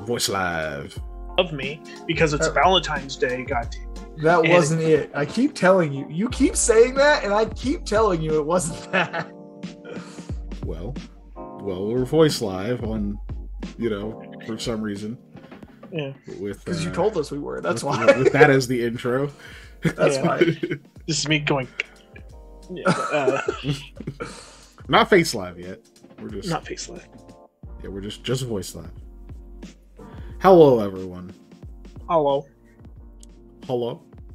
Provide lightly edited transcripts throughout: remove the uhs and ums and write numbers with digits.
Voice Live. Of me because it's Valentine's Day. Goddamn. That wasn't it. I keep telling you. You keep saying that, and I keep telling you it wasn't that. Well, we're Voice Live on, for some reason. Yeah. Because you told us we were. That's why. With that as the intro. That's fine. This is me going. Not Face Live yet. We're just not Face Live. Yeah, we're just Voice Live. Hello, everyone. Hello.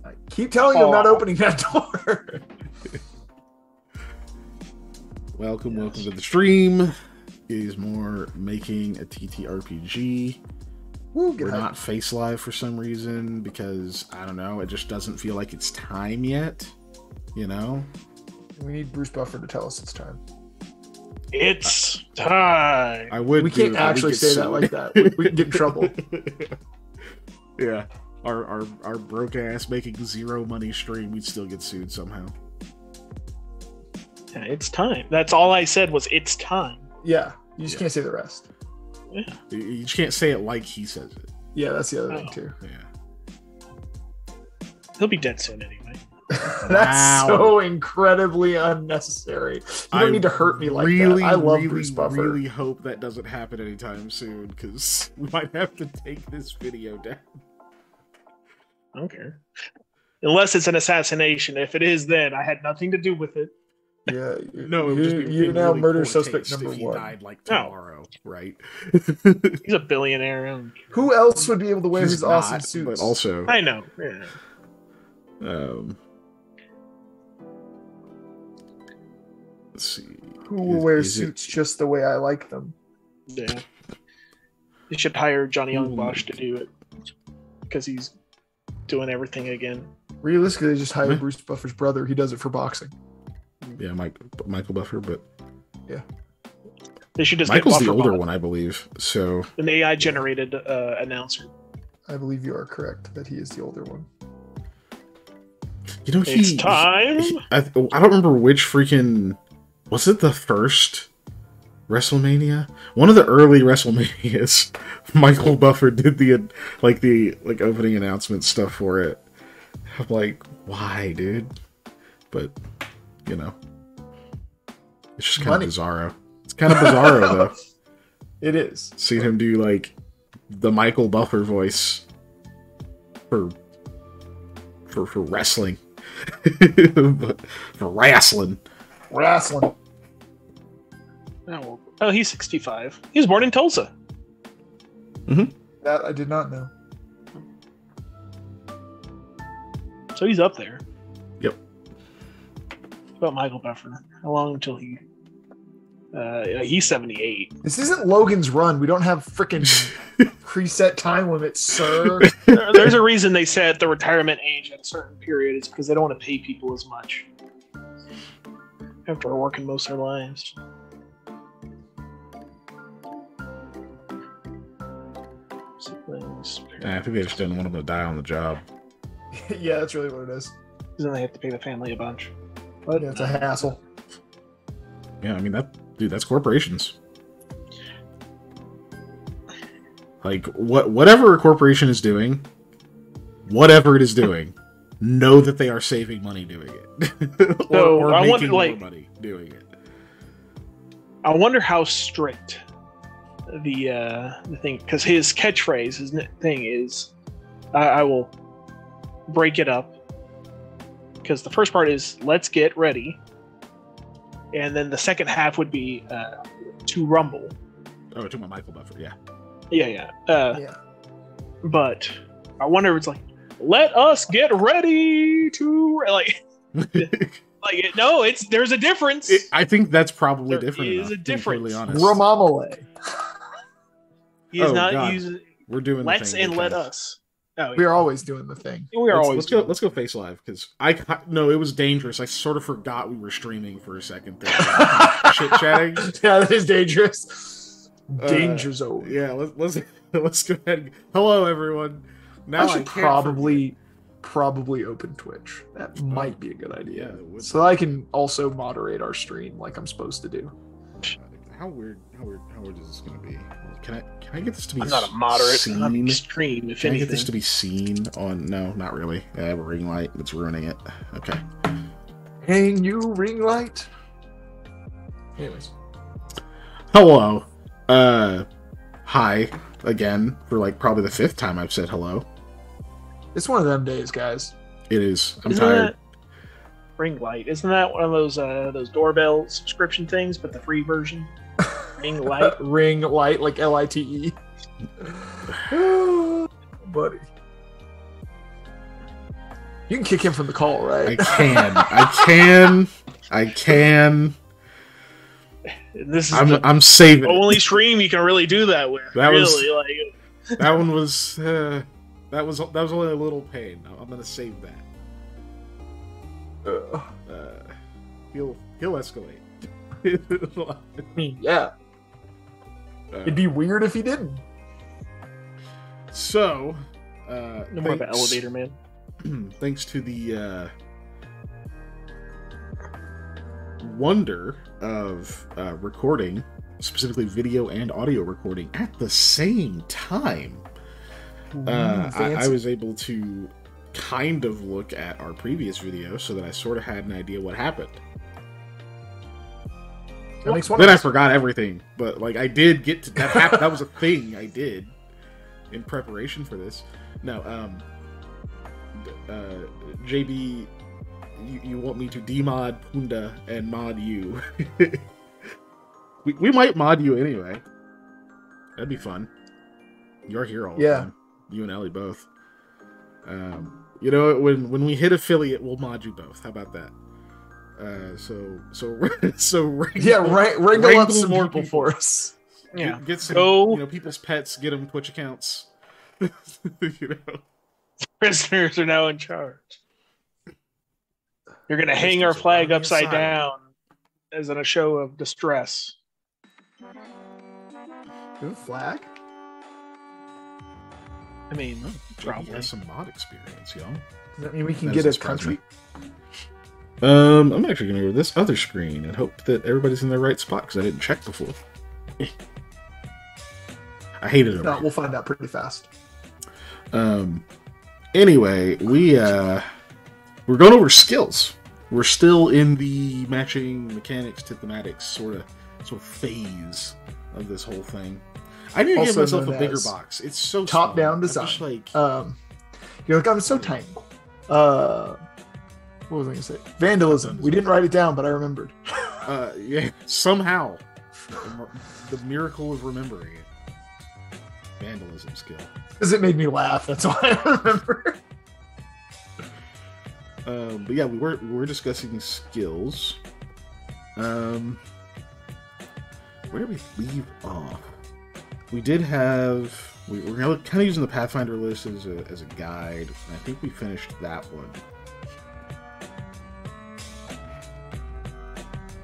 I keep telling you I'm not opening that door. Welcome to the stream. It is more making a TTRPG. We're not Face Live for some reason because, I don't know, it just doesn't feel like it's time yet. We need Bruce Buffer to tell us it's time. It's time. We can't actually say that like that. We can get in trouble. Yeah. Our broke ass making zero money stream, we'd still get sued somehow. Yeah, it's time. That's all I said was it's time. Yeah. You just can't say the rest. Yeah. You just can't say it like he says it. Yeah, that's the other thing too. Yeah. He'll be dead soon anyway. That's so incredibly unnecessary. You don't need to hurt me like that. I love Bruce Buffer. I really hope that doesn't happen anytime soon, because we might have to take this video down. I don't care. Unless it's an assassination. If it is, then I had nothing to do with it. Yeah, no, you're now really murder suspect number one. He died like tomorrow, right? He's a billionaire. Who else would be able to wear his awesome suits? But also, I know. Yeah. Let's see. Who will wear suits just the way I like them? Yeah. You should hire Johnny Youngbosch to do it because he's doing everything again. Realistically, just hire Bruce Buffer's brother. He does it for boxing. Yeah, Michael Buffer, but yeah, they should just Michael's get the older one, I believe. So an AI generated announcer. I believe you are correct that he is the older one. It's time. I don't remember which freaking was it. The first WrestleMania, one of the early WrestleManias. Michael Buffer did the opening announcement stuff for it. I'm like, why, dude? But it's just kind of bizarro. It's kind of bizarro though. It is. Seeing him do the Michael Buffer voice for wrestling. For wrestling. Oh, he's 65. He was born in Tulsa. Mm-hmm. That I did not know. So he's up there. Yep. About Michael Buffer. How long until he? He's 78. This isn't Logan's Run. We don't have freaking preset time limits, sir. There's a reason they set the retirement age at a certain period. It's because they don't want to pay people as much after working most of their lives. I think they just didn't want them to die on the job. Yeah, that's really what it is. Because then they have to pay the family a bunch. But yeah, it's a hassle. Yeah, I mean that's corporations. Whatever a corporation is doing, whatever it is doing, know that they are saving money doing it, or making more money doing it. I wonder how strict the thing, because his catchphrase, his thing is, I will break it up, because the first part is "Let's get ready," and then the second half would be "to rumble." Oh, to my Michael Buffer, yeah. Yeah. But I wonder if it's "Let us get ready to," no, there's a difference. I think that's probably there different. There is a difference. Ramamale. He is not using. We're doing let's and let us. Oh, we are always doing the thing. We are always. Let's go Face Live, because no, it was dangerous. I sort of forgot we were streaming for a second there. Chit chatting. Yeah, that is dangerous. Danger zone. Yeah, let's go ahead. Hello, everyone. Now I should probably open Twitch. That might be a good idea. Yeah, so I can also moderate our stream like I'm supposed to do. how weird is this gonna be? Can I get this to be? I'm not a moderate. Seen? I'm extreme. If Can anything, I get this to be seen on? No, not really. I have a ring light that's ruining it. Okay. Hang you ring light. Anyways. Hello. Hi again for like probably the 5th time I've said hello. It's one of them days, guys. It is. I'm tired. Ring light, isn't that one of those doorbell subscription things, but the free version? Ring light. Ring light, like LITE. Buddy. You can kick him from the call, right? I can. This is I'm saving it. only stream you can really do that with. That one was that was only a little pain. I'm gonna save that. He'll escalate. Yeah. It'd be weird if he didn't. So, no more of an elevator, man. Thanks to the wonder of recording, specifically video and audio recording at the same time, I was able to kind of look at our previous video so that I sort of had an idea what happened. Then I forgot everything, but like I did get to that happen. That was a thing I did in preparation for this. No, JB, you want me to demod Punda and mod you? we might mod you anyway. That'd be fun. You're here all the time. You and Ellie both. You know, when we hit affiliate, we'll mod you both. How about that? Wrangle up some more people for us. Yeah, get some people's pets. Get them Twitch accounts. Prisoners are now in charge. You're gonna hang our flag upside down as in a show of distress. Good flag. I mean, probably has some mod experience, yo. Does that mean we can get a country? I'm actually going to go to this other screen and hope that everybody's in the right spot because I didn't check before. I hated it. We'll find out pretty fast. Anyway, we're going over skills. We're still in the matching mechanics to thematics sort of phase of this whole thing. I need to give myself a bigger box. It's so top-down design. You're like, I'm so tiny. What was I going to say? Vandalism. We didn't write it down, but I remembered. Yeah, somehow. The miracle of remembering it. Vandalism skill. Because it made me laugh. That's why I remember. But yeah, we were discussing skills. Where did we leave off? We did have... We were kind of using the Pathfinder list as a guide. And I think we finished that one.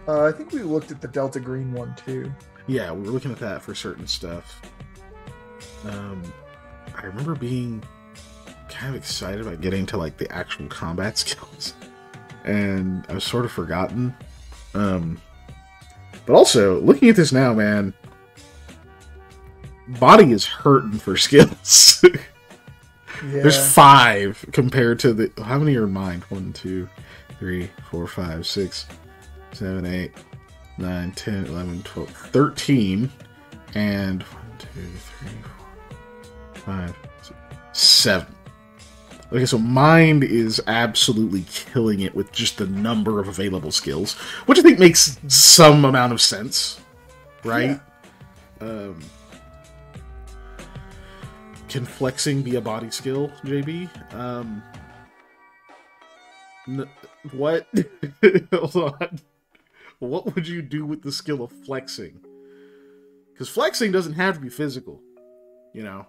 I think we looked at the Delta Green one too. Yeah, we were looking at that for certain stuff. I remember being kind of excited about getting to like the actual combat skills, and I've sort of forgotten. But also looking at this now, man, body is hurting for skills. Yeah. There's 5 compared to the... How many are in mine? 1, 2, 3, 4, 5, 6, 7, 8, 9, 10, 11, 12, 13, and 1, 2, 3, 4, 5, 6, 7. Okay, so mine is absolutely killing it with just the number of available skills, which I think makes some amount of sense, right? Yeah. Can flexing be a body skill, JB? What? Hold on. What would you do with the skill of flexing? Because flexing doesn't have to be physical, you know.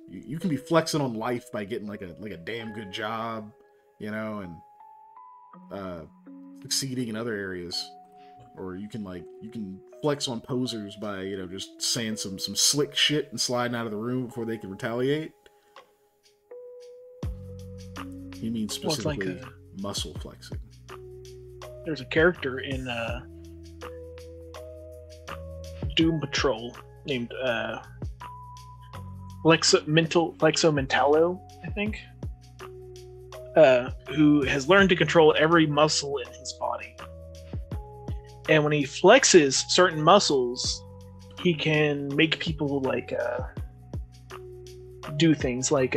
You can be flexing on life by getting like a damn good job, you know, and succeeding in other areas. Or you can flex on posers by, you know, just saying some slick shit and sliding out of the room before they can retaliate. You mean specifically muscle flexing. There's a character in Doom Patrol named Flexo-Mentalo, I think, who has learned to control every muscle in his body. And when he flexes certain muscles, he can make people like do things like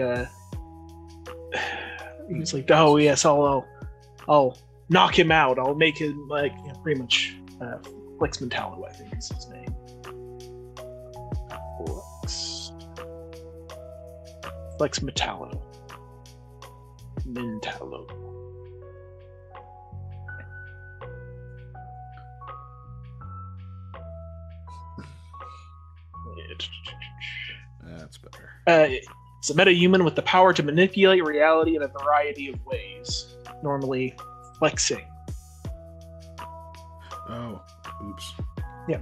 he's like, oh yes, I'll knock him out. I'll make him like pretty much Flex Mentalo, I think is his name. Flex Mentalo. That's better. It's a meta-human with the power to manipulate reality in a variety of ways, normally flexing. Oh, oops. Yeah,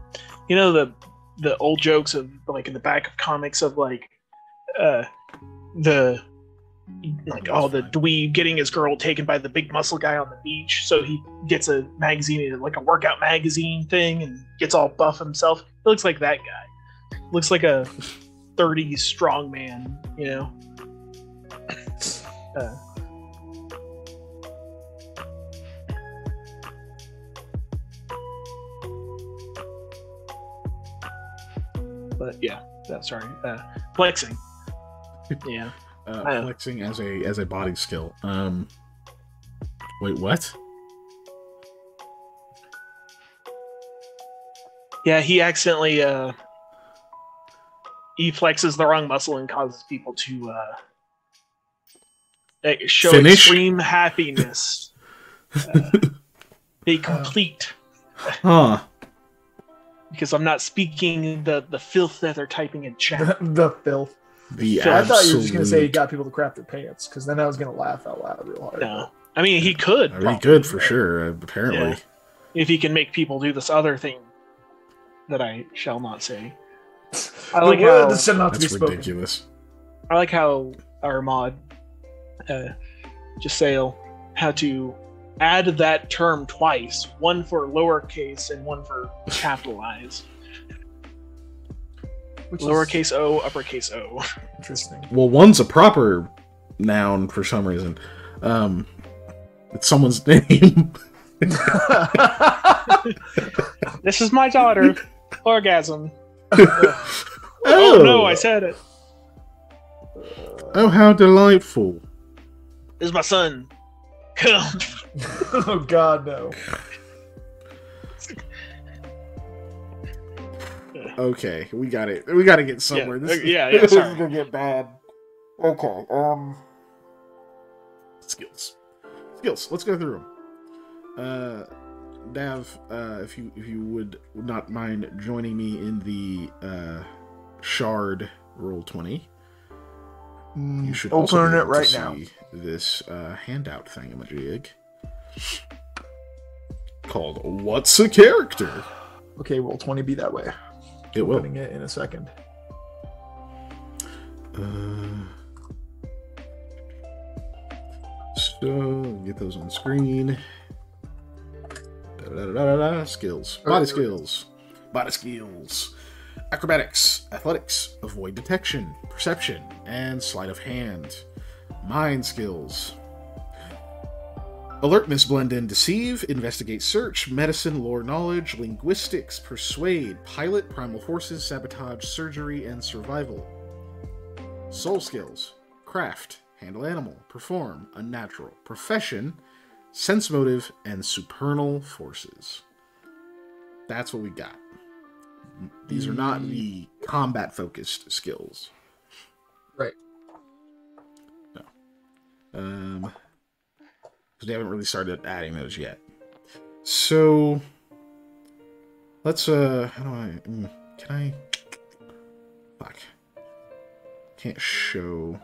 you know the old jokes of like in the back of comics of like the dweeb getting his girl taken by the big muscle guy on the beach, so he gets a magazine, like a workout magazine thing, and gets all buff himself. It looks like that guy. Looks like a 30 strong man, you know. But yeah, sorry. Flexing. Yeah. Flexing as a body skill. Wait, what? Yeah, he accidentally he flexes the wrong muscle and causes people to show extreme happiness. They complete. Huh. Because I'm not speaking the filth that they're typing in chat. The filth. I thought you were just going to say he got people to crap their pants, because then I was going to laugh out loud real hard. No. I mean, he could. He could, for sure, apparently. Yeah. If he can make people do this other thing that I shall not say. I like how... This should not be spoken. That's ridiculous. I like how our mod, Giselle, had to add that term twice. One for lowercase and one for capitalize. Lowercase o, uppercase O. Interesting. Well, one's a proper noun for some reason. It's someone's name. This is my daughter. Orgasm. Oh no, I said it. Oh, how delightful. This is my son. Come. Oh God, no. Okay, we got it. We got to get somewhere. Yeah, This sorry. is gonna get bad. Okay. Skills. Let's go through them. Dav, if you would not mind joining me in the Shard Roll20, you should also open be it able right to now. see this handout thingamajig called "What's a Character?" Okay, Roll20 be that way. It will. Opening it in a second. So get those on the screen. Skills. Body skills. Acrobatics, athletics, avoid detection, perception, and sleight of hand. Mind skills. Alertness, blend in, deceive, investigate, search, medicine, lore knowledge, linguistics, persuade, pilot, primal forces, sabotage, surgery, and survival. Soul skills. Craft, handle animal, perform, unnatural, profession, sense motive, and supernal forces. That's what we got. These are not the combat-focused skills. Right. No. Because they haven't really started adding those yet. So, let's, how do I, can I, fuck. Can't show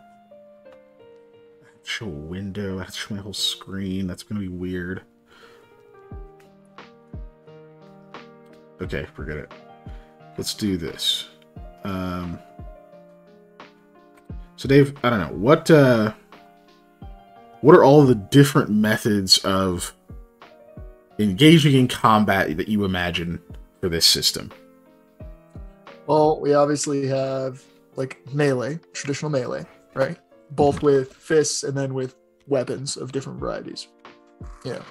a window. I have to show my whole screen. That's going to be weird. Okay, forget it. Let's do this. So Dave, I don't know, what are all the different methods of engaging in combat that you imagine for this system? Well, we obviously have like melee, traditional melee, right? Both with fists and then with weapons of different varieties. Yeah.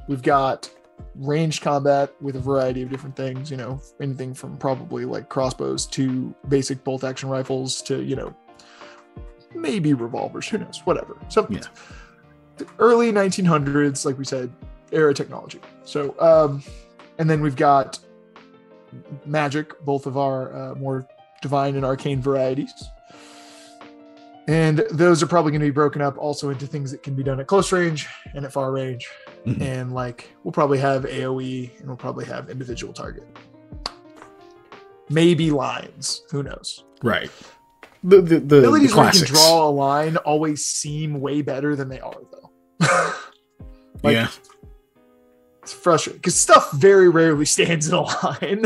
We've got ranged combat with a variety of different things, anything from probably like crossbows to basic bolt action rifles to, maybe revolvers, who knows, whatever. So the early 1900s, like we said, era technology. So, and then we've got magic, both of our more divine and arcane varieties. And those are probably going to be broken up also into things that can be done at close range and at far range. Mm-hmm. And like, we'll probably have AoE and we'll probably have individual target. Maybe lines. Who knows? Right. The abilities where you classics. can draw a line always seem way better than they are, though. Yeah. It's frustrating because stuff very rarely stands in a line.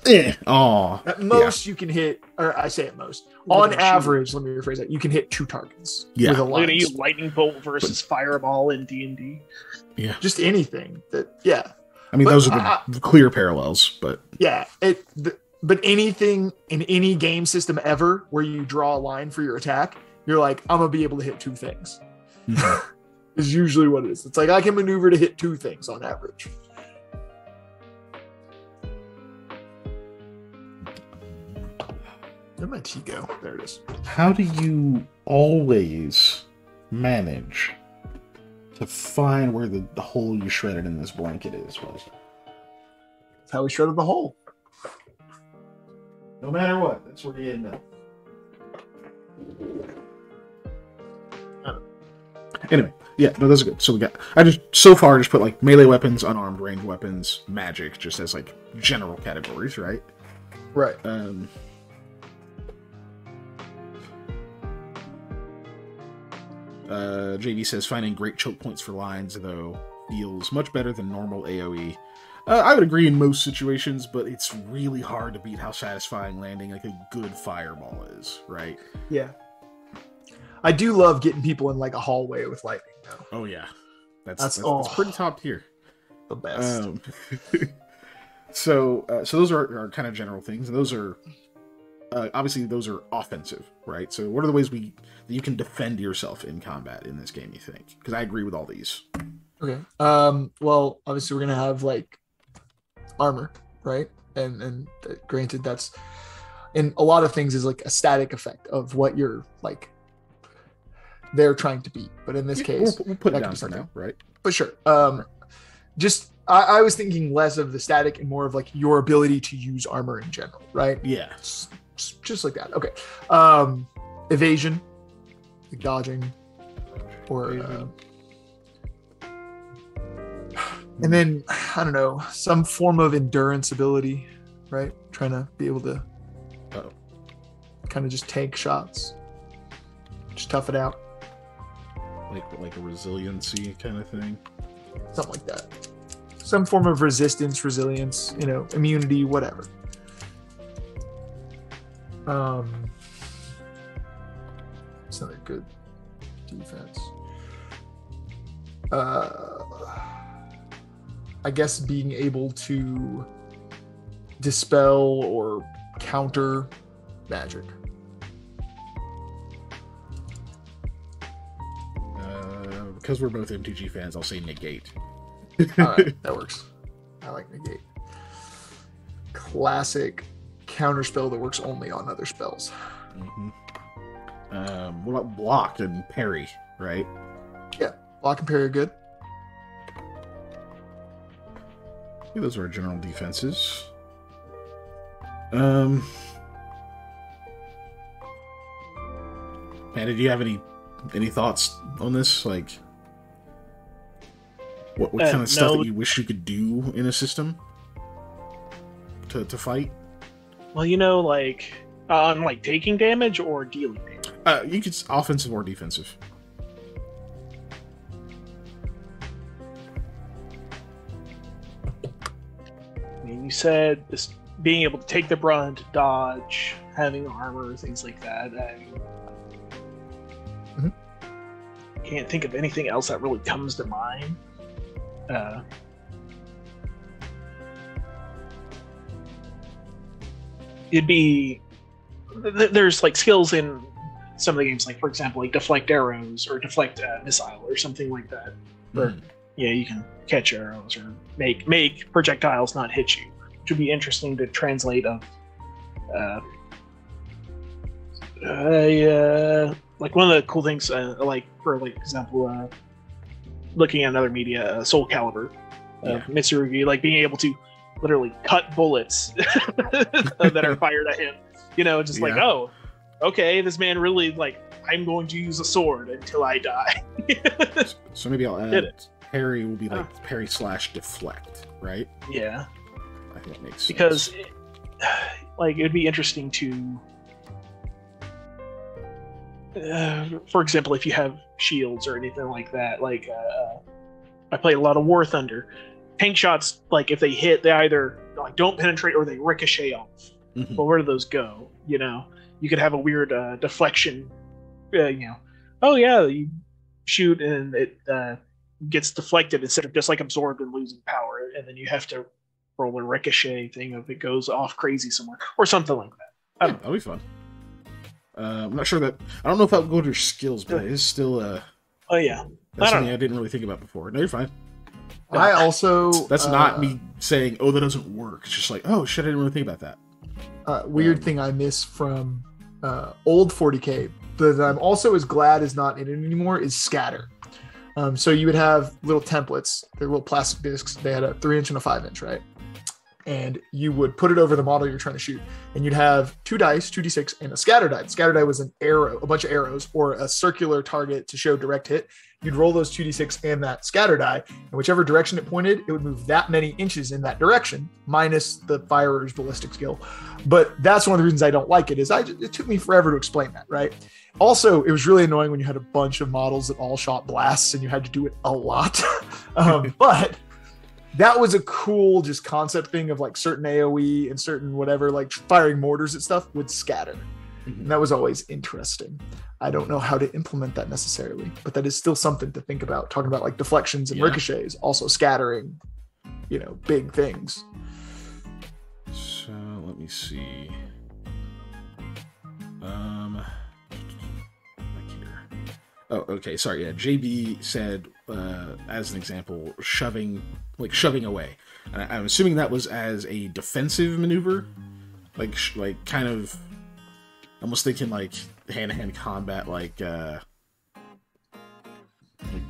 At most, you can hit, or I say at most, on average, let me rephrase that, you can hit 2 targets. Yeah. With a Look at you, lightning bolt versus fireball in D&D. Yeah. Just anything that, I mean, those are the clear parallels, but yeah, but anything in any game system ever where you draw a line for your attack, you're like, I'm gonna be able to hit 2 things. Mm-hmm. Is usually what it is. It's like I can maneuver to hit 2 things on average. Where'd my tea go? There it is. How do you always manage to find where the hole you shredded in this blanket is? That's how we shredded the hole. No matter what, that's where you end up. Anyway, those are good. So I just so far put like melee weapons, unarmed, ranged weapons, magic, just as like general categories, right? Right. JD says finding great choke points for lines though feels much better than normal AoE. I would agree in most situations, but it's really hard to beat how satisfying landing like a good fireball is, right? Yeah. I do love getting people in like a hallway with lightning though. Oh yeah. That's pretty top tier. The best. So those are kind of general things, and those are obviously those are offensive, right? So what are the ways that you can defend yourself in combat in this game, you think? Because I agree with all these. Okay. Well, obviously we're gonna have like armor, right? And granted, that's in a lot of things is like a static effect of what you're like they're trying to beat. But in this case, we'll put it down for now, right? But sure. Just I was thinking less of the static and more of like your ability to use armor in general, right? Yeah. Just like that. Okay. Evasion, like dodging, or and then I don't know, some form of endurance ability, right? Trying to be able to kind of just tank shots, just tough it out, like a resiliency kind of thing, something like that. Some form of resistance, resilience, immunity, whatever. It's not a good defense. I guess being able to dispel or counter magic. Because we're both MTG fans, I'll say negate. All right, that works. I like negate. Classic counterspell that works only on other spells. Mm-hmm. What about block and parry, right? Yeah, block and parry are good. I think those are our general defenses. Anna, do you have any thoughts on this? Like, what kind of stuff that you wish you could do in a system to fight? Well, like on like taking damage or dealing damage. You could offensive or defensive. I mean, you said this being able to take the brunt, dodge, having armor, things like that. Can't think of anything else that really comes to mind. it'd be there's like skills in some of the games, like for example, like deflect arrows or deflect missile or something like that, where you can catch arrows or make projectiles not hit you, which would be interesting to translate of. Like one of the cool things, like for like example, looking at another media, Soul Calibur, Mitsurugi, like being able to literally cut bullets that are fired at him. Just like, oh, okay, this man really like, I'm going to use a sword until I die. So maybe I'll add parry will be like parry / deflect, right? Yeah, I think that makes sense. Because it'd be interesting to. For example, if you have shields or anything like that, like I play a lot of War Thunder. Tank shots, like if they hit, they either like don't penetrate or they ricochet off. But where do those go? You could have a weird deflection. Oh yeah, you shoot and it gets deflected instead of just like absorbed and losing power, and then you have to roll a ricochet thing if it goes off crazy somewhere or something like that. That'll be fun. I'm not sure that I don't know if that would go to skills, but it is still oh yeah, that's something I didn't really think about before. No, you're fine. I also that's not me saying, oh, that doesn't work. It's just like, oh shit, I didn't really think about that. Weird thing I miss from old 40k that I'm also as glad is not in it anymore is scatter. So you would have little templates, they're little plastic discs. They had a 3-inch and a 5-inch, right? And you would put it over the model you're trying to shoot, and you'd have 2 dice, 2d6, and a scatter die. The scatter die was an arrow, a bunch of arrows, or a circular target to show direct hit. You'd roll those 2d6 and that scatter die, and whichever direction it pointed, it would move that many inches in that direction, minus the firer's ballistic skill. But that's one of the reasons I don't like it, is it took me forever to explain that, right? Also, it was really annoying when you had a bunch of models that all shot blasts, and you had to do it a lot. But that was a cool just concept thing of like certain AoE and certain whatever, like firing mortars and stuff would scatter. And that was always interesting. I don't know how to implement that necessarily, but that is still something to think about. Talking about like deflections and ricochets, also scattering, big things. So let me see. Oh, okay. Sorry. Yeah. JB said, as an example, shoving away. And I'm assuming that was as a defensive maneuver, like kind of almost thinking like hand-to-hand combat, like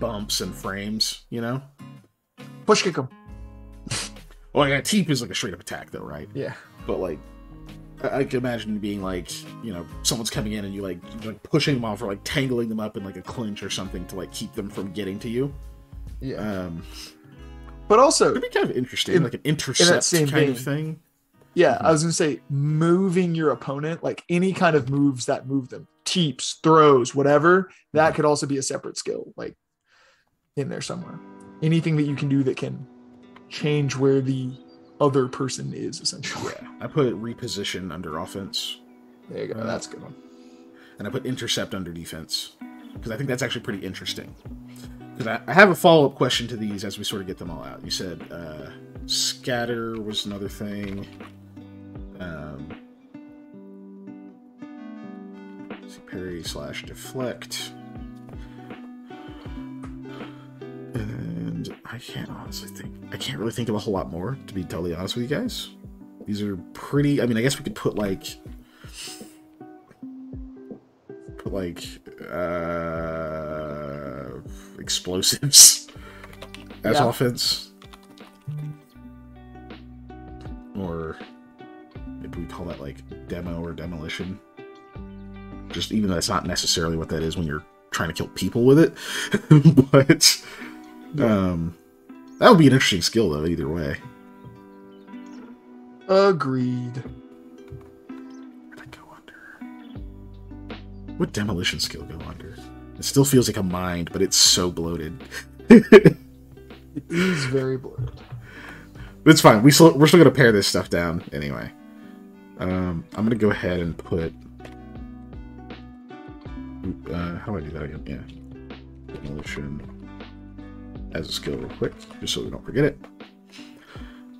bumps and frames, Push kick them. Well, yeah, teep is like a straight up attack, though, right? Yeah. But like, I can imagine it being like, someone's coming in and you're like pushing them off or like tangling them up in like a clinch or something to like keep them from getting to you. Yeah. But also, it'd be kind of interesting, like an intercept kind of thing. Yeah, I was gonna say moving your opponent, like any kind of moves that move them, teeps, throws, whatever, that could also be a separate skill, like in there somewhere. Anything that you can do that can change where the other person is, essentially. Yeah, I put reposition under offense. There you go. That's a good one. And I put intercept under defense because I think that's actually pretty interesting. Because I have a follow-up question to these as we sort of get them all out. You said scatter was another thing. Parry / deflect. And I can't really think of a whole lot more, to be totally honest with you guys. These are pretty, I guess we could put explosives as offense. Or maybe we call that like demo or demolition. Just even though that's not necessarily what that is when you're trying to kill people with it. But that would be an interesting skill though, either way. Agreed. Where'd it go under? What demolition skill go under? It still feels like a mind, but it's so bloated. It is very bloated. But it's fine. We're still gonna pare this stuff down anyway. I'm gonna go ahead and put how do I do that again? Yeah. Demolition as a skill real quick, just so we don't forget it.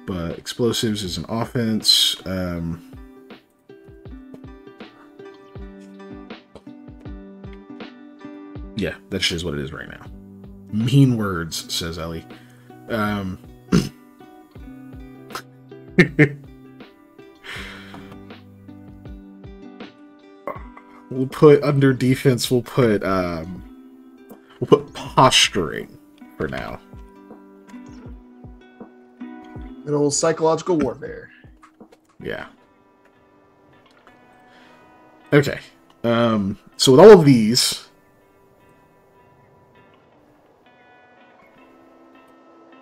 But explosives is an offense. Yeah, that shit is what it is right now. Mean words, says Ellie. We'll put under defense. We'll put posturing for now. Good old psychological warfare. Yeah. Okay. So with all of these,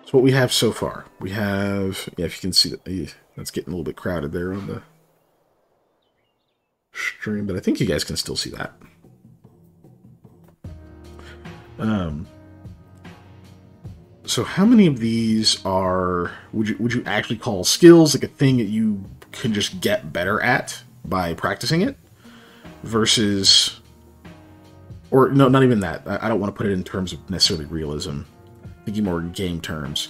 so what we have so far, we have, yeah, if you can see that, that's getting a little bit crowded there on the stream, but I think you guys can still see that. So how many of these are, would you actually call skills, like a thing that you can just get better at by practicing it, versus, or no, not even that. I don't want to put it in terms of necessarily realism. Thinking more in game terms.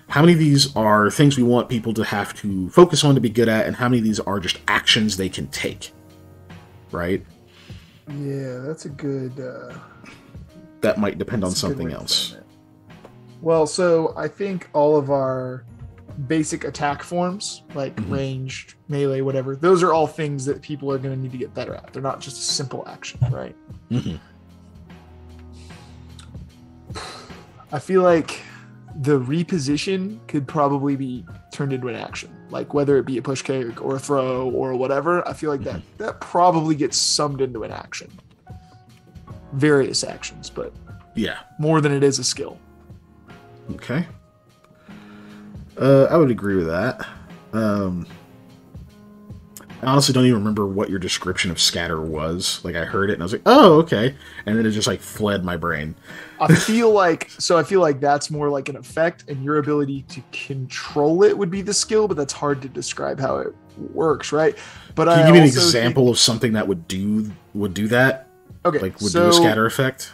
How many of these are things we want people to have to focus on to be good at, and how many of these are just actions they can take? Right? Yeah, that's a good... that might depend on something else. Well, so I think all of our basic attack forms, like ranged, melee, whatever, those are all things that people are going to need to get better at. They're not just a simple action, right? I feel like the reposition could probably be turned into an action, like whether it be a push kick or a throw or whatever. I feel like that probably gets summed into an action. Various actions, but yeah, more than it is a skill. Okay. I would agree with that. I honestly don't even remember what your description of scatter was. Like, I heard it and I was like, oh, okay. And then it just like fled my brain. I feel like that's more like an effect, and your ability to control it would be the skill, but that's hard to describe how it works, right? But can you give me an example of something that would do that? Okay, like would do a scatter effect?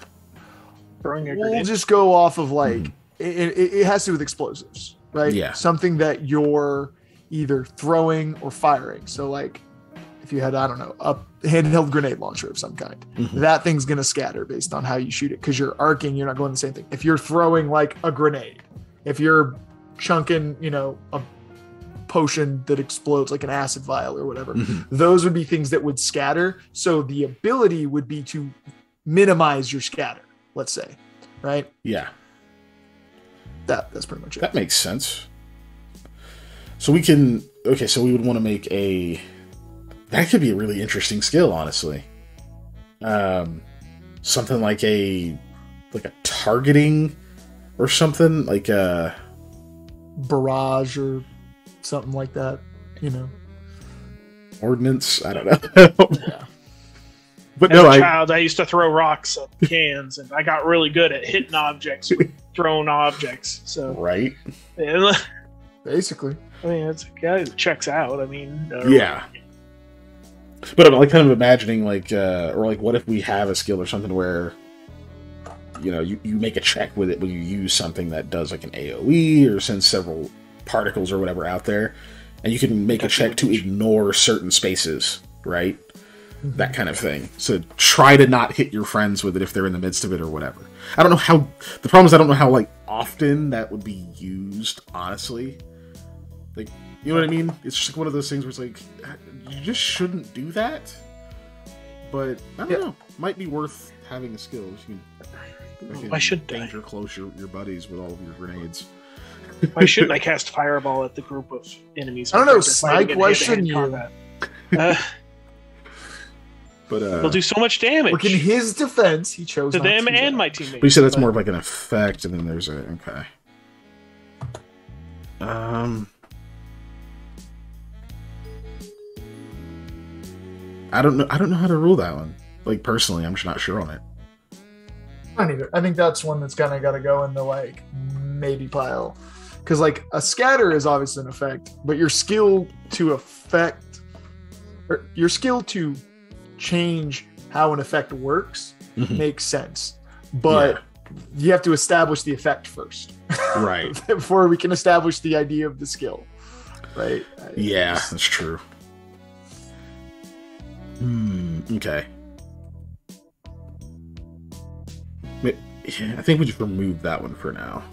We'll just go off of like it has to do with explosives, right? Yeah, something that you're either throwing or firing. So like if you had, I don't know, a handheld grenade launcher of some kind, that thing's gonna scatter based on how you shoot it, because you're arcing, you're not going the same thing. If you're throwing like a grenade, if you're chunking, a potion that explodes like an acid vial or whatever, those would be things that would scatter. So the ability would be to minimize your scatter, let's say, right? Yeah, that's pretty much it. That makes sense. So we can, okay, so we would want to make that could be a really interesting skill, honestly. Something like a targeting or something, like a barrage or something like that, Ordnance, I don't know. Yeah. But as a child, I used to throw rocks at cans, and I got really good at hitting objects with thrown objects. So right, and, basically, I mean, it's a guy that checks out. I mean, yeah. But I'm like kind of imagining or like, what if we have a skill or something where, you make a check with it when you use something that does like an AoE or sends several particles or whatever out there, and you can make a check to ignore certain spaces, right? That kind of thing. So try to not hit your friends with it if they're in the midst of it or whatever. I don't know how, the problem is I don't know how like often that would be used, honestly. Like, you know what I mean? It's just like one of those things where it's like, you just shouldn't do that. But I don't know. Might be worth having a skill. Why shouldn't danger close your buddies with all of your grenades? Why shouldn't I cast Fireball at the group of enemies? I don't know, Snipe, why shouldn't you? But they'll do so much damage. Look, in his defense, he chose to not them to and my teammates. But you said that's more of like an effect, and then there's a okay. I don't know how to rule that one. Like, personally, I'm just not sure on it. I don't either. I think that's one that's kind of got to go in the like maybe pile, because like a scatter is obviously an effect, but your skill to affect, or your skill to change how an effect works makes sense, but you have to establish the effect first, right? Before we can establish the idea of the skill, right? Yeah, that's true. Okay. Yeah, I think we just remove that one for now.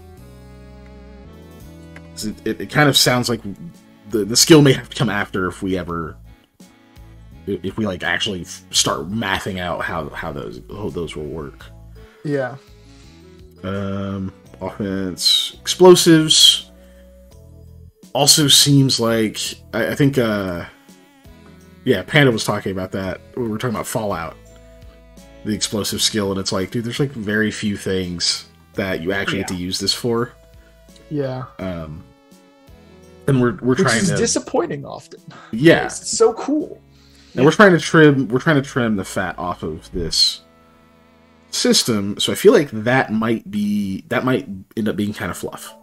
It kind of sounds like the skill may have to come after if we like actually start mathing out how those will work. Yeah. Offense, explosives. Also seems like I think Panda was talking about that. We were talking about Fallout, the explosive skill, and it's like, dude, there's like very few things that you actually get to use this for. Yeah. And we're Which trying is to disappointing often. Yeah. It's so cool. And we're trying to trim the fat off of this system, so I feel like that might end up being kind of fluff.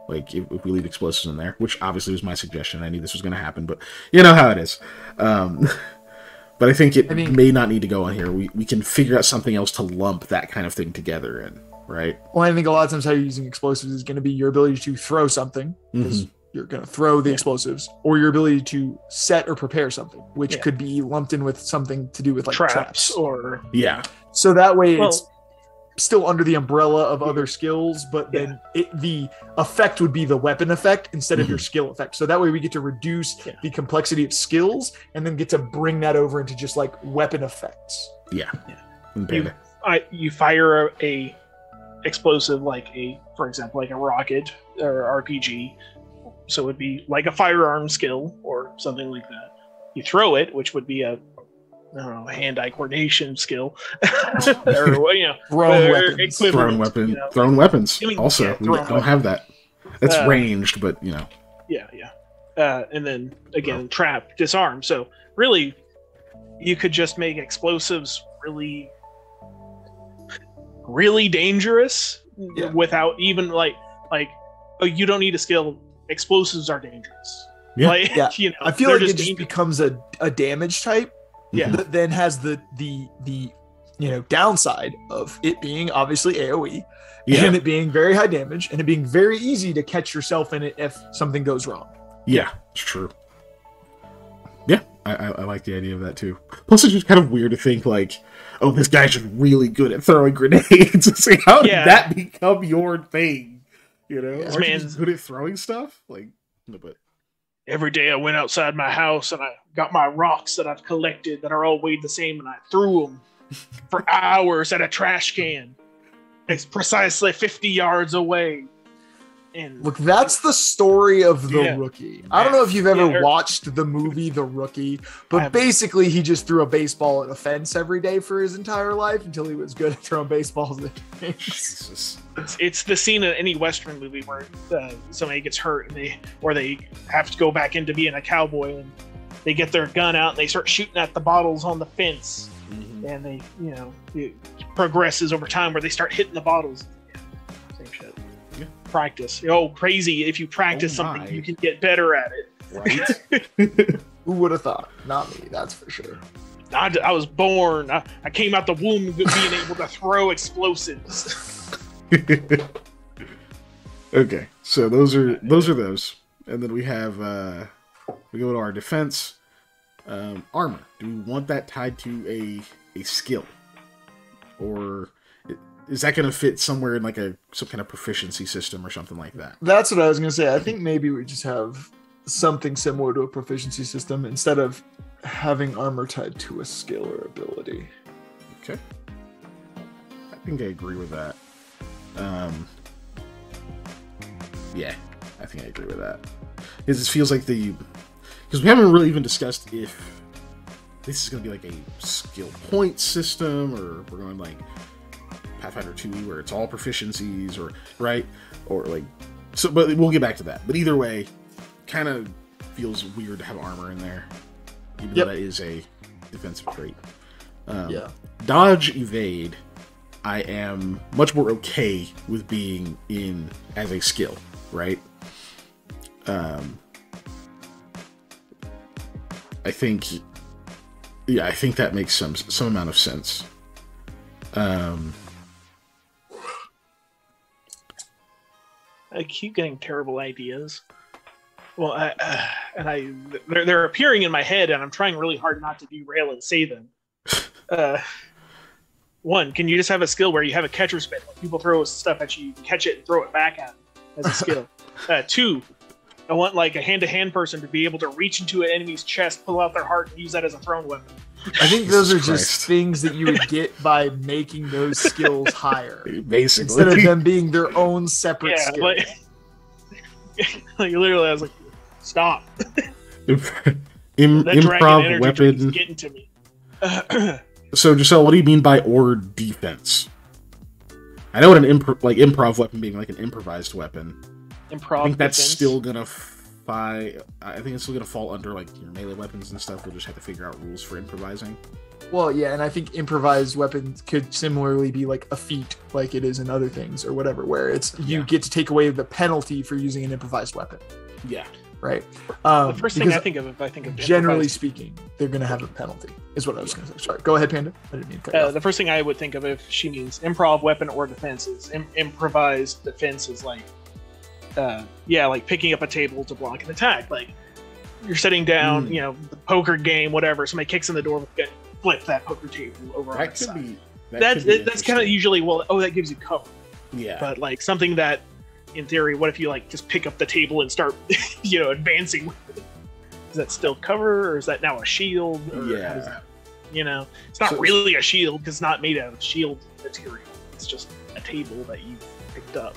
Like if we leave explosives in there, which obviously was my suggestion. I knew this was going to happen, but you know how it is. But I think it may not need to go on here. We can figure out something else to lump that kind of thing together in, right? Well, I think a lot of times how you're using explosives is going to be your ability to throw something, because you're going to throw the explosives, or your ability to set or prepare something, which could be lumped in with something to do with like traps or So that way it's still under the umbrella of other skills, but then the effect would be the weapon effect instead of your skill effect. So that way we get to reduce the complexity of skills and then get to bring that over into just like weapon effects. You fire a explosive for example, like a rocket or RPG. So it would be like a firearm skill or something like that. You throw it, which would be a hand-eye coordination skill, or thrown weapons. Also, we don't have that. It's ranged, but and then again, trap, disarm. So really, you could just make explosives really, really dangerous without even like you don't need a skill. Explosives are dangerous. I feel like it just becomes a damage type. That then has the downside of it being obviously AoE, and it being very high damage, and it being very easy to catch yourself in it if something goes wrong. Yeah, it's true. Yeah, I like the idea of that too. Plus, it's just kind of weird to think like, oh, this guy's just really good at throwing grenades. It's like, how did that become your thing? This man's good at throwing stuff. Like, no, but. Every day I went outside my house and I got my rocks that I've collected that are all weighed the same, and I threw them for hours at a trash can. It's precisely 50 yards away. And look, that's the story of the Rookie. I don't know if you've ever watched the movie The Rookie, but basically he just threw a baseball at a fence every day for his entire life until he was good at throwing baseballs at things. It's the scene in any Western movie where somebody gets hurt and they have to go back into being a cowboy, and they get their gun out and they start shooting at the bottles on the fence, and they it progresses over time where they start hitting the bottles. Same shit. Practice. Crazy! If you practice something, you can get better at it. Right? Who would have thought? Not me, that's for sure. I was born. I came out the womb being able to throw explosives. Okay, so those are those, and then we have we go to our defense. Armor. Do we want that tied to a skill, or is that going to fit somewhere in like some kind of proficiency system or something like that? That's what I was going to say. I think maybe we just have something similar to a proficiency system instead of having armor tied to a skill or ability. Okay. I think I agree with that. I think I agree with that. Because it feels like because we haven't really even discussed if this is going to be like a skill point system, or we're going like Pathfinder 2E where it's all proficiencies, or right, or like so. But we'll get back to that. But either way, kind of feels weird to have armor in there, even though that is a defensive trait. Dodge, evade, I am much more okay with being in as a skill, right? I think that makes some amount of sense. I keep getting terrible ideas. Well, they're appearing in my head, and I'm trying really hard not to derail and say them. one, can you just have a skill where you have a catcher's mitt? Like people throw stuff at you, you can catch it and throw it back at them as a skill. Two, I want like a hand-to-hand person to be able to reach into an enemy's chest, pull out their heart, and use that as a thrown weapon. I think those are just things that you would get by making those skills higher, basically, instead of them being their own separate skill. Like literally, I was like, "Stop!" Improv weapon. Getting to me. So, Giselle, what do you mean by or defense? I know what an improv weapon being like an improvised weapon. Improv. I think that's defense. still gonna I think it's still gonna fall under like your melee weapons and stuff. We'll just have to figure out rules for improvising. Well, yeah, and I think improvised weapons could similarly be like a feat, like it is in other things or whatever, where it's you get to take away the penalty for using an improvised weapon. Yeah. Right. The first thing I think of if I think of generally speaking, they're going to have a penalty, is what I was going to say. Sorry, go ahead, Panda. I didn't mean to cut you off. The first thing I would think of if she means improv weapon or defense is improvised defense is like, like picking up a table to block an attack. Like you're sitting down, the poker game, whatever. Somebody kicks in the door with a gun, flip that poker table over on its side. That's kind of usually that gives you cover. Yeah. But like something that, in theory, what if you like just pick up the table and start, advancing with it? Is that still cover, or is that now a shield? Or how does that, it's not really a shield because it's not made out of shield material. It's just a table that you picked up.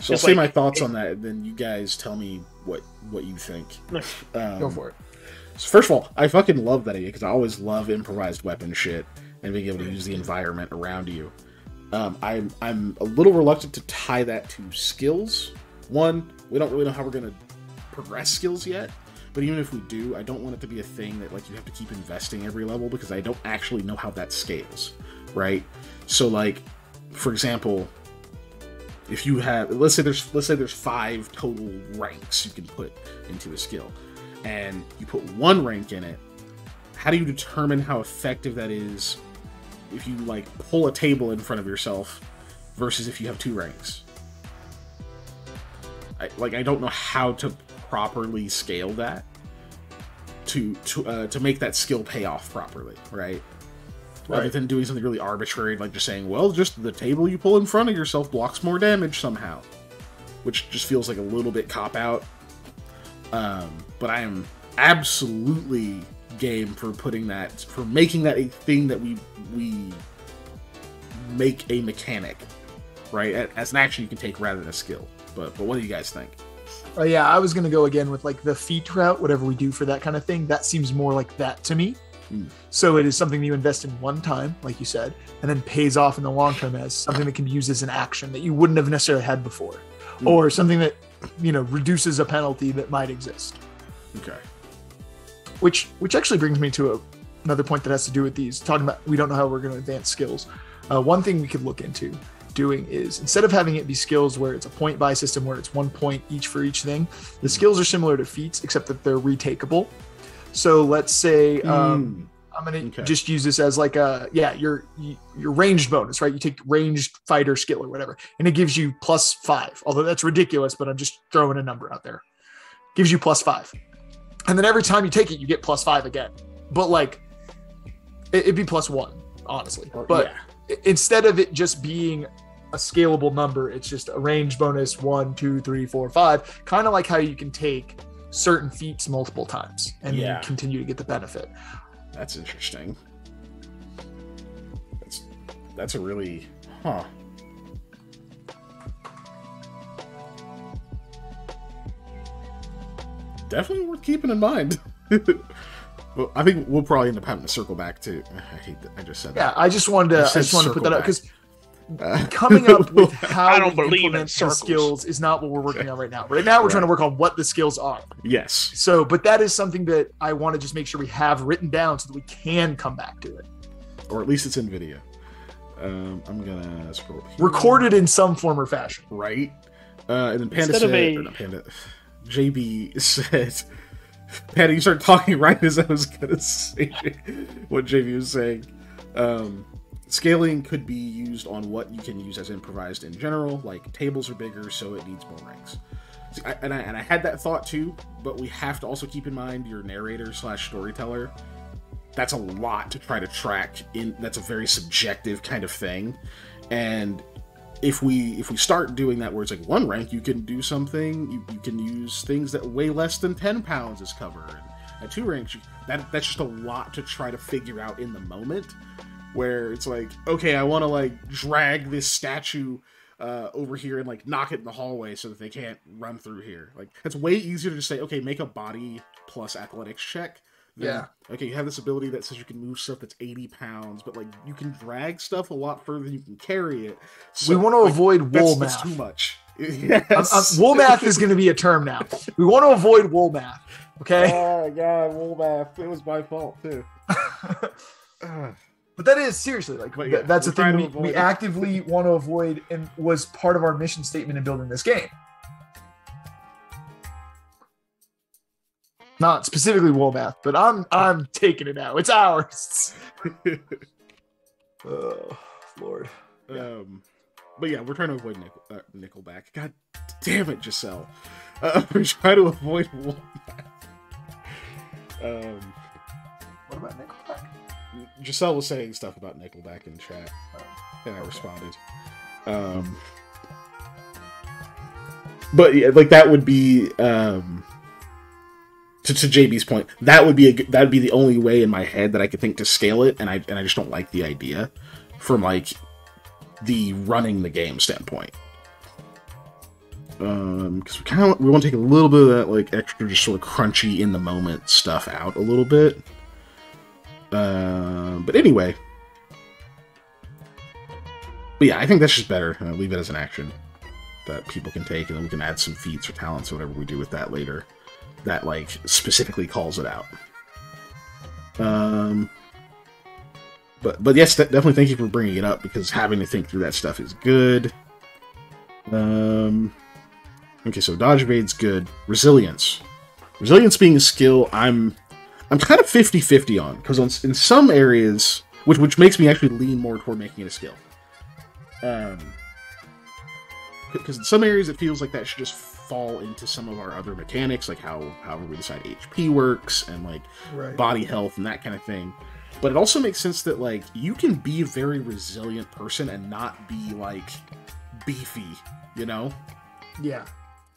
So I'll say my thoughts on that, and then you guys tell me what you think. Go for it. So first of all, I fucking love that idea because I always love improvised weapon shit and being able to use the environment around you. I'm a little reluctant to tie that to skills. One, we don't really know how we're gonna progress skills yet, but even if we do, I don't want it to be a thing that like you have to keep investing every level because I don't actually know how that scales, right? So like, for example, if you have let's say there's 5 total ranks you can put into a skill, and you put 1 rank in it, how do you determine how effective that is if you like pull a table in front of yourself versus if you have 2 ranks? I don't know how to properly scale that to make that skill pay off properly, right? Rather than doing something really arbitrary, like just saying, well, just the table you pull in front of yourself blocks more damage somehow, which just feels like a little bit cop out. But I am absolutely game for making that a thing that we make a mechanic, right? As an action you can take rather than a skill. But what do you guys think? Yeah, I was gonna go again with like the feat route, whatever we do for that kind of thing. That seems more like that to me. So it is something you invest in one time, like you said, and then pays off in the long term as something that can be used as an action that you wouldn't have necessarily had before, or something that reduces a penalty that might exist. Okay. Which actually brings me to another point that has to do with these. Talking about we don't know how we're going to advance skills. One thing we could look into doing is, instead of having it be skills where it's a point buy system where it's 1 point each for each thing, the skills are similar to feats except that they're retakeable. So let's say I'm going to just use this as like your ranged bonus, right? You take ranged fighter skill or whatever, and it gives you +5. Although that's ridiculous, but I'm just throwing a number out there. Gives you +5. And then every time you take it, you get +5 again. But like, it'd be +1, honestly. But instead of it just being a scalable number, it's just a range bonus 1, 2, 3, 4, 5. Kind of like how you can take certain feats multiple times and you continue to get the benefit. That's interesting. That's a really definitely worth keeping in mind. Well, I think we'll probably end up having to circle back to. I hate that I just said that. Yeah, I just wanted to put that up because coming up with how I don't we believe implement in circles. the skills is not what we're working on right now. Right now, we're trying to work on what the skills are. Yes. So, but that is something that I want to just make sure we have written down so that we can come back to it. Or at least it's in video. I'm gonna scroll here. Recorded in some form or fashion. Right. And then Panda JB said, Panda, you started talking right as I was gonna say what JB was saying. Scaling could be used on what you can use as improvised in general, like tables are bigger, so it needs more ranks. And I had that thought too, but we have to also keep in mind your narrator / storyteller that's a lot to try to track in. That's a very subjective kind of thing. And if we start doing that where it's like 1 rank, you can do something, you can use things that weigh less than 10 pounds as cover. And at 2 ranks, that's just a lot to try to figure out in the moment, where it's like, okay, I want to like drag this statue over here and like knock it in the hallway so that they can't run through here. Like, it's way easier to just say, okay, make a body plus athletics check. Then, okay, you have this ability that says you can move stuff that's 80 pounds, but like you can drag stuff a lot further than you can carry it. So, we want to avoid wool math. That's too much. Yes. Wool math is going to be a term now. We want to avoid wool math. Okay. Oh god, wool math. It was my fault too. But that is seriously like that's the thing we actively want to avoid, and was part of our mission statement in building this game. Not specifically wool math, but I'm taking it out. It's ours. Oh Lord. But yeah, we're trying to avoid Nickelback. God damn it, Giselle. We're trying to avoid wool math. What about Nickelback? Giselle was saying stuff about Nickelback in chat, and I responded. But yeah, like that would be to JB's point. That would be the only way in my head that I could think to scale it, and I just don't like the idea from like the running the game standpoint. Because we want to take a little bit of that like extra just sort of crunchy in the moment stuff out a little bit. But anyway, but yeah, I think that's just better. Leave it as an action that people can take, and then we can add some feats or talents or whatever we do with that later that like specifically calls it out. But yes, definitely thank you for bringing it up, because having to think through that stuff is good. Okay, so dodge evade's good. Resilience being a skill, I'm kind of 50-50 on, because in some areas, which makes me actually lean more toward making it a skill. Because in some areas it feels like that should just fall into some of our other mechanics, like however we decide HP works, and like body health and that kind of thing. But it also makes sense that like you can be a very resilient person and not be like beefy, you know? Yeah.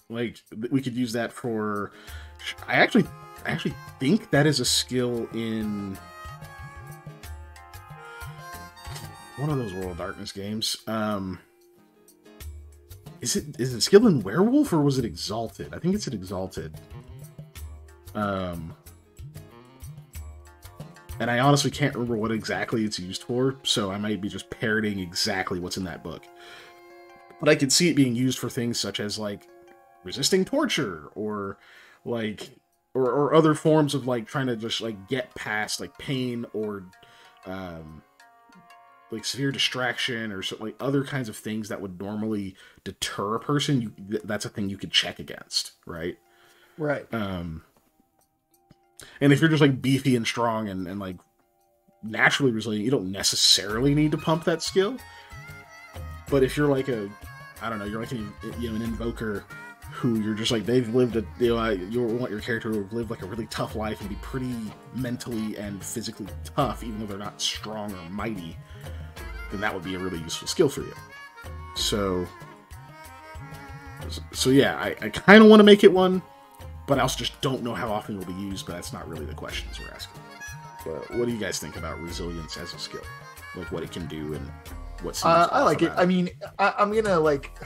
Like we could use that for. I actually think that is a skill in one of those World of Darkness games. Is it a skill in Werewolf, or was it Exalted? I think it's in Exalted. And I honestly can't remember what exactly it's used for, so I might be just parroting exactly what's in that book. But I could see it being used for things such as like resisting torture, or like or other forms of like trying to just like get past like pain, or like severe distraction, or so, like other kinds of things that would normally deter a person. That's a thing you could check against, right? Right. And if you're just like beefy and strong and like naturally resilient, you don't necessarily need to pump that skill. But if you're like you're like an invoker who you're just like, they've lived you want your character to live like a really tough life and be pretty mentally and physically tough, even though they're not strong or mighty, then that would be a really useful skill for you. So yeah, I kind of want to make it one, but I also just don't know how often it will be used, but that's not really the questions we're asking. But what do you guys think about resilience as a skill? Like what it can do and what seems I like it. about I mean, I'm going to like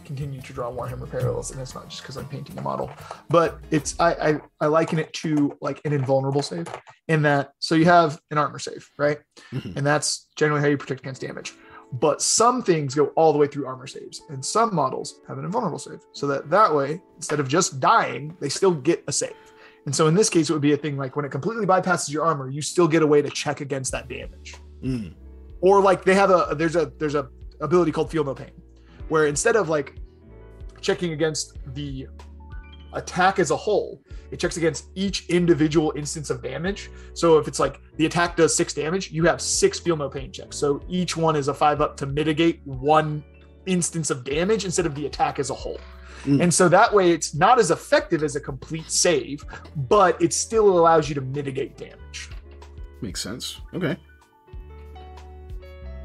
continue to draw Warhammer parallels, and it's not just because I'm painting a model, but it's I liken it to like an invulnerable save, in that, so you have an armor save, right? Mm-hmm. And that's generally how you protect against damage. But some things go all the way through armor saves, and some models have an invulnerable save, so that way, instead of just dying, they still get a save. And so in this case, it would be a thing like when it completely bypasses your armor, you still get a way to check against that damage. Mm. Or like they have there's a ability called Feel No Pain, where instead of like checking against the attack as a whole, it checks against each individual instance of damage. So if it's like the attack does 6 damage, you have 6 Feel No Pain checks. So each one is a 5-up to mitigate one instance of damage instead of the attack as a whole. Mm. And so that way it's not as effective as a complete save, but it still allows you to mitigate damage. Makes sense. Okay.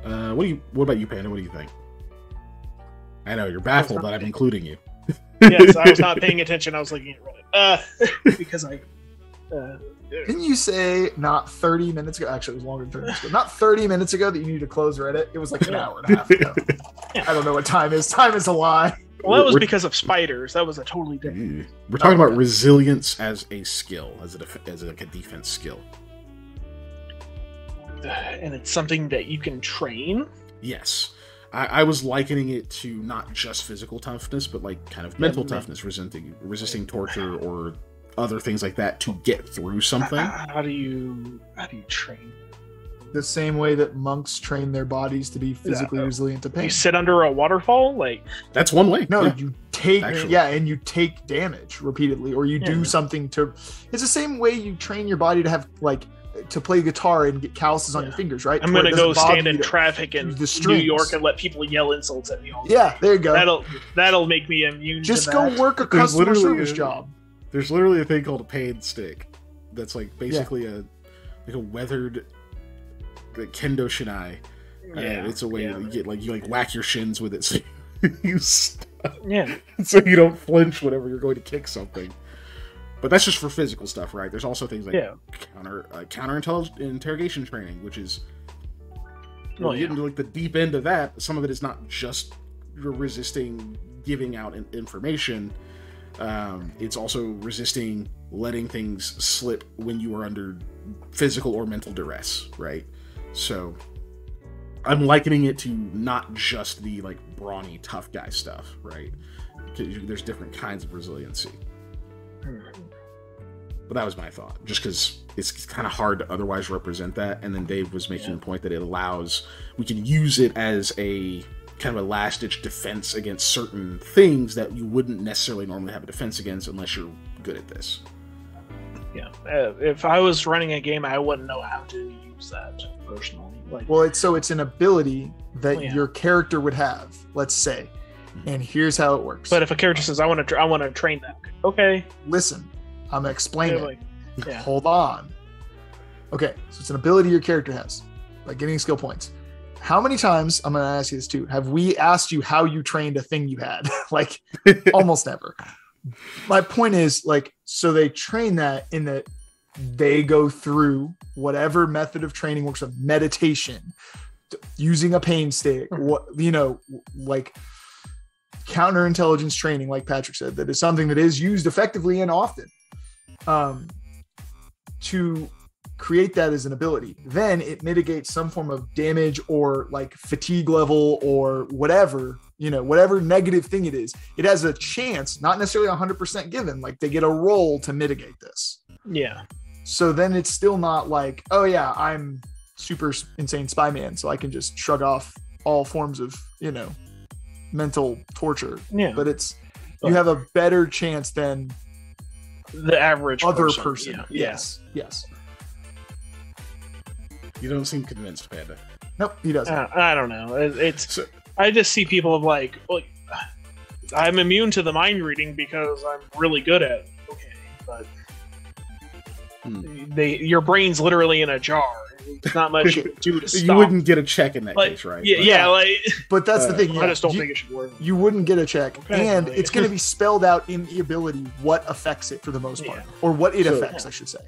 What about you, Panda? What do you think? I know you're baffled that I'm including you. Yes, I was not paying attention. I was looking at Reddit. Because I. Didn't you say not 30 minutes ago? Actually, it was longer than 30 minutes ago. Not 30 minutes ago that you need to close Reddit. It was like an hour and a half ago. I don't know what time is. Time is a lie. Well, that was because of spiders. That was a totally different. We're talking about resilience as a skill, as a defense skill. And it's something that you can train. Yes. I was likening it to not just physical toughness, but like kind of mental toughness, resisting torture or other things like that to get through something. How do you train? The same way that monks train their bodies to be physically resilient to pain. You sit under a waterfall, that's one way. No, you take and you take damage repeatedly, or you do something to. It's the same way you train your body to have to play guitar and get calluses on your fingers, right? I'm gonna go stand in traffic in New York and let people yell insults at me all day. There you go. That'll make me immune. Just go work a customer service job. There's literally a thing called a pain stick. That's like basically a weathered kendo shinai. It's a way that you get you whack your shins with it, so you stop. So you don't flinch whenever you're going to kick something. But that's just for physical stuff, right? There's also things like counter interrogation training, which is you get into the deep end of that. Some of it is not just you're resisting giving out information. It's also resisting letting things slip when you are under physical or mental duress, right? So I'm likening it to not just the brawny tough guy stuff, right? There's different kinds of resiliency. But that was my thought, just because it's kind of hard to otherwise represent that. And then Dave was making the point that we can use it as a kind of a last-ditch defense against certain things that you wouldn't necessarily normally have a defense against unless you're good at this. Yeah, if I was running a game, I wouldn't know how to use that personally. It's an ability that your character would have, let's say, and here's how it works. But if a character says, "I want to train that," okay, listen, I'm gonna explain it. Hold on. Okay, so it's an ability your character has, like getting skill points. How many times, I'm going to ask you this too, have we asked you how you trained a thing you had? Almost never. My point is, so they train that in that they go through whatever method of training works, of meditation, using a pain stick, counterintelligence training, like Patrick said, that is something that is used effectively and often to create that as an ability. Then it mitigates some form of damage or fatigue level or whatever, whatever negative thing it is. It has a chance, not necessarily 100% given, they get a roll to mitigate this. Yeah. So then it's still not I'm super insane spy man, so I can just shrug off all forms of, mental torture. Yeah. But you have a better chance than the average other person. Yeah. Yes. You don't seem convinced, Panda. Nope, he doesn't. I don't know. I just see people I'm immune to the mind reading because I'm really good at it. Okay, but your brain's literally in a jar. There's not much you can do to stop. You wouldn't get a check in that case, right? But that's the thing. I just don't think it should work. You wouldn't get a check, and it's going to be spelled out in the ability what affects it for the most part, or what it affects, I should say.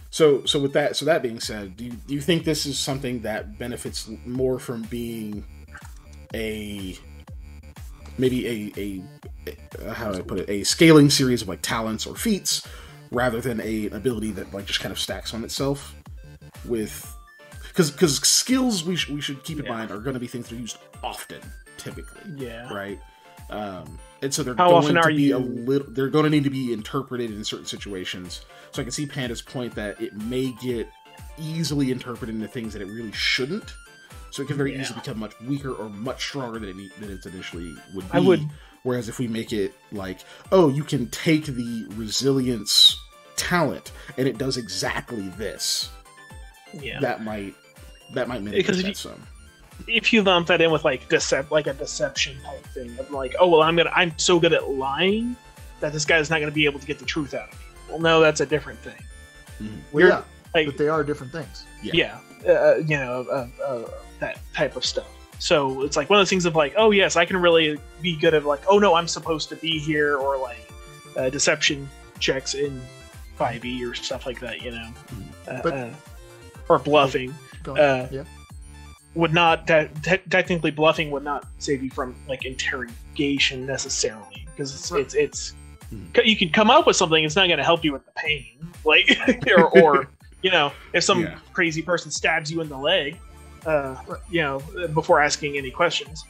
So with that being said, do you think this is something that benefits more from being how do I put it, a scaling series of talents or feats rather than an ability that just kind of stacks on itself? Because skills we should keep in mind are going to be things that are used often, typically. Yeah. Right. And so they're they're going to need to be interpreted in certain situations. So I can see Panda's point that it may get easily interpreted into things that it really shouldn't. So it can very easily become much weaker or much stronger than it initially would be. Whereas if we make it you can take the resilience talent and it does exactly this. Yeah. That might mitigate that some. If you lump that in with a deception type thing of I'm so good at lying that this guy's not going to be able to get the truth out of me. Well, no, that's a different thing. Mm-hmm. Like, but they are different things. yeah, that type of stuff. So it's like one of those things of like, oh yes, I can really be good at like, oh no, I'm supposed to be here, or like deception checks in 5e or stuff like that, or bluffing. Would not technically bluffing would not save you from like interrogation necessarily, because it's you can come up with something. It's not going to help you with the pain, like or if some crazy person stabs you in the leg, before asking any questions.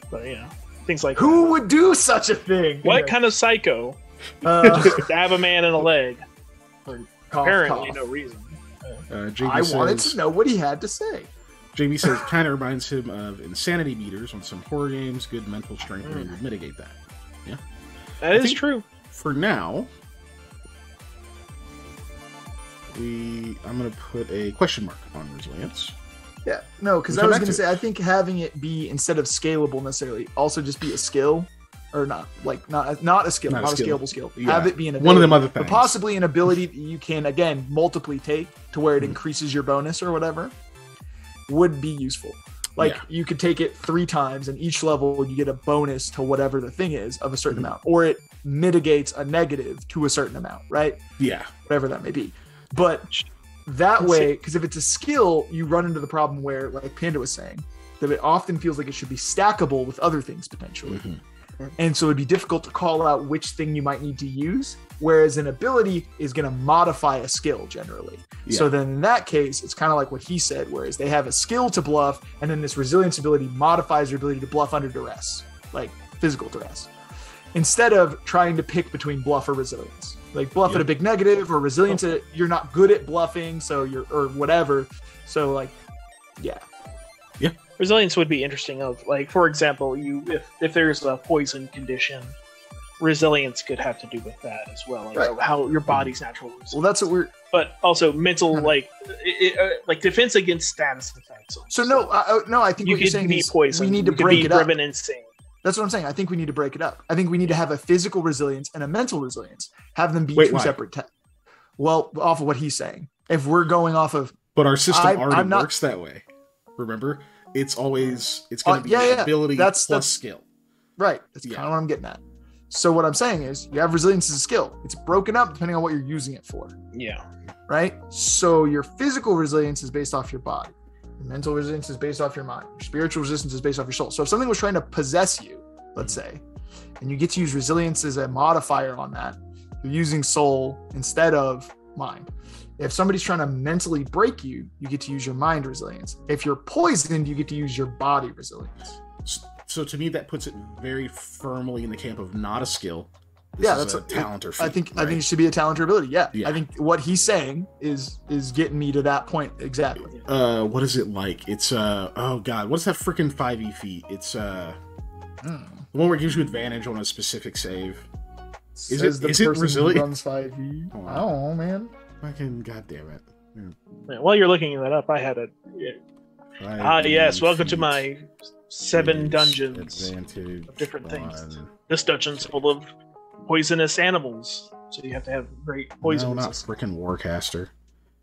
But things like who would do such a thing? What kind of psycho stab a man in the leg for apparently no reason? I wanted to know what he had to say. JB says kind of reminds him of insanity meters on some horror games. Good mental strength would mitigate that. Yeah, that is true. For now, I'm going to put a question mark on resilience. Yeah, no, because I was going to say I think having it be, instead of scalable necessarily, also just be a skill, or not a skill, not a scalable skill. Yeah. Have it be an ability, one of them other things, but possibly an ability that you can again multiply take to where it increases your bonus or whatever. Would be useful. Like you could take it 3 times, and each level you get a bonus to whatever the thing is of a certain amount, or it mitigates a negative to a certain amount, right? Yeah, whatever that may be. But that way, because if it's a skill, you run into the problem where, like Panda was saying, that it often feels like it should be stackable with other things potentially. And so it'd be difficult to call out which thing you might need to use, whereas an ability is going to modify a skill generally. So then in that case, it's kind of like what he said, whereas they have a skill to bluff, and then this resilience ability modifies your ability to bluff under duress, like physical duress, instead of trying to pick between bluff or resilience. Like bluff at a big negative, or resilience at you're not good at bluffing, so you're, or whatever. So like, resilience would be interesting. Of like, for example, if there's a poison condition, resilience could have to do with that as well, like how your body's natural resilience. Well, that's what we're. But also mental, like defense against status effects. So no, I think you what you're saying be is poisoned. we need to break it up. Driven insane. That's what I'm saying. I think we need to break it up. I think we need to have a physical resilience and a mental resilience. Have them be two separate. Well, off of what he's saying. If we're going off of, but our system already works that way. Remember, it's going to be ability plus skill. Right. That's kind of what I'm getting at. So what I'm saying is, you have resilience as a skill. It's broken up depending on what you're using it for. Yeah. Right. So your physical resilience is based off your body. Your mental resilience is based off your mind. Your spiritual resistance is based off your soul. So if something was trying to possess you, let's say, and you get to use resilience as a modifier on that, you're using soul instead of mind. If somebody's trying to mentally break you, you get to use your mind resilience. If you're poisoned, you get to use your body resilience. So to me, that puts it very firmly in the camp of not a skill. That's a talent or feat. I think it should be a talent or ability. Yeah. I think what he's saying is getting me to that point exactly. What is it like? It's oh god, what's that freaking 5e feat? It's the one where it gives you advantage on a specific save. Is it resilient? Runs 5e. I don't know, man. Fucking goddamn it! While you're looking that up, I had a. Yes, welcome to my 7 dungeons of different things. This dungeon's full of poisonous animals, so you have to have great poison. No, not freaking Warcaster.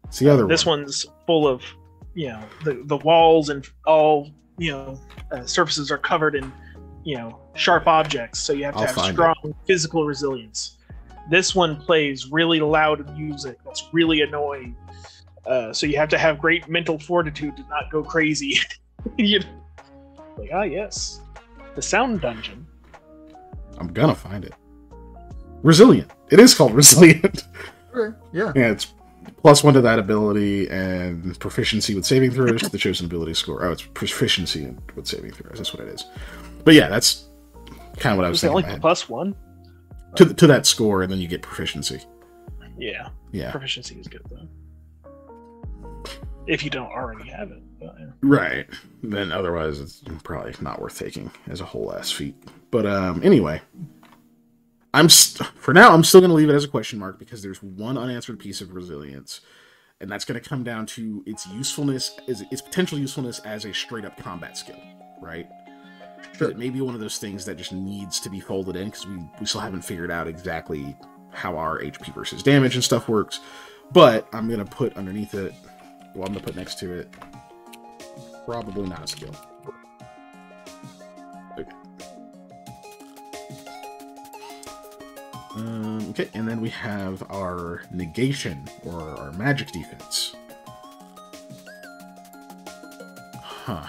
It's the other one. This one's full of, the walls and all, surfaces are covered in, sharp objects, so you have to have strong physical resilience. This one plays really loud music that's really annoying, so you have to have great mental fortitude to not go crazy. Yes, the sound dungeon. I'm gonna find it. Resilient. It is called Resilient. Okay, yeah. Yeah, it's +1 to that ability and proficiency with saving throws. The chosen ability score. Oh, it's proficiency with saving throws. That's what it is. But yeah, that's kind of what I was thinking. Like +1 to that score, and then you get proficiency. Yeah. Proficiency is good though. If you don't already have it. But, yeah. Right. Then otherwise, it's probably not worth taking as a whole ass feat. But anyway. For now, I'm still going to leave it as a question mark because there's one unanswered piece of resilience, and that's going to come down to its usefulness, its potential usefulness as a straight-up combat skill, right? Sure. It may be one of those things that just needs to be folded in because we still haven't figured out exactly how our HP versus damage and stuff works, But I'm going to put underneath it, well, I'm going to put next to it, probably not a skill. Okay. Okay, and then we have our negation, or our magic defense. Huh.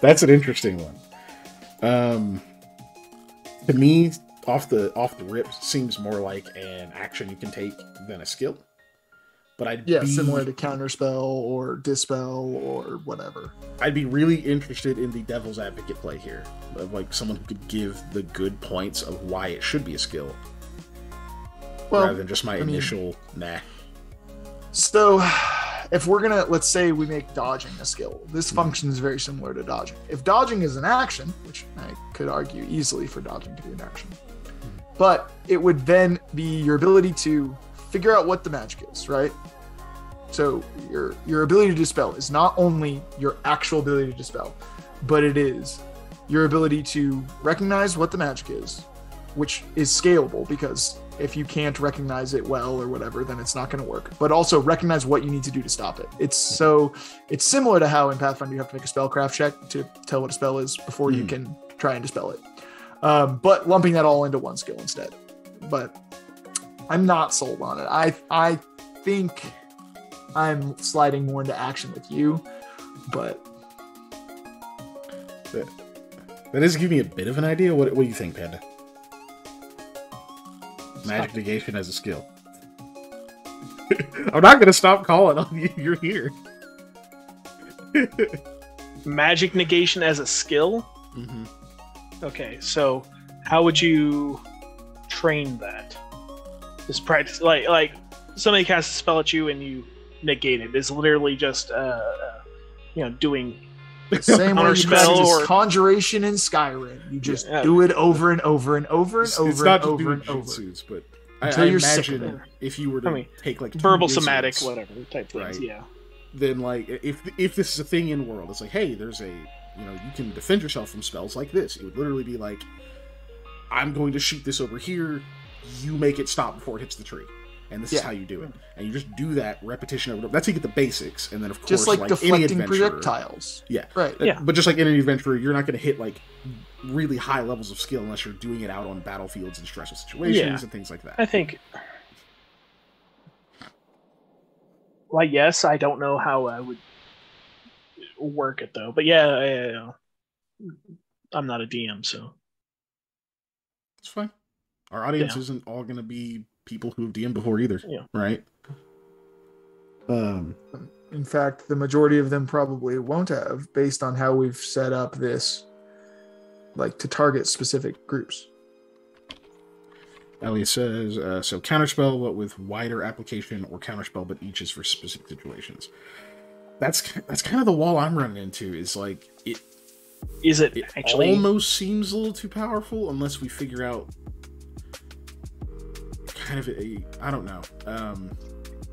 That's an interesting one. To me, off the rip, seems more like an action you can take than a skill. But similar to counterspell or dispel or whatever. I'd be really interested in the devil's advocate play here, of like someone who could give the good points of why it should be a skill, rather than just my initial nah. So, if we're gonna, let's say we make dodging a skill, this functions very similar to dodging. If dodging is an action, which I could argue easily for dodging to be an action, but it would then be your ability to figure out what the magic is, right? So your ability to dispel is not only your actual ability to dispel, but it is your ability to recognize what the magic is, which is scalable, because if you can't recognize it well or whatever, then it's not going to work. But also recognize what you need to do to stop it. It's similar to how in Pathfinder you have to make a spellcraft check to tell what a spell is before you can try and dispel it. But lumping that all into one skill instead. But I'm not sold on it. I think I'm sliding more into action with you, but that does give me a bit of an idea. What do you think, Panda? Magic negation as a skill. I'm not gonna stop calling on you. You're here. Magic negation as a skill? Mm-hmm. Okay, so how would you train that? Just practice, like somebody casts a spell at you and you negate it. It's literally just doing same way you spell or conjuration in Skyrim. You just do it over and over and over and over it's not and over and over. Jutsus, but until I you're imagine sick of it. if you were to take like verbal, wizards, somatic, whatever type things, right? Then like if this is a thing in world, it's like, hey, there's a you can defend yourself from spells like this. It would literally be like, I'm going to shoot this over here. You make it stop before it hits the tree. And this is how you do it. And you just do that repetition over. That's how you get the basics. And then, of course, just like deflecting any projectiles. Yeah. Right. Yeah. But just like any adventurer, you're not going to hit like really high levels of skill unless you're doing it out on battlefields and stressful situations and things like that. I think. Well, yes, I don't know how I would work it though. But I'm not a DM, so it's fine. Our audience isn't all going to be people who've DM'd before either, right? In fact, the majority of them probably won't have, based on how we've set up this, like to target specific groups. Elliot says, so counterspell, but with wider application, or counterspell, but each is for specific situations. That's kind of the wall I'm running into. Is like it actually almost seems a little too powerful unless we figure out kind of I don't know.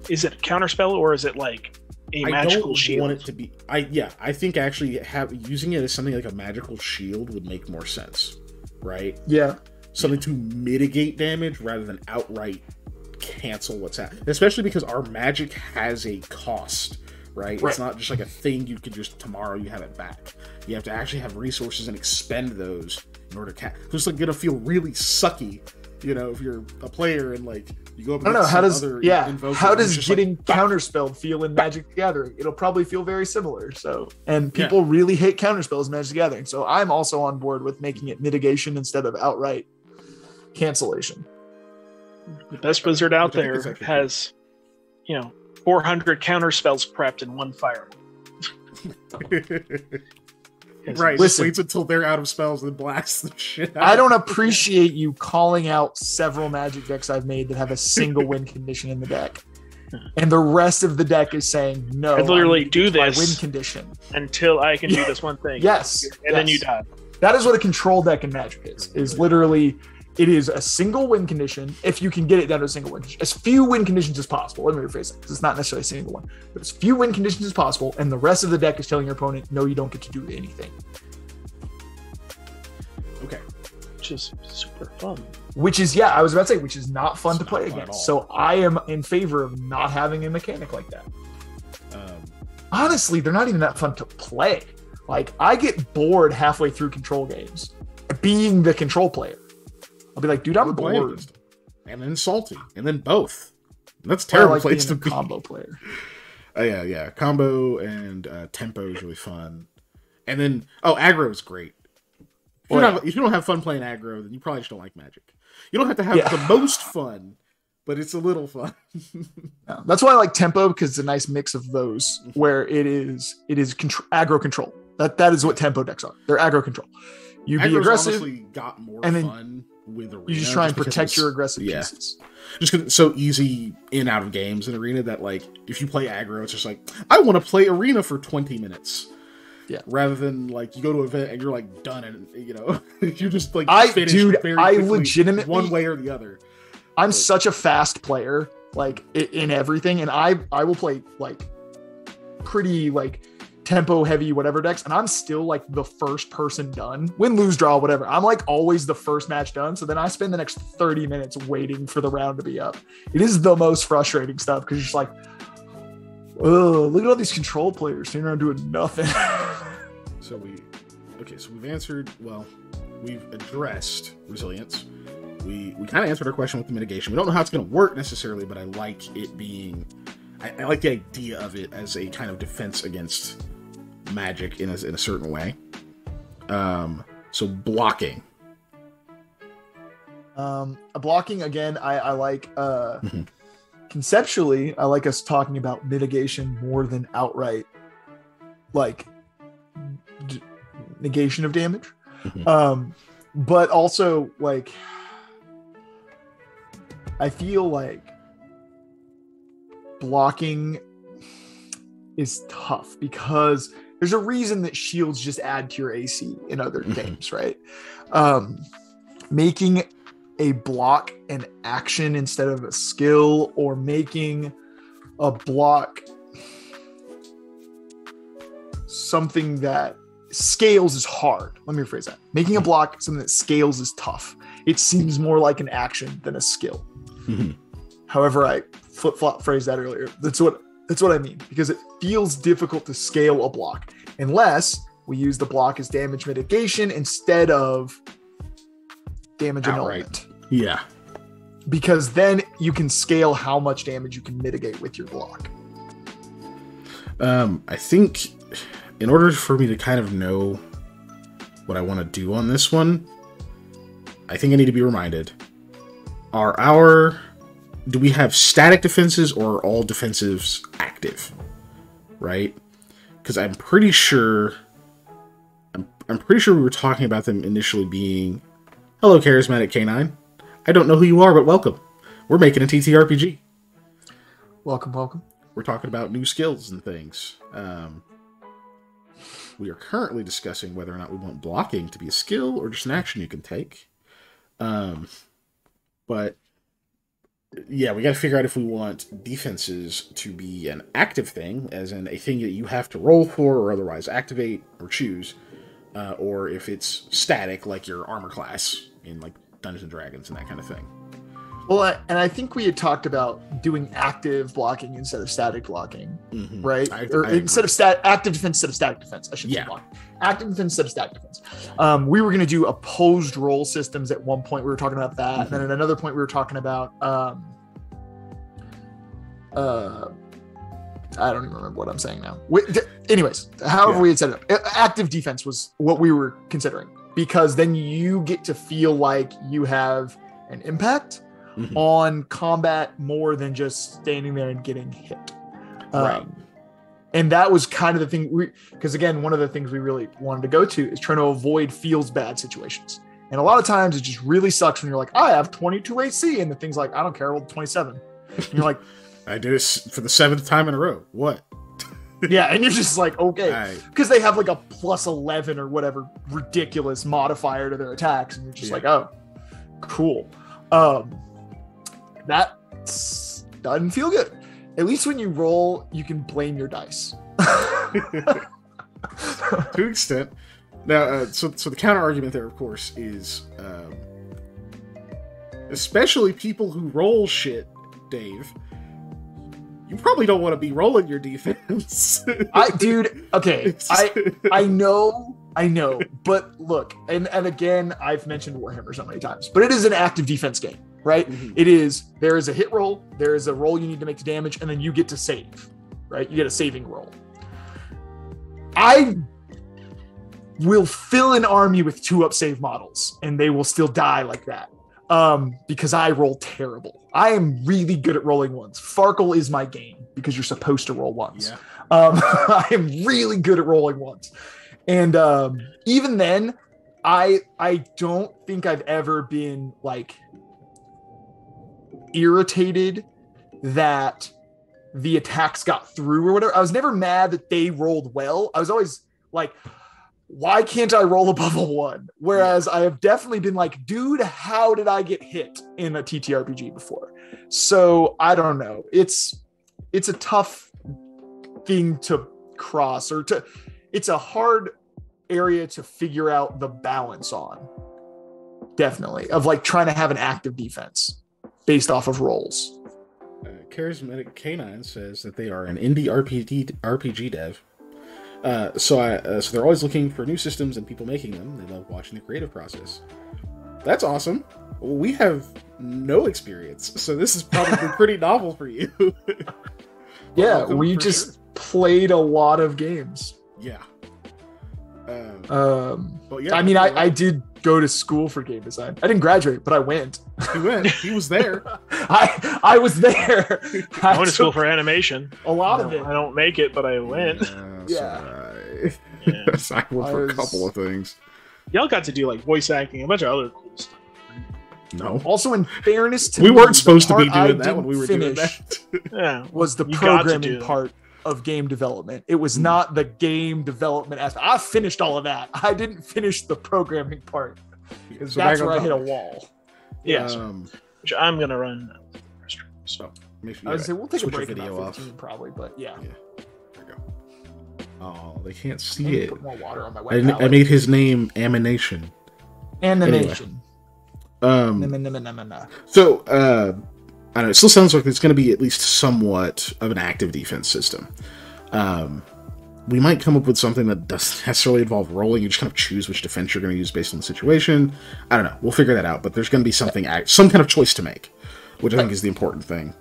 Is it a counterspell or is it like a magical shield? I don't want it to be. I think actually using it as something like a magical shield would make more sense, right? Yeah. Something to mitigate damage rather than outright cancel what's happening. Especially because our magic has a cost, right? It's not just like a thing you could just tomorrow you have it back. You have to actually have resources and expend those in order to so it's like gonna feel really sucky, if you're a player and like you go up against how does getting counterspelled feel in Magic the Gathering? It'll probably feel very similar. So, and people really hate counterspells in Magic the Gathering. So I'm also on board with making it mitigation instead of outright cancellation. The best wizard out there has 400 counterspells prepped in one fire. Right, listen, waits until they're out of spells and blasts the shit out. I don't appreciate you calling out several Magic decks I've made that have a single win condition in the deck, and the rest of the deck is saying no. I literally do this win condition until I can do this one thing. Yes, and then you die. That is what a control deck in Magic is literally. It is a single win condition if you can get it down to a single win condition. As few win conditions as possible. Let me rephrase that because it's not necessarily a single one. But as few win conditions as possible, and the rest of the deck is telling your opponent, no, you don't get to do anything. Okay. just super fun. Which is, I was about to say, which is not fun to play fun at all. against. So I am in favor of not having a mechanic like that. Honestly, they're not even that fun to play. Like, I get bored halfway through control games being the control player. I'll be like, dude, I'm bored. And then salty. And then both. That's terrible like place to being a be. combo player. Yeah. Combo and tempo is really fun. And then, aggro is great. If you don't have fun playing aggro, then you probably just don't like Magic. You don't have to have the most fun, but it's a little fun. Yeah, that's why I like tempo, because it's a nice mix of those where it is aggro control. That is what tempo decks are. They're aggro control. You be aggressive. Honestly got more and then fun with Arena. You just try and protect your aggressive pieces. Just because it's so easy in out of games in Arena that, like, if you play aggro, it's just like, I want to play Arena for 20 minutes. Yeah. Rather than, like, you go to an event and you're like done, and you're just like I quickly, legitimately, one way or the other. I'm such a fast player, like, in everything, and I will play like pretty like tempo heavy whatever decks, and I'm still like the first person done. Win, lose, draw, whatever. I'm like always the first match done. So then I spend the next 30 minutes waiting for the round to be up. It is the most frustrating stuff because you're just like, oh, look at all these control players standing around doing nothing. So we've answered, we've addressed resilience. We kind of answered our question with the mitigation. We don't know how it's going to work necessarily, but I like it being, I like the idea of it as a kind of defense against Magic in a certain way. So blocking. Blocking, again, I like, conceptually, I like us talking about mitigation more than outright, like, negation of damage. But also, like, I feel like blocking is tough because there's a reason that shields just add to your AC in other games, right? Making a block an action instead of a skill, or making a block something that scales is hard. Let me rephrase that. Making a block something that scales is tough. It seems more like an action than a skill. However, I flip-flop phrased that earlier. That's what I mean, because it feels difficult to scale a block unless we use the block as damage mitigation instead of damage annulment. Yeah. Because then you can scale how much damage you can mitigate with your block. I think in order for me to kind of know what I want to do on this one, I think I need to be reminded. Do we have static defenses, or are all defensives active? Right? Because I'm pretty sure we were talking about them initially being, hello, charismatic canine. I don't know who you are, but welcome. We're making a TTRPG. Welcome. We're talking about new skills and things. We are currently discussing whether or not we want blocking to be a skill or just an action you can take. But yeah, we got to figure out if we want defenses to be an active thing, as in a thing that you have to roll for or otherwise activate or choose, or if it's static, like your armor class in like Dungeons and Dragons and that kind of thing. Well, and I think we had talked about doing active blocking instead of static blocking, right? Instead of active defense instead of static defense. I should say block. Active defense instead of static defense. We were going to do opposed roll systems at one point. We were talking about that. And then at another point, we were talking about, I don't even remember what I'm saying now. Anyways, however we had set it up, active defense was what we were considering, because then you get to feel like you have an impact on combat more than just standing there and getting hit. Right. And that was kind of the thing, because again, one of the things we really wanted to go to is trying to avoid feels bad situations. And a lot of times it just really sucks when you're like, I have 22 AC, and the thing's like, I don't care, well, 27. And you're like, I do this for the 7th time in a row. What? Yeah, and you're just like, okay, because they have like a plus 11 or whatever ridiculous modifier to their attacks, and you're just like, oh, cool. That doesn't feel good. At least when you roll, you can blame your dice. To an extent. Now, so the counter argument there, of course, is especially people who roll shit, Dave. You probably don't want to be rolling your defense. Okay, I know, but look, and again, I've mentioned Warhammer so many times, but it is an active defense game, right? Mm-hmm. There is a hit roll, there is a roll you need to make to damage, and then you get to save, right? You get a saving roll. I will fill an army with 2-up save models, and they will still die like that. Because I roll terrible. I am really good at rolling ones. Farkle is my game because you're supposed to roll ones. Yeah. I am really good at rolling ones. And even then, I don't think I've ever been like irritated that the attacks got through or whatever. I was never mad that they rolled well. I was always like, why can't I roll above a 1? Whereas I have definitely been like, dude, how did I get hit in a TTRPG before? So I don't know. It's a tough thing to cross, it's a hard area to figure out the balance on. Definitely, of like trying to have an active defense based off of rolls. Charismatic Canine says that they are an indie RPG dev. So they're always looking for new systems and people making them. They love watching the creative process. That's awesome. We have no experience, so this is probably pretty novel for you. Yeah, we just played a lot of games. Yeah. I mean, I did go to school for game design. I didn't graduate, but I went. He went. He was there. I was there. I went to school for animation. A lot of it. I don't make it, but I went. Yeah. I went for a couple of things. Y'all got to do like voice acting, a bunch of other cool stuff. No. Also, in fairness to we weren't supposed to be doing that when we were doing that. Yeah, was the programming part of game development. It was not the game development aspect. I finished all of that. I didn't finish the programming part. Because that's where I hit a wall. Yeah. Which I'm gonna run. So I would say we'll take a break in about 15 probably, but yeah. There we go. Oh, they can't see it. Put more water on my wet palette. I made his name Amination. Animation. Anyway. So I don't know. It still sounds like it's going to be at least somewhat of an active defense system. We might come up with something that doesn't necessarily involve rolling. You just kind of choose which defense you're going to use based on the situation. I don't know. We'll figure that out. But there's going to be something, some kind of choice to make, which I think is the important thing.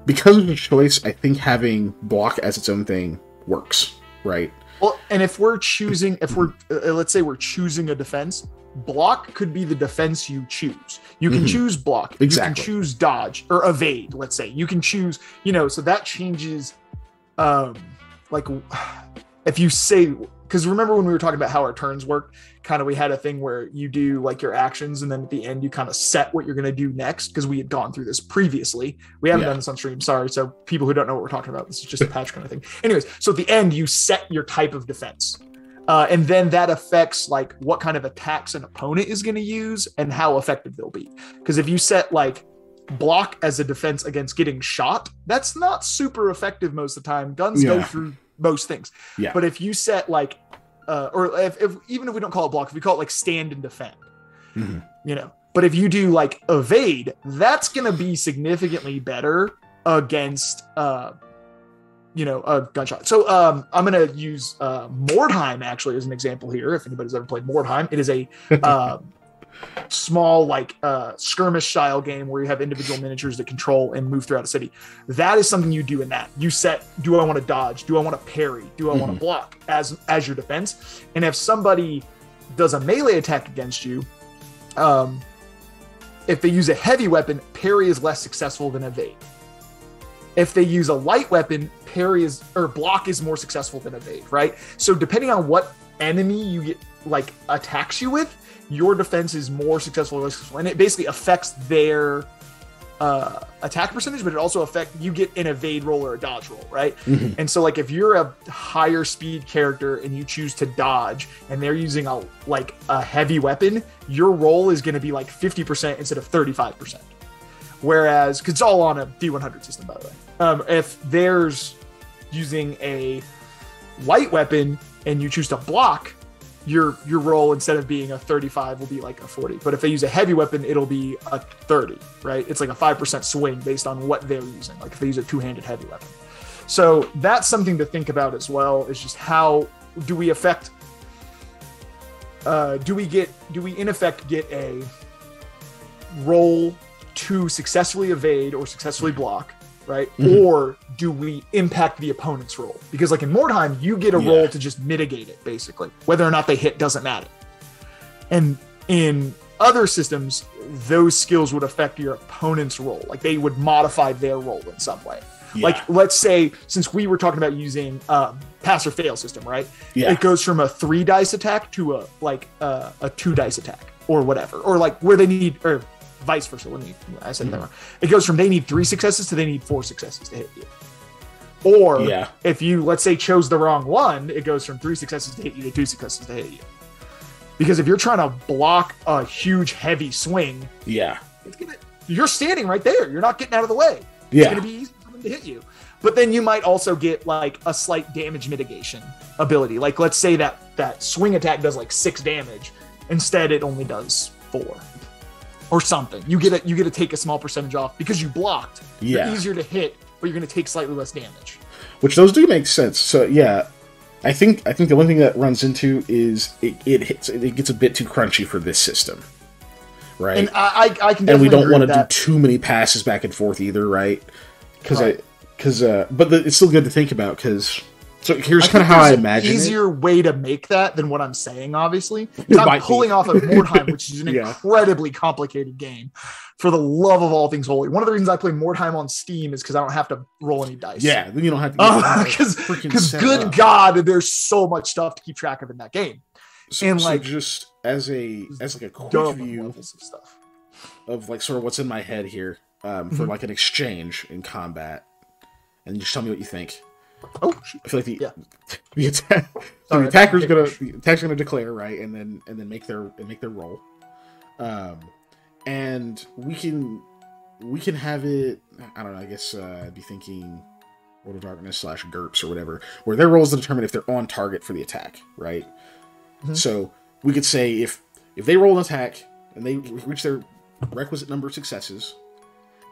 Because of the choice, I think having block as its own thing works, right? Well, and if we're choosing, let's say we're choosing a defense, block could be the defense you choose. You can choose block. Exactly. You can choose dodge or evade, let's say. You can choose, so that changes, like, if you say, because remember when we were talking about how our turns work, kind of we had a thing where you do like your actions and then at the end you kind of set what you're going to do next, because we had gone through this previously. We haven't done this on stream, sorry. So people who don't know what we're talking about, this is just a patch kind of thing. Anyways, so at the end you set your type of defense. And then that affects like what kind of attacks an opponent is going to use and how effective they'll be. Because if you set like block as a defense against getting shot, that's not super effective most of the time. Guns go through most things. Yeah. But if you set like, or if even if we don't call it block, if we call it like stand and defend, but if you do like evade, that's going to be significantly better against, a gunshot. So I'm going to use Mordheim actually as an example here. If anybody's ever played Mordheim, it is a small like skirmish style game where you have individual miniatures that control and move throughout a city. That is something you do in that. You set, do I want to dodge? Do I want to parry? Do I want to block as your defense? And if somebody does a melee attack against you, if they use a heavy weapon, parry is less successful than evade. If they use a light weapon, block is more successful than evade, right? So depending on what enemy you get like attacks you with, your defense is more successful or less successful. And it basically affects their attack percentage, but it also affects, you get an evade roll or a dodge roll, right? And so like if you're a higher speed character and you choose to dodge and they're using a heavy weapon, your roll is going to be like 50% instead of 35%. Whereas, because it's all on a D100 system, by the way. If there's using a light weapon and you choose to block, your roll, instead of being a 35, will be like a 40. But if they use a heavy weapon, it'll be a 30, right? It's like a 5% swing based on what they're using, like if they use a two-handed heavy weapon. So that's something to think about as well, is just how do we affect, do we in effect get a roll to successfully evade or successfully block, right? Mm-hmm. Or do we impact the opponent's roll? Because like in Mordheim, you get a roll to just mitigate it, basically. Whether or not they hit doesn't matter. And in other systems, those skills would affect your opponent's roll. Like they would modify their roll in some way. Yeah. Like let's say, since we were talking about using pass or fail system, right? Yeah. It goes from a 3 dice attack to a 2 dice attack or whatever. Or like where they need, or vice versa. I said that wrong. It goes from they need 3 successes to they need 4 successes to hit you. Or if you, let's say, chose the wrong one, it goes from 3 successes to hit you to 2 successes to hit you. Because if you're trying to block a huge, heavy swing, you're standing right there. You're not getting out of the way. It's going to be easy for them to hit you. But then you might also get like a slight damage mitigation ability. Like let's say that swing attack does like 6 damage. Instead, it only does 4. Or something. You get to take a small percentage off because you blocked. You're easier to hit, but you're going to take slightly less damage. Which those do make sense. So I think the one thing that runs into is it gets a bit too crunchy for this system, right? And I can definitely and we don't want to do too many passes back and forth either, right? But it's still good to think about because. So here's kind of how I imagine it. There's an easier way to make that than what I'm saying, obviously. I'm pulling off of Mordheim, which is an incredibly complicated game. For the love of all things holy. One of the reasons I play Mordheim on Steam is because I don't have to roll any dice. Yeah, then you don't have to. Because good God, there's so much stuff to keep track of in that game. So just as a quick view of like sort of what's in my head here for like an exchange in combat, and just tell me what you think. Oh, I feel like the attacker's gonna declare, right, and then make their roll, and we can have it. I don't know. I guess I'd be thinking World of Darkness / GURPS or whatever, where their rolls determine if they're on target for the attack, right? Mm-hmm. So we could say if they roll an attack and they reach their requisite number of successes,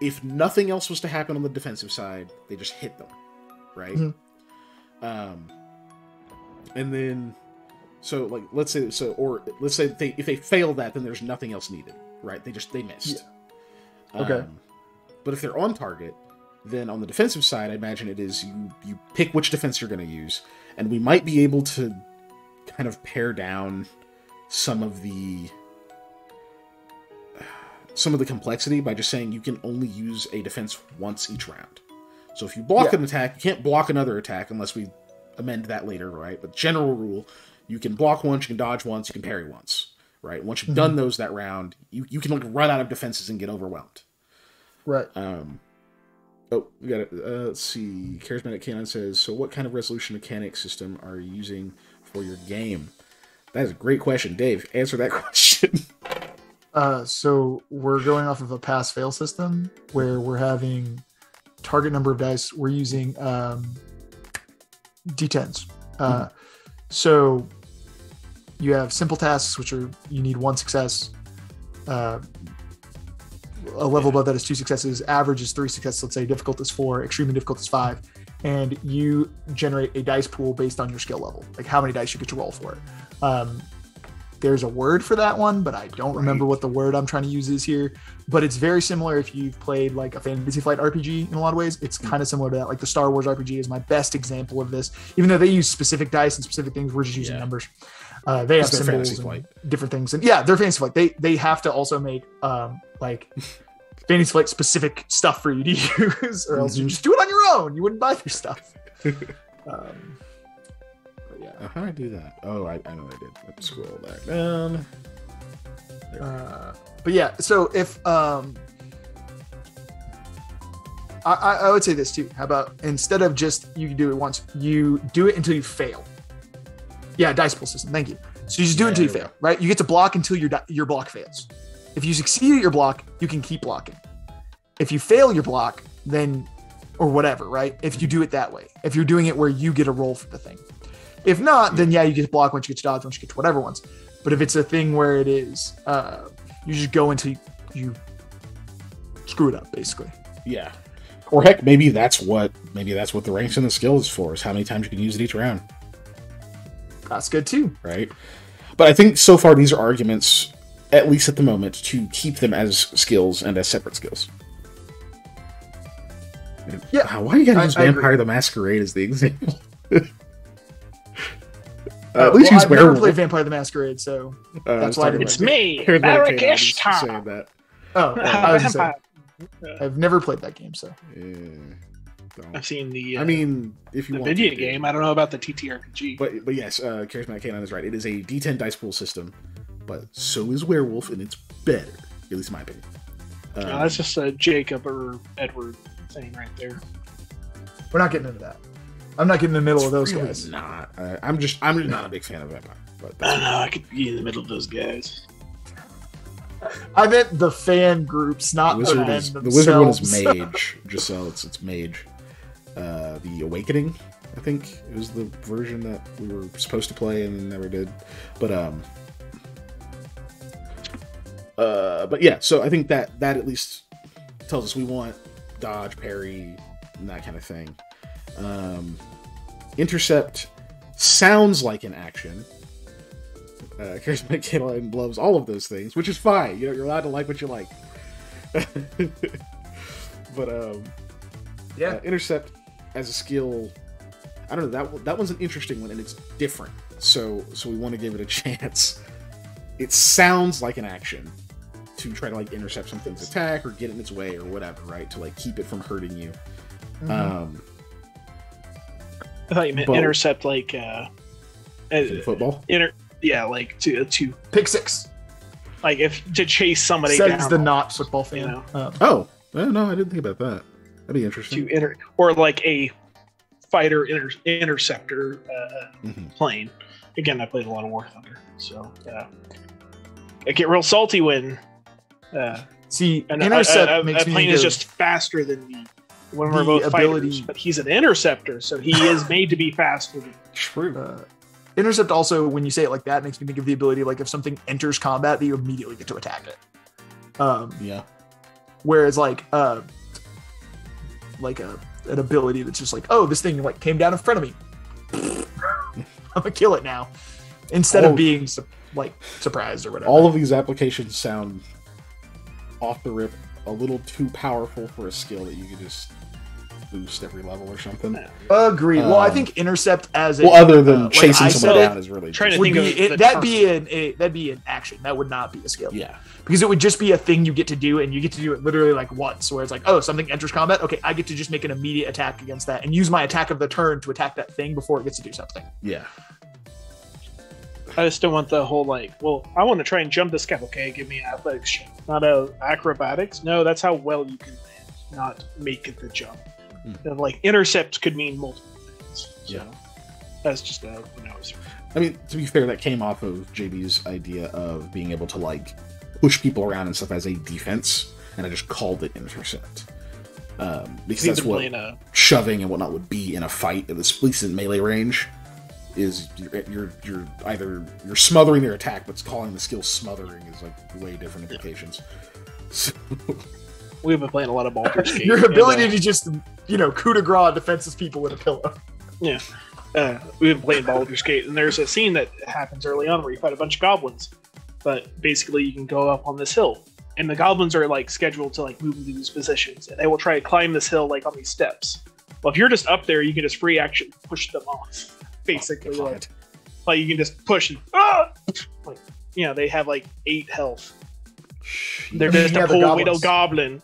if nothing else was to happen on the defensive side, they just hit them. Right. Mm-hmm. And then, so like, let's say if they fail that, then there's nothing else needed, right? They missed. Yeah. Okay. But if they're on target, then on the defensive side, I imagine it is you pick which defense you're going to use, and we might be able to kind of pare down some of the complexity by just saying you can only use a defense once each round. So if you block an attack, you can't block another attack unless we amend that later, right? But general rule, you can block once, you can dodge once, you can parry once, right? Once you've done those that round, you can like run out of defenses and get overwhelmed. Right. We got it. Let's see. Charismatic Canon says, so what kind of resolution mechanic system are you using for your game? That is a great question. Dave, answer that question. So we're going off of a pass-fail system where we're having target number of dice. We're using D10s. So you have simple tasks, which are you need 1 success. A level above that is 2 successes. Average is 3 successes. Let's say difficult is 4. Extremely difficult is 5. And you generate a dice pool based on your skill level, like how many dice you get to roll for it. There's a word for that one, but I don't remember what the word I'm trying to use is here. But it's very similar if you've played like a Fantasy Flight RPG in a lot of ways. It's kind of similar to that. Like the Star Wars RPG is my best example of this. Even though they use specific dice and specific things, we're just using numbers. They have symbols and different things. And they're Fantasy Flight. They have to also make like Fantasy Flight specific stuff for you to use, or else you just do it on your own. You wouldn't buy their stuff. How do I do that? Oh, I know I did. Let's scroll back down. But yeah, so if I would say this too. How about instead of just you do it once, you do it until you fail. Yeah, dice pool system. Thank you. So you just do it until you fail, right? You get to block until your block fails. If you succeed at your block, you can keep blocking. If you fail your block, then or whatever, right? If you do it that way, if you're doing it where you get a roll for the thing. If not, then yeah, you get to block once you get to dodge, once you get to whatever ones. But if it's a thing where it is, you just go until you screw it up, basically. Yeah. Or heck, maybe that's what the ranks in the skill is for, is how many times you can use it each round. That's good too. Right? But I think so far these are arguments, at least at the moment, to keep them as skills and as separate skills. Yeah. Why you gotta use Vampire the Masquerade as the example? At least use I've Werewolf. never played Vampire the Masquerade, so that's why I didn't. It's me, Saying Marrakesh-Tom. that. Oh, I was just saying, I've never played that game, so. I've seen the. I mean, if you the want video to, game. I don't know about the TTRPG. But yes, Charismatic Canine is right. It is a D10 dice pool system, but so is Werewolf, and it's better, at least in my opinion. That's just a Jacob or Edward thing right there. We're not getting into that. I'm not getting in the middle of those really guys. Not. I'm just not a big fan of Vampire. But I don't know. I could be in the middle of those guys. I meant the fan groups, not the the wizard. men The wizard one is themselves. Mage. Just so it's Mage. The Awakening, I think, it was the version that we were supposed to play and never did. But yeah. So I think that at least tells us we want dodge, parry, and that kind of thing. Intercept sounds like an action. Charismatic Canine loves all of those things, which is fine. You know, you're allowed to like what you like. But intercept as a skill, I don't know, that one's an interesting one, and it's different. So we want to give it a chance. It sounds like an action to try to like intercept something's attack or get in its way or whatever, right? To like keep it from hurting you. Mm-hmm. I thought you meant intercept like football. Like to Pick six. Like if to chase somebody Says down. the not football fan. You know? Oh no, I didn't think about that. That'd be interesting. Or like a fighter interceptor plane. Again, I played a lot of War Thunder, so I get real salty when intercept makes a me plane think is of just faster than me when we're the both ability- fighters, but he's an interceptor, so he is made to be faster than me. True. Intercept also, when you say it like that, makes me think of the ability like if something enters combat, that you immediately get to attack it. Yeah. Whereas like an ability that's just like, oh, this thing like came down in front of me. I'm gonna kill it now, instead of being surprised or whatever. All of these applications sound off the rip a little too powerful for a skill that you could just boost every level or something. Agreed. Well, I think intercept as other than chasing someone down is really trying to would think be of that'd be an action. That would not be a skill. Yeah. Because it would just be a thing you get to do, and you get to do it literally like once, where it's like, oh, something enters combat. Okay, I get to just make an immediate attack against that and use my attack of the turn to attack that thing before it gets to do something. Yeah. I just don't want the whole like, well, I want to try and jump this guy. Okay, give me athletics check. Not acrobatics. No, that's how well you can land, not make it the jump. And like intercept could mean multiple things. So that's just a I mean, to be fair, that came off of JB's idea of being able to like push people around and stuff as a defense, and I just called it intercept. Because that's what shoving and whatnot would be in a fight, at least in melee range. Is you're smothering their attack, but calling the skill smothering is like way different implications. So, we've been playing a lot of Baldur's Gate. Your ability to just coup de grace defenseless people with a pillow. Yeah. We've been playing Baldur's Gate, and there's a scene that happens early on where you fight a bunch of goblins. But basically, you can go up on this hill, and the goblins are like scheduled to like move into these positions, and they will try to climb this hill like on these steps. Well, if you're just up there, you can just free action push them off. Basically, like you can just push and they have like 8 health. They're just a poor widow goblin.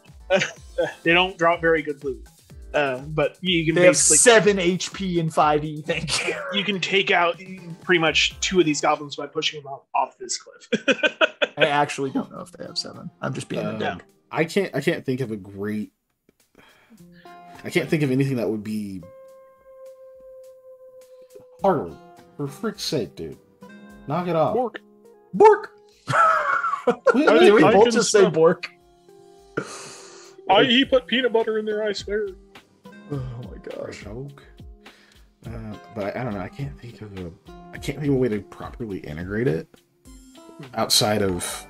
They don't drop very good loot. But you can basically have 7 HP and 5E. Thank you. You can take out pretty much 2 of these goblins by pushing them off this cliff. I actually don't know if they have 7. I'm just being a dick. I can't think of I can't think of anything that would be harder. For frick's sake, dude. Knock it off. Bork. Did we both just say Bork? He put peanut butter in there, I swear. Oh my gosh. but I don't know. I can't think of a way to properly integrate it outside of,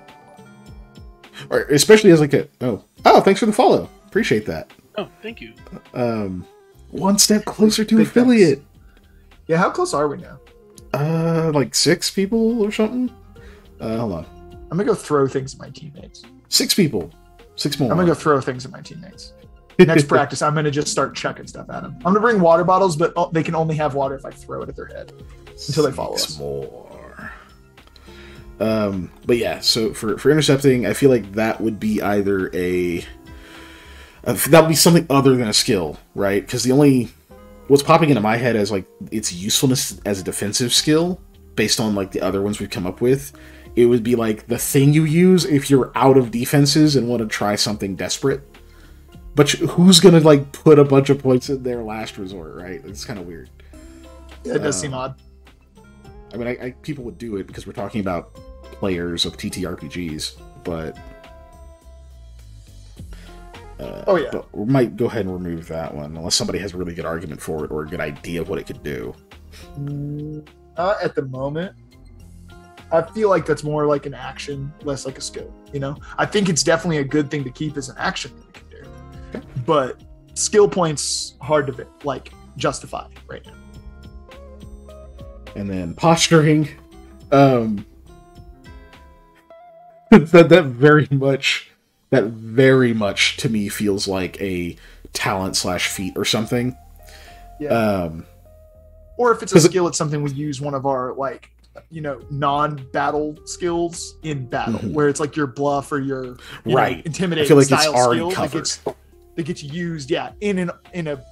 or especially as like a thanks for the follow. Appreciate that. Oh, thank you. One step closer to Big affiliate. thanks. Yeah, how close are we now? Like 6 people or something. Hold on. I'm gonna go throw things at my teammates. 6 people. 6 more. I'm gonna go throw things at my teammates. Next practice, I'm gonna just start chucking stuff at them. I'm gonna bring water bottles, but they can only have water if I throw it at their head until they follow 6 us. more. But yeah, so for intercepting, I feel like that would be either that would be something other than a skill, right? Because what's popping into my head as like its usefulness as a defensive skill, based on like the other ones we've come up with, it would be like the thing you use if you're out of defenses and want to try something desperate. But who's gonna like put a bunch of points in their last resort, right? It's kind of weird. Yeah, it does seem odd. I mean, people would do it because we're talking about players of TTRPGs, but but we might go ahead and remove that one unless somebody has a really good argument for it or a good idea of what it could do. Not at the moment. I feel like that's more like an action, less like a skill. You know, I think it's definitely a good thing to keep as an action that it can do, but skill points hard to like justify right now. And then posturing, that very much to me feels like a talent / feat or something. Yeah. Or if it's a skill, it's something we use one of our like, non-battle skills in battle, where it's like your bluff or your intimidating I feel like style it's already skill covered. that gets used, in a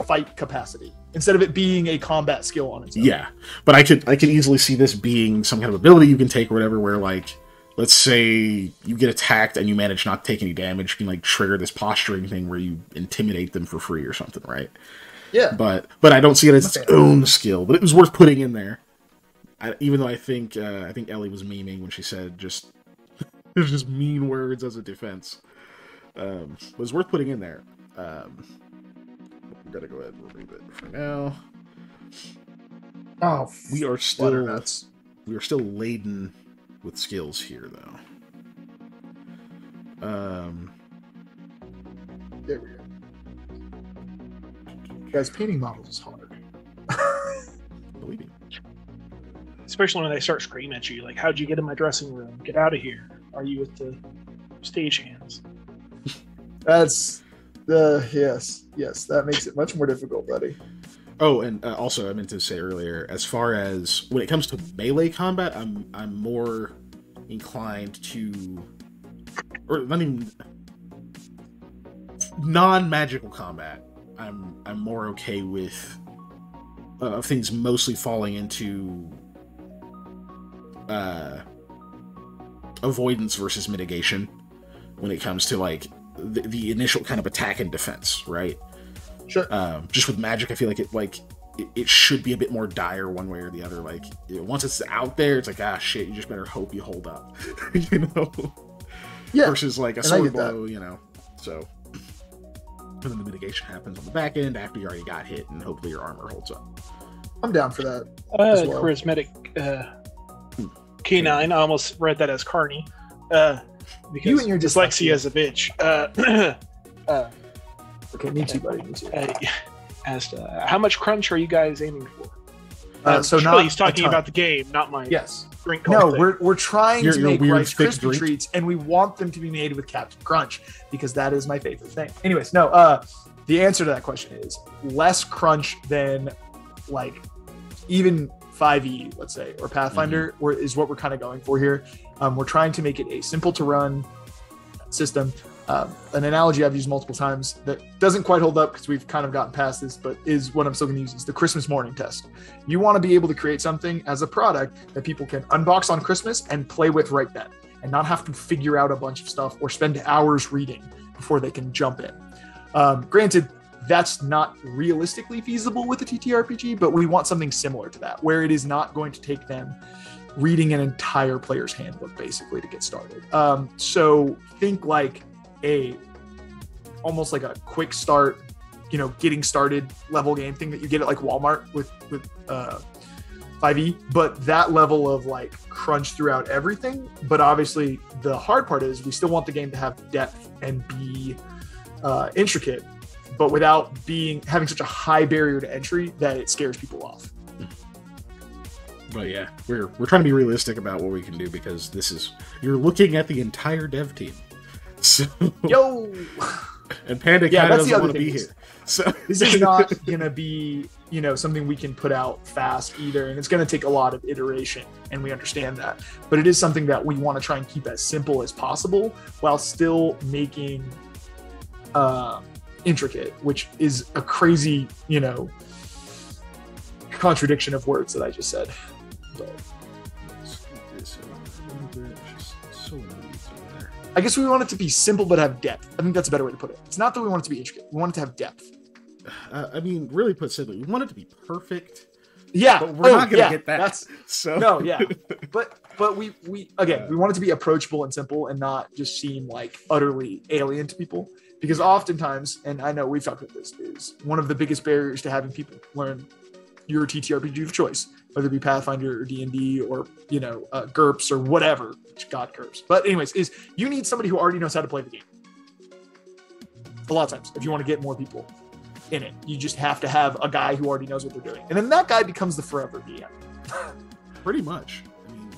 fight capacity instead of it being a combat skill on its own. Yeah, but I could easily see this being some kind of ability you can take or whatever, where like, let's say you get attacked and you manage not to take any damage, you can like trigger this posturing thing where you intimidate them for free or something, right? Yeah. But I don't see it as its own skill, but it was worth putting in there. Even though I think Ellie was memeing when she said just there's just mean words as a defense. It was worth putting in there. We gotta go ahead and remove it for now. Oh, we are still laden with skills here, though. There we go. Guys, painting models is hard. Believe me. Especially when they start screaming at you, like, how'd you get in my dressing room? Get out of here. Are you with the stagehands? That's yes, that makes it much more difficult, buddy. Oh, and also I meant to say earlier, as far as when it comes to melee combat, I'm more inclined to, or not even non-magical combat. I'm more okay with things mostly falling into avoidance versus mitigation when it comes to like the initial kind of attack and defense, right? Sure. Just with magic, I feel like it should be a bit more dire one way or the other. Like once it's out there, it's like shit, you just better hope you hold up, Yeah. Versus like a sword blow, So, and then the mitigation happens on the back end after you already got hit, and hopefully your armor holds up. I'm down for that. As well. Charismatic K9. I almost read that as Carney. Because you and your dyslexia is a bitch. Okay, me too, buddy. Me too. Asked, how much crunch are you guys aiming for? So surely not he's talking a ton. about the game, not my drink. No, thing. we're trying to make weird Rice thick Krispie drink. treats, and we want them to be made with Captain Crunch because that is my favorite thing. Anyways, no. The answer to that question is less crunch than like even 5e, let's say, or Pathfinder, is what we're kind of going for here. We're trying to make it a simple to run system. An analogy I've used multiple times that doesn't quite hold up because we've kind of gotten past this, but is what I'm still going to use is the Christmas morning test. You want to be able to create something as a product that people can unbox on Christmas and play with right then and not have to figure out a bunch of stuff or spend hours reading before they can jump in. Granted, that's not realistically feasible with a TTRPG, but we want something similar to that, where it is not going to take them reading an entire player's handbook basically to get started. So think like almost like a quick start getting started level game thing that you get at like Walmart with 5e, but that level of like crunch throughout everything. But obviously the hard part is we still want the game to have depth and be intricate, but without having such a high barrier to entry that it scares people off. But yeah, we're trying to be realistic about what we can do, because you're looking at the entire dev team. So Yo, and Panda kind of doesn't want to be here. So this is not gonna be something we can put out fast either, and it's gonna take a lot of iteration, and we understand that. But it is something that we want to try and keep as simple as possible while still making intricate, which is a crazy contradiction of words that I just said. But let's keep this a little bit. Just so many weeds over there. I guess we want it to be simple but have depth. I think that's a better way to put it. It's not that we want it to be intricate. We want it to have depth. I mean, really put simply, we want it to be perfect. Yeah, but we're not gonna get that. No, yeah, but we want it to be approachable and simple, and not just seem like utterly alien to people. Because oftentimes, and I know we've talked about this, is one of the biggest barriers to having people learn your TTRPG of choice, whether it be Pathfinder or D&D or GURPS or whatever. God, GURPS. But anyways, is you need somebody who already knows how to play the game. A lot of times, if you want to get more people in it, you just have to have a guy who already knows what they're doing, and then that guy becomes the forever DM. Pretty much. I mean,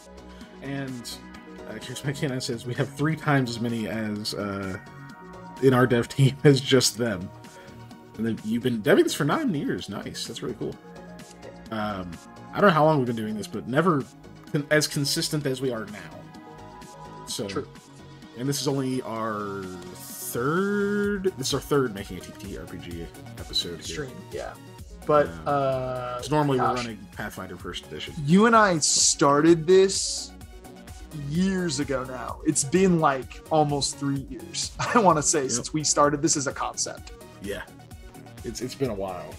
and Chris McKenna says we have 3 times as many as in our dev team as just them. And then you've been deving this for 9 years. Nice. That's really cool. I don't know how long we've been doing this, but never as consistent as we are now. So, true. And this is only our third. This is our third making a TTRPG episode here. Stream, yeah. But normally we're running Pathfinder First Edition. You and I started this years ago now. It's been like almost 3 years, I want to say, since we started this as a concept. Yeah, it's been a while,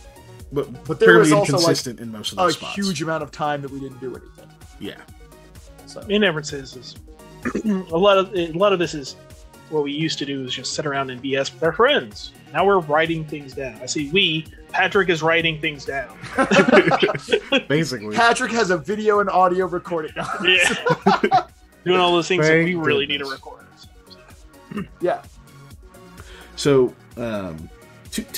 but there was fairly also inconsistent in most of those spots. A huge amount of time that we didn't do anything. Yeah, so it never says this. a lot of this is what we used to do is just sit around and BS with our friends. Now we're writing things down. I see Patrick is writing things down. Basically, Patrick has a video and audio recording. Yeah. Doing all those things that we really need to record. Yeah. So, to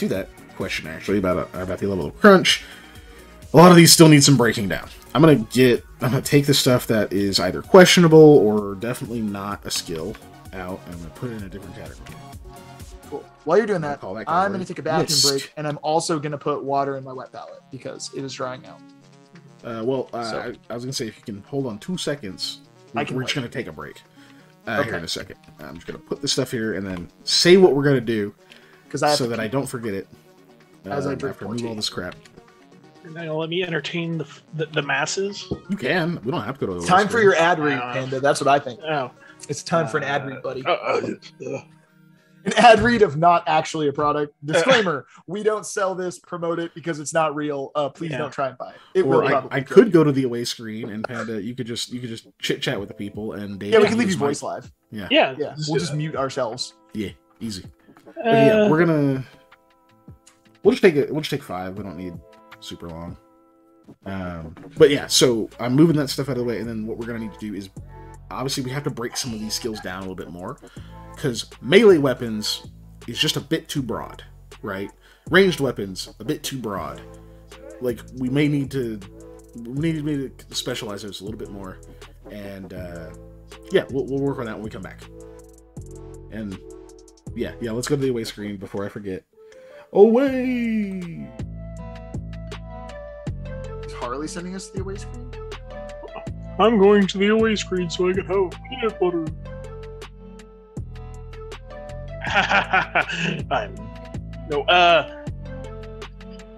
that question actually about the level of crunch, a lot of these still need some breaking down. I'm gonna take the stuff that is either questionable or definitely not a skill out, and I'm gonna put it in a different category. Cool. While you're doing that, I'm gonna take a bathroom break, and I'm also gonna put water in my wet palette because it is drying out. I was gonna say, if you can hold on 2 seconds, we're just gonna take a break here in a second. I'm just gonna put this stuff here and then say what we're gonna do, so that I don't forget it. As I drink after move all this crap. Now let me entertain the masses. You can. We don't have to go to the time for your ad read, Panda. That's what I think. Oh, it's time for an ad read, buddy. An ad read of not actually a product. Disclaimer: we don't sell this, promote it because it's not real. Please don't try and buy it. It will probably. I could go to the away screen, and Panda, you could just chit chat with the people, and Dave. Yeah, we can leave your voice live. Yeah. We'll just mute ourselves. Yeah, easy. But yeah, we'll just take 5. We don't need super long. But yeah, so I'm moving that stuff out of the way, and then what we're gonna need to do is, obviously, we have to break some of these skills down a little bit more, because melee weapons is just a bit too broad, right? Ranged weapons, a bit too broad. Like, we need to specialize those a little bit more, and yeah, we'll work on that when we come back. And yeah, let's go to the away screen before I forget. Away! Is Harley sending us to the away screen? I'm going to the away screen so I can have peanut butter.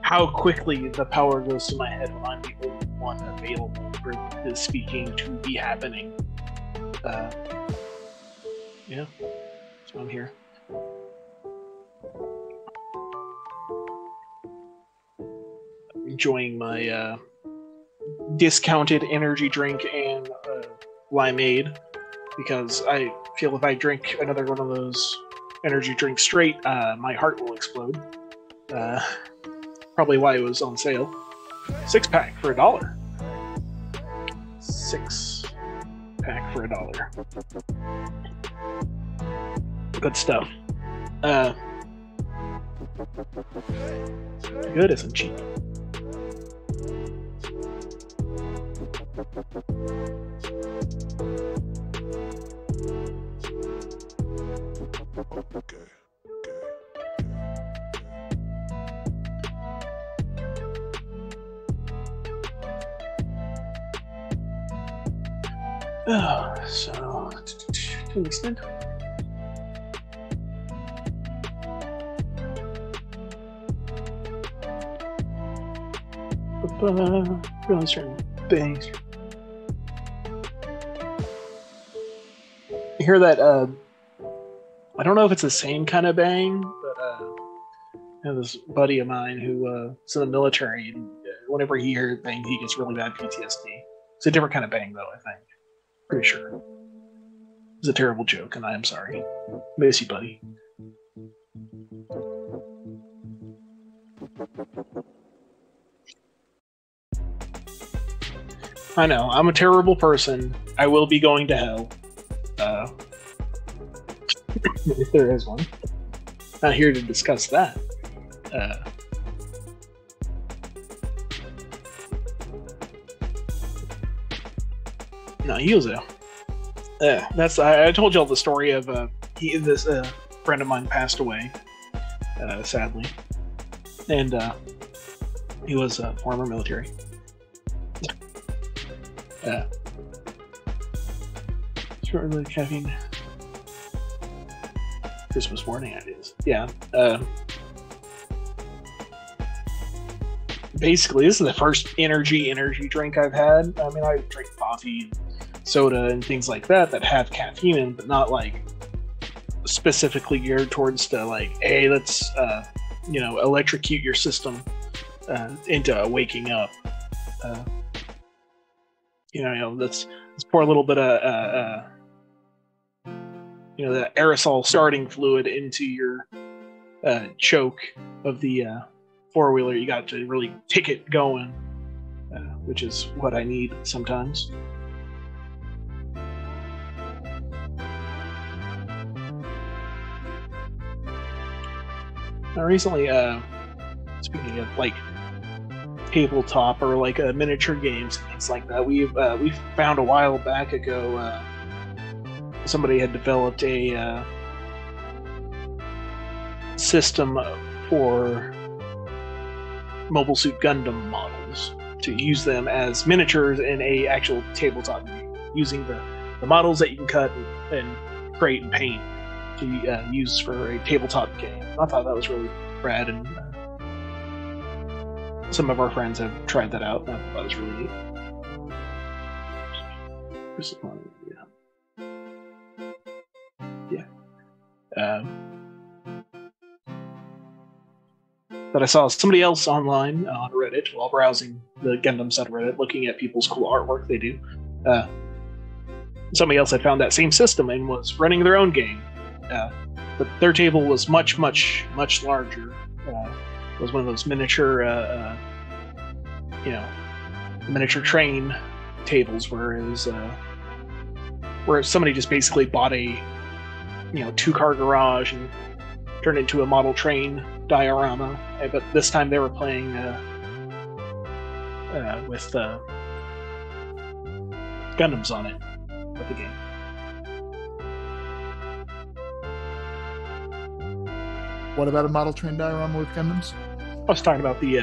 How quickly the power goes to my head when I'm the only one available for the speaking to be happening. Yeah, so I'm here. Enjoying my discounted energy drink and limeade, because I feel if I drink another one of those energy drinks straight, my heart will explode. Probably why it was on sale. 6-pack for $1. 6-pack for $1. Good stuff. Good isn't cheap. So to an extent. Really certain things. I hear that. I don't know if it's the same kind of bang, but I have this buddy of mine who is in the military, and whenever he hears bang, he gets really bad PTSD. It's a different kind of bang, though. I think. Pretty sure. It's a terrible joke, and I am sorry. Miss you, buddy. I know, I'm a terrible person. I will be going to hell. If there is one. Not here to discuss that. No, he was that's I told y'all the story of this friend of mine passed away, sadly, and he was former military. Shortly caffeine. Christmas morning ideas. Yeah. Basically, this is the first energy drink I've had. I mean, I drink coffee, and soda, and things like that have caffeine in, but not like specifically geared towards the like, hey, let's electrocute your system into waking up. Let's pour a little bit of the aerosol starting fluid into your choke of the four-wheeler. You got to really kick it going, which is what I need sometimes. Now, recently, speaking of like tabletop or like miniature games and things like that, we found a while back ago somebody had developed a system for Mobile Suit Gundam models to use them as miniatures in a actual tabletop game, using the models that you can cut and create and paint to use for a tabletop game. I thought that was really rad, and some of our friends have tried that out. I thought that was really neat. But I saw somebody else online on Reddit while browsing the Gundam subreddit, looking at people's cool artwork they do. Somebody else had found that same system and was running their own game. But their table was much, much, much larger. It was one of those miniature, miniature train tables, where it was where somebody just basically bought a 2-car garage and turned it into a model train diorama. But this time they were playing with Gundams on it with the game. What about a model train diorama with Gundams? I was talking about the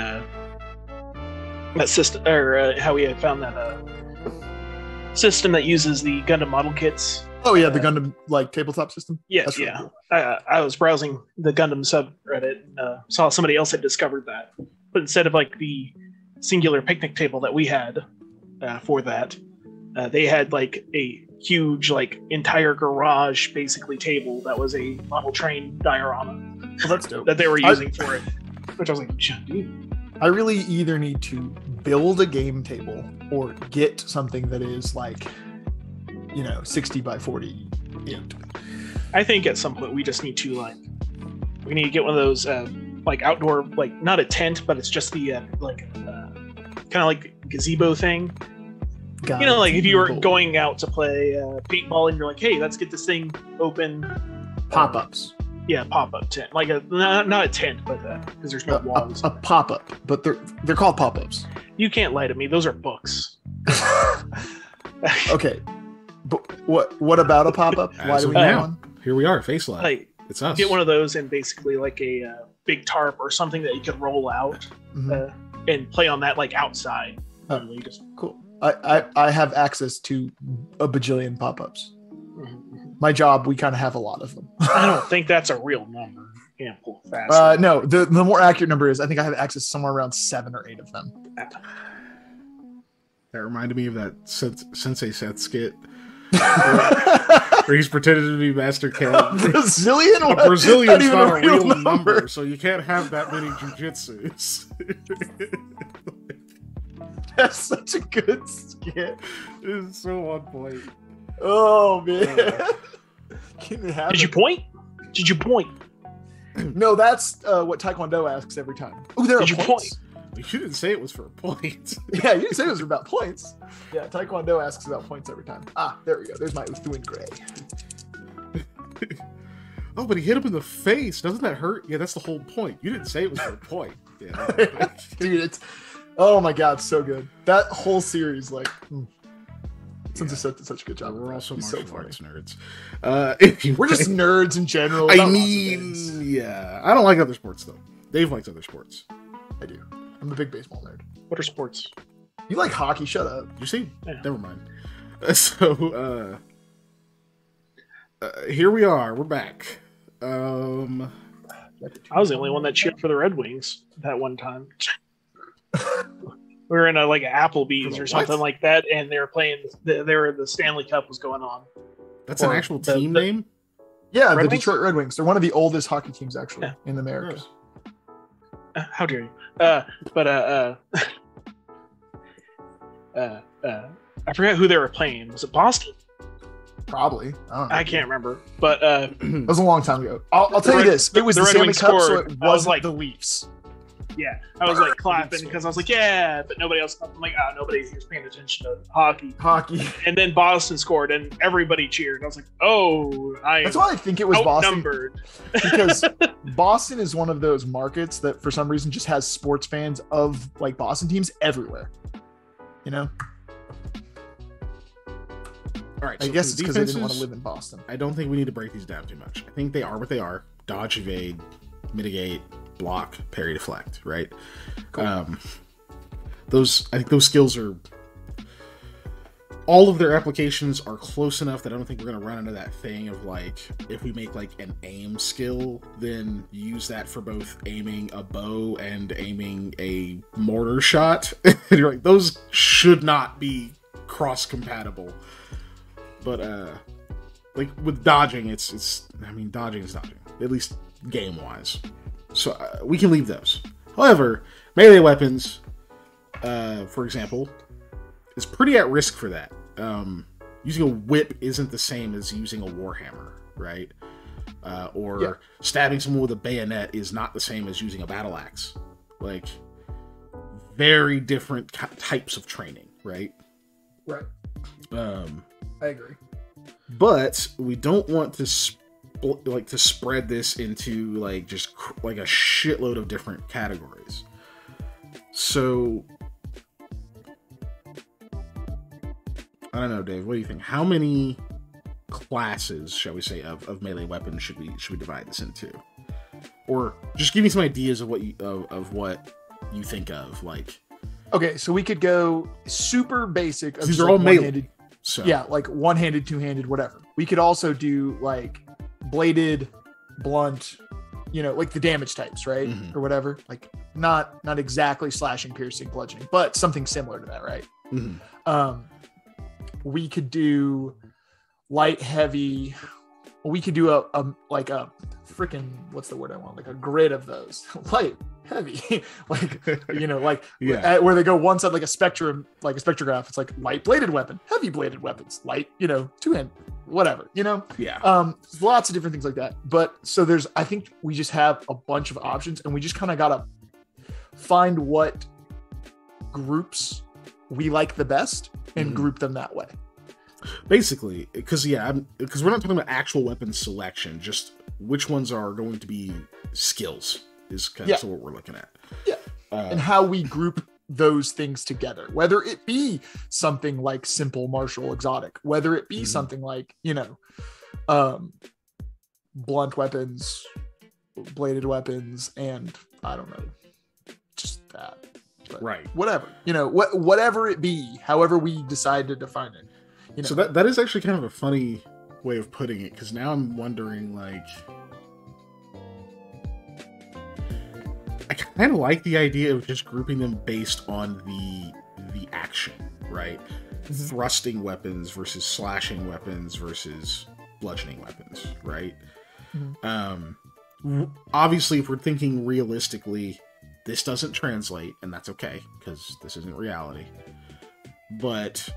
that system, or how we had found that system that uses the Gundam model kits. Oh yeah, the Gundam like tabletop system. Yes, really cool. I was browsing the Gundam subreddit and saw somebody else had discovered that, but instead of like the singular picnic table that we had for that, they had like a huge, like entire garage basically table that was a model train diorama. Well, that's dope. That they were using for it, which I was like, dude. I really either need to build a game table or get something that is like 60 by 48. I think at some point we just need to we need to get one of those like outdoor, like not a tent, but it's just the kind of like gazebo thing. You know, like if you were going out to play paintball and you're like, hey, let's get this thing open. Pop-ups. Yeah, pop-up tent, like not a tent, but because there's no walls. A pop-up, but they're called pop-ups. You can't lie to me; those are books. Okay, but what about a pop-up? Why do we need one? Here we are, Face Lab. Like, it's us. Get one of those and basically like a big tarp or something that you could roll out and play on that like outside. Cool. I have access to a bajillion pop-ups. My job, we kind of have a lot of them. I don't think that's a real number. You can't pull fast. No, the more accurate number is I think I have access to somewhere around 7 or 8 of them. That reminded me of that Sensei Seth skit where he's pretending to be Master Ken. Brazilian? A Brazilian's not a real number, so you can't have that many jujitsus. That's such a good skit. It's so on point. Oh, man. Did you point? Did you point? No, that's what Taekwondo asks every time. Oh, there are points. You didn't say it was for a point. Yeah, you didn't say it was about points. Yeah, Taekwondo asks about points every time. Ah, there we go. There's my Uthuan Gray. Oh, but he hit him in the face. Doesn't that hurt? Yeah, that's the whole point. You didn't say it was for a point. Yeah. Dude, it's... Oh my god, so good. That whole series, like... Since Seth did such a good job. We're also martial arts nerds. Anyway. We're just nerds in general. I mean, yeah. I don't like other sports, though. Dave likes other sports. I do. I'm a big baseball nerd. What are sports? You like hockey? Shut up. You see? Yeah. Never mind. So, here we are. We're back. I was the only one that cheered for the Red Wings that one time. We were in a like Applebee's or something like that, and they were playing. The Stanley Cup was going on. That's an actual team name. Yeah, the Detroit Red Wings. They're one of the oldest hocky teams actually in America. How dare you? I forgot who they were playing. Was it Boston? Probably. I can't remember, but it was a long time ago. I'll tell you this: it was the Stanley Cup, so it wasn't like the Leafs. Yeah, I was like clapping because I was like, yeah, but nobody else clapped. I'm like, nobody here's paying attention to hockey. And then Boston scored and everybody cheered. I was like, that's why I think it was Boston. Because Boston is one of those markets that for some reason just has sports fans of like Boston teams everywhere. You know? All right. I guess it's because I didn't want to live in Boston. I don't think we need to break these down too much. I think they are what they are. Dodge, evade, mitigate, block, parry, deflect, right? Cool. I think those skills are, all of their applications are close enough that I don't think we're going to run into that thing of like, if we make like an aim skill, then use that for both aiming a bow and aiming a mortar shot. And you're like, those should not be cross compatible. But like with dodging, dodging is dodging, at least game wise. So we can leave those. However, melee weapons, for example, is pretty at risk for that. Using a whip isn't the same as using a warhammer, right? Stabbing someone with a bayonet is not the same as using a battle axe. Like, very different types of training, right? Right. I agree. But we don't want to spread this into like just like a shitload of different categories. So I don't know, Dave, what do you think? How many classes, shall we say, of melee weapons should we divide this into? Or just give me some ideas of what you think of, like. Okay, so we could go super basic. These are all melee. So. Yeah, like one-handed, two-handed, whatever. We could also do like bladed, blunt, like the damage types, right? Mm-hmm. Or whatever. Like not exactly slashing, piercing, bludgeoning, but something similar to that, right? Mm-hmm. We could do light, heavy, we could do a freaking, what's the word I want? Like a grid of those. Light, heavy, like, you know, like where they go one side, like a spectrum, like a spectrograph. It's like light bladed weapon, heavy bladed weapons, light, you know, two-hand, whatever, you know? Yeah. Lots of different things like that. But so I think we just have a bunch of options, and we just kind of got to find what groups we like the best and group them that way. Basically, because we're not talking about actual weapon selection, just which ones are going to be skills is kind of what we're looking at. Yeah. And how we group those things together, whether it be something like simple martial exotic, whether it be something like, you know, blunt weapons, bladed weapons, and I don't know, just that. But right. Whatever, you know, whatever it be, however we decide to define it. You know. So that is actually kind of a funny way of putting it, because now I'm wondering, like, I kind of like the idea of just grouping them based on the action, right? Thrusting weapons versus slashing weapons versus bludgeoning weapons, right? Obviously, if we're thinking realistically, this doesn't translate, and that's okay, because this isn't reality. But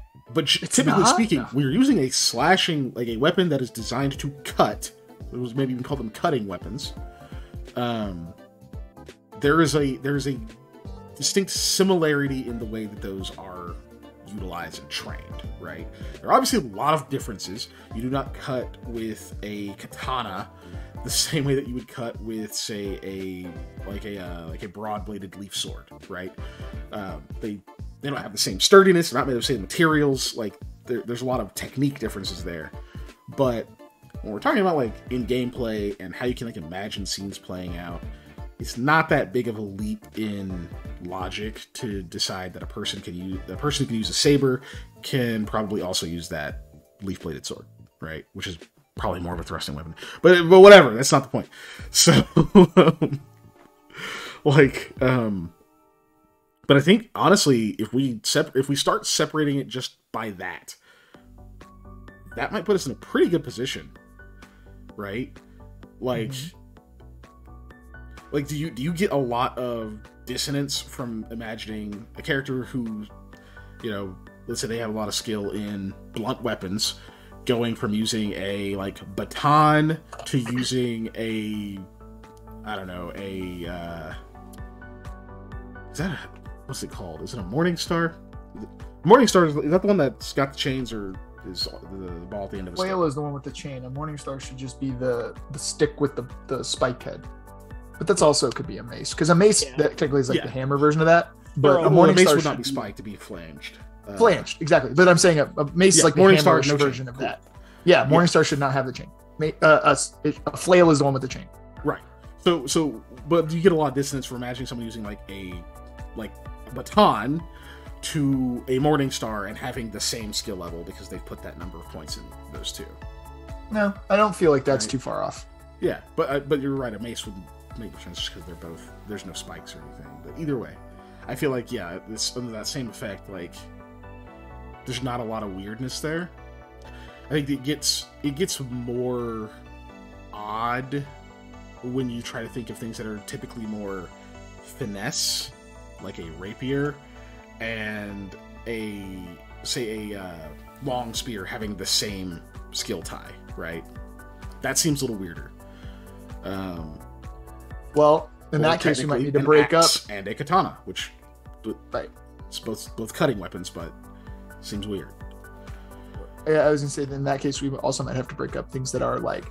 typically speaking, we're using a slashing, like a weapon that is designed to cut. It was maybe even call them cutting weapons. There is a distinct similarity in the way that those are utilized and trained, right? There are obviously a lot of differences. You do not cut with a katana the same way that you would cut with, say, a broad-bladed leaf sword, right? They don't have the same sturdiness. They're not made of the same materials. Like there's a lot of technique differences there. But when we're talking about like in gameplay and how you can like imagine scenes playing out, it's not that big of a leap in logic to decide that a person who can use a saber can probably also use that leaf-bladed sword, right? Which is probably more of a thrusting weapon. But whatever, that's not the point. So, but I think honestly, if we start separating it just by that might put us in a pretty good position, right? Like, like do you get a lot of dissonance from imagining a character who, you know, let's say they have a lot of skill in blunt weapons, going from using a like baton to using a, I don't know, what's it called? Is it a Morning Star? Morning Star, is that the one that's got the chains, or is the ball at the end of the Flail is the one with the chain. A Morning Star should just be the stick with the spike head. But that's also could be a mace, because a mace that technically is like the hammer version of that. But a Morning mace Star would not be spiked, to be flanged. Flanged, exactly. But I'm saying a mace is like the hammer version of that. Yeah, Morning Star should not have the chain. A flail is the one with the chain. Right. So, but you get a lot of dissonance from imagining someone using like a baton to a Morning Star and having the same skill level because they've put that number of points in those two. No, I don't feel like that's too far off. Yeah, but you're right. A mace would make more sense just because they're both, there's no spikes or anything. But either way, I feel like it's under that same effect. Like, there's not a lot of weirdness there. I think it gets more odd when you try to think of things that are typically more finesse, like a rapier, and a long spear having the same skill tie, right? That seems a little weirder. Well, in that case, you might need to break up and a katana, which right, it's both cutting weapons, but seems weird. Yeah, I was gonna say that in that case, we also might have to break up things that are like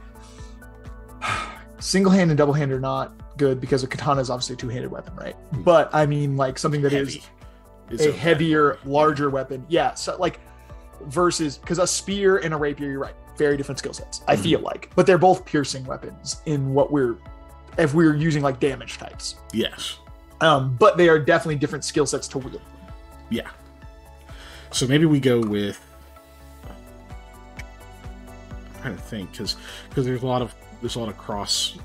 single hand and double hand are not good, because a katana is obviously a two-handed weapon, right? But I mean, like something that is a heavier, larger weapon. Yeah, so like versus, because a spear and a rapier, you're right, very different skill sets. I feel like, but they're both piercing weapons in if we're using like damage types. Yes. But they are definitely different skill sets to wield. Yeah. So maybe we go with. I'm trying to think, because there's a lot of cross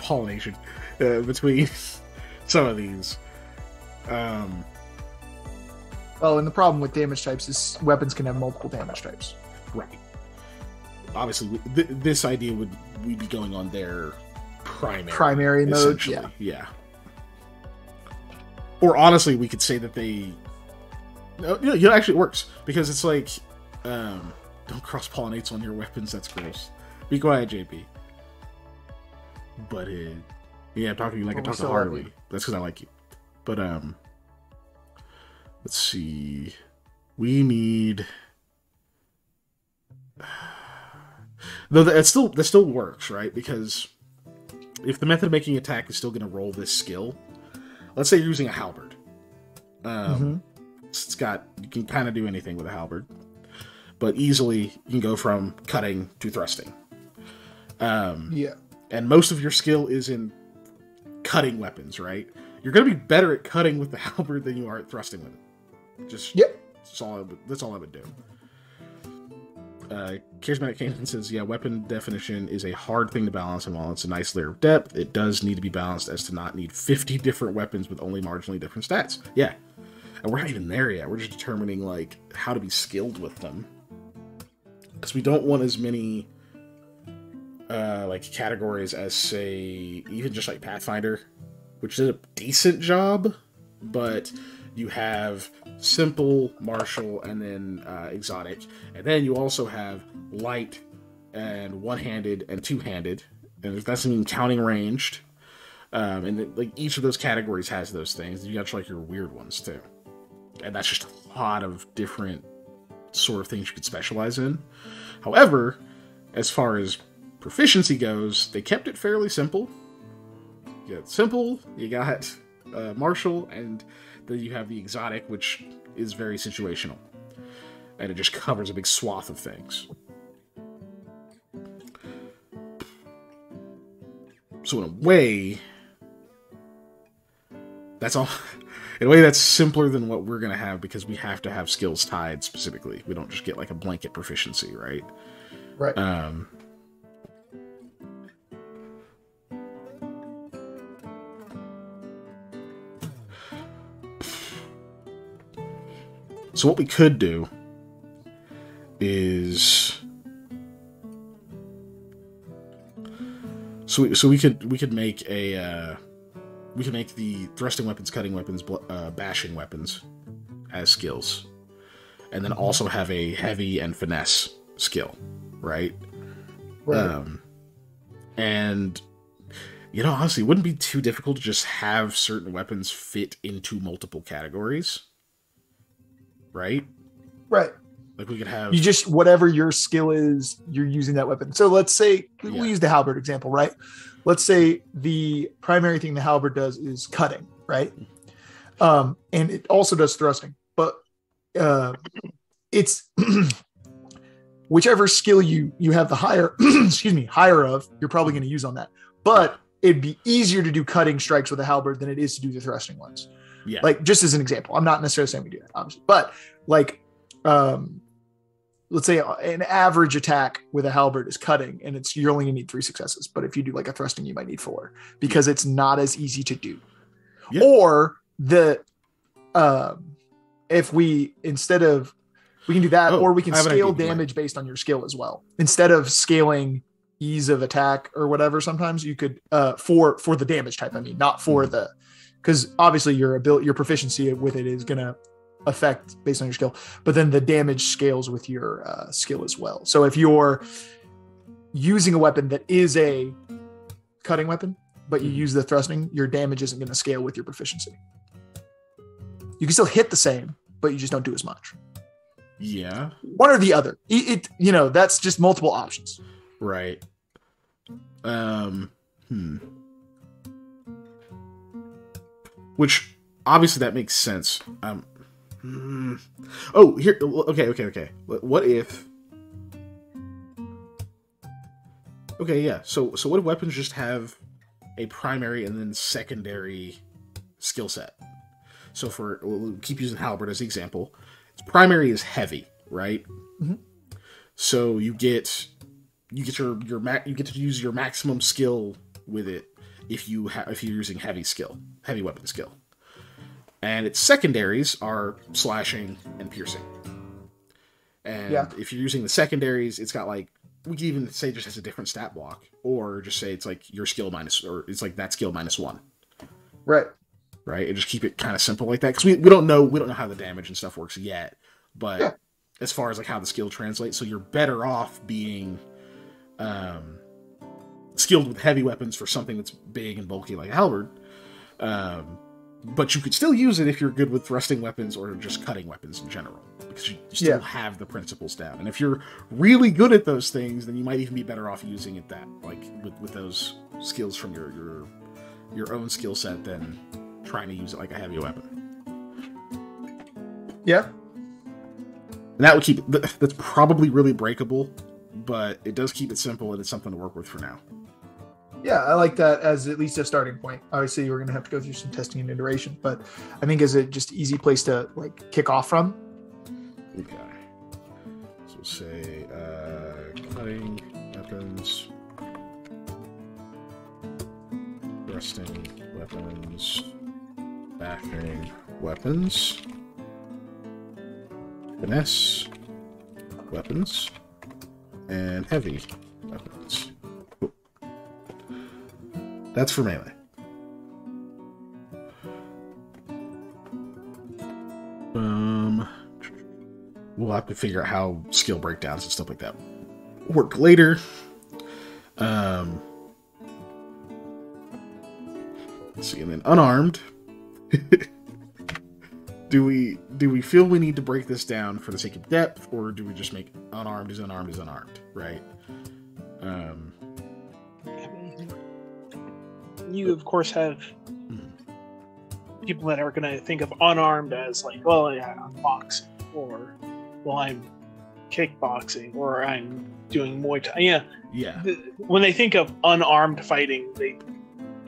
pollination between some of these. Well, and the problem with damage types is weapons can have multiple damage types. Right. obviously this idea we'd be going on their primary mode. Yeah. Or honestly, we could say that they. No, actually it works because it's like, don't cross pollinate on your weapons. That's gross. Be quiet, JP. But yeah, I'm talking to you like I talk to Harley. That's because I like you. But let's see. We need. Though that still works, right? Because if the method of making attack is still going to roll this skill, let's say you're using a halberd. It's got, you can kind of do anything with a halberd, but easily you can go from cutting to thrusting. And most of your skill is in cutting weapons, right? You're going to be better at cutting with the halberd than you are at thrusting with it. That's all I would do. Charismatic Canaan says, yeah, weapon definition is a hard thing to balance, and while it's a nice layer of depth, it does need to be balanced as to not need 50 different weapons with only marginally different stats. Yeah. And we're not even there yet. We're just determining, like, how to be skilled with them. Because we don't want as many, like, categories as, say, even just, like, Pathfinder, which did a decent job, but you have simple, martial, and then exotic. And then you also have light and one-handed and two-handed. And if that's even counting ranged. And like each of those categories has those things. You got like your weird ones too. And that's just a lot of different sort of things you could specialize in. However, as far as proficiency goes, they kept it fairly simple. You got simple, you got martial, and then you have the exotic, which is very situational. And it just covers a big swath of things. So in a way, that's all. In a way, that's simpler than what we're going to have because we have to have skills tied specifically. We don't just get like a blanket proficiency, right? Right. So what we could do is so we could make a we can make the thrusting weapons, cutting weapons, bashing weapons as skills. And then also have a heavy and finesse skill, right? And, you know, honestly, it wouldn't be too difficult to just have certain weapons fit into multiple categories. Right? Right. Like we could have... You just, whatever your skill is, you're using that weapon. So let's say, we'll use the halberd example, right? Let's say the primary thing the halberd does is cutting, right? And it also does thrusting, but it's whichever skill you have the higher, higher of, you're probably going to use on that. But it'd be easier to do cutting strikes with a halberd than it is to do the thrusting ones. Yeah. Like, just as an example, I'm not necessarily saying we do that, obviously, but like, let's say an average attack with a halberd is cutting, and you're only gonna need 3 successes. But if you do like a thrusting, you might need 4 because it's not as easy to do. Yeah. Or if we can do that, or we can scale damage based on your skill as well. Instead of scaling ease of attack or whatever, sometimes you could for the damage type. I mean, not for because obviously your proficiency with it is gonna affect based on your skill, but then the damage scales with your skill as well. So if you're using a weapon that is a cutting weapon, but you use the thrusting, your damage isn't going to scale with your proficiency. You can still hit the same, but you just don't do as much. Yeah. One or the other. That's just multiple options. Right. Which obviously that makes sense. Oh, here. Okay. What if? Okay, yeah. So what if weapons just have a primary and then secondary skill set? So we'll keep using halberd as the example. Its primary is heavy, right? Mm-hmm. So you get you get to use your maximum skill with it if you're using heavy weapon skill. And its secondaries are slashing and piercing. And if you're using the secondaries, it's got like we could even say just has a different stat block, or just say it's like your skill minus, or it's like that skill -1. Right. Right, and just keep it kind of simple like that, because we don't know how the damage and stuff works yet, but as far as like how the skill translates, so you're better off being skilled with heavy weapons for something that's big and bulky like a halberd, but you could still use it if you're good with thrusting weapons or just cutting weapons in general, because you still have the principles down. And if you're really good at those things, then you might even be better off using it that like with those skills from your own skill set than trying to use it like a heavy weapon. Yeah. And that would keep it, that's probably really breakable, but it does keep it simple, and it's something to work with for now. Yeah, I like that as at least a starting point. Obviously, we're going to have to go through some testing and iteration, but I think as a just easy place to like kick off from. Okay. So we'll say cutting weapons, thrusting weapons, bashing weapons, finesse weapons, and heavy weapons. Cool. That's for melee. We'll have to figure out how skill breakdowns and stuff like that work later. Let's see, and then unarmed. Do we feel we need to break this down for the sake of depth, or do we just make unarmed is unarmed is unarmed, right? You of course have people that are going to think of unarmed as like, well, yeah, I'm boxing, or well, I'm kickboxing, or I'm doing Muay Thai. Yeah. When they think of unarmed fighting,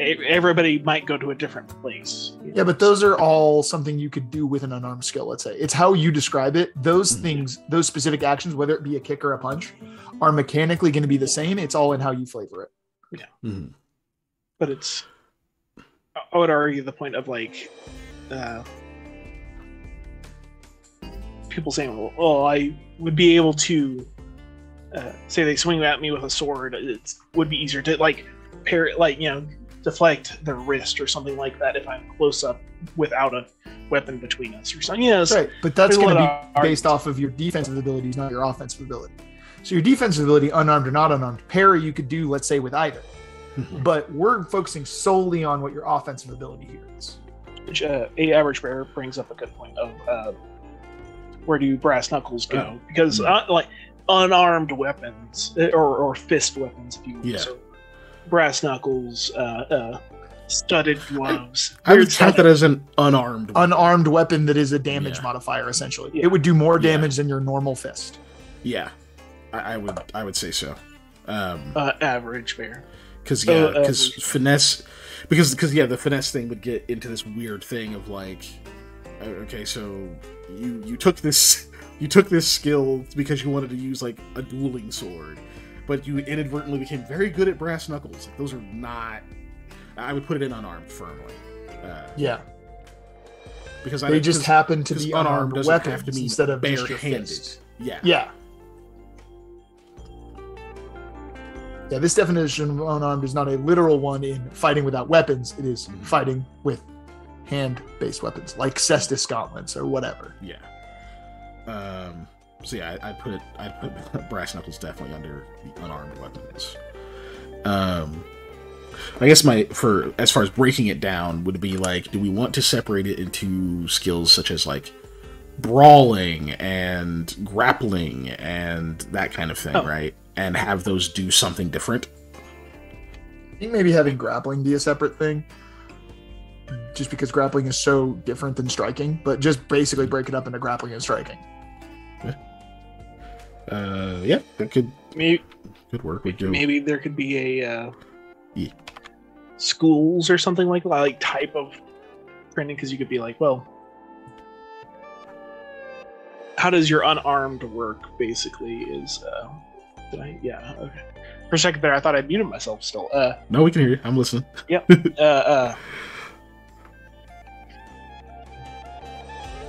everybody might go to a different place. Yeah, but those are all something you could do with an unarmed skill, let's say. It's how you describe it. Those things, those specific actions, whether it be a kick or a punch, are mechanically going to be the same. It's all in how you flavor it. Yeah. Mm-hmm. But it's, I would argue the point of like, people saying, well, I would be able to, say they swing at me with a sword, it would be easier to like parry, like, deflect their wrist or something like that if I'm close up without a weapon between us or something. Right, but that's going to be based off of your defensive abilities, not your offensive ability. So your defensive ability, unarmed or not unarmed, parry you could do, let's say, with either. But we're focusing solely on what your offensive ability here is. Which a average bear brings up a good point of where do brass knuckles go? Because like unarmed weapons or fist weapons, if you will. So brass knuckles, studded gloves. I would count that as an unarmed weapon that is a damage modifier. Essentially, it would do more damage than your normal fist. Yeah, I would say so. Average bear. Because finesse, because the finesse thing would get into this weird thing of like, okay, so you took this skill because you wanted to use like a dueling sword, but you inadvertently became very good at brass knuckles. Like, those are not. I would put it in unarmed firmly. Because they just happen to be unarmed weapons instead of bare-handed. Yeah. Yeah, this definition of unarmed is not a literal one in fighting without weapons. It is fighting with hand-based weapons, like Cestus gauntlets or whatever. Yeah. So yeah, I'd put brass knuckles definitely under the unarmed weapons. I guess as far as breaking it down would be like, do we want to separate it into skills such as like brawling and grappling and that kind of thing, right? And have those do something different? I think maybe having grappling be a separate thing, just because grappling is so different than striking, but just basically break it up into grappling and striking. That could work. Maybe there could be a schools or something like that, like type of training, because you could be like, well, how does your unarmed work basically is okay. For a second there I thought I'd muted myself still. No, we can hear you. I'm listening. Yep.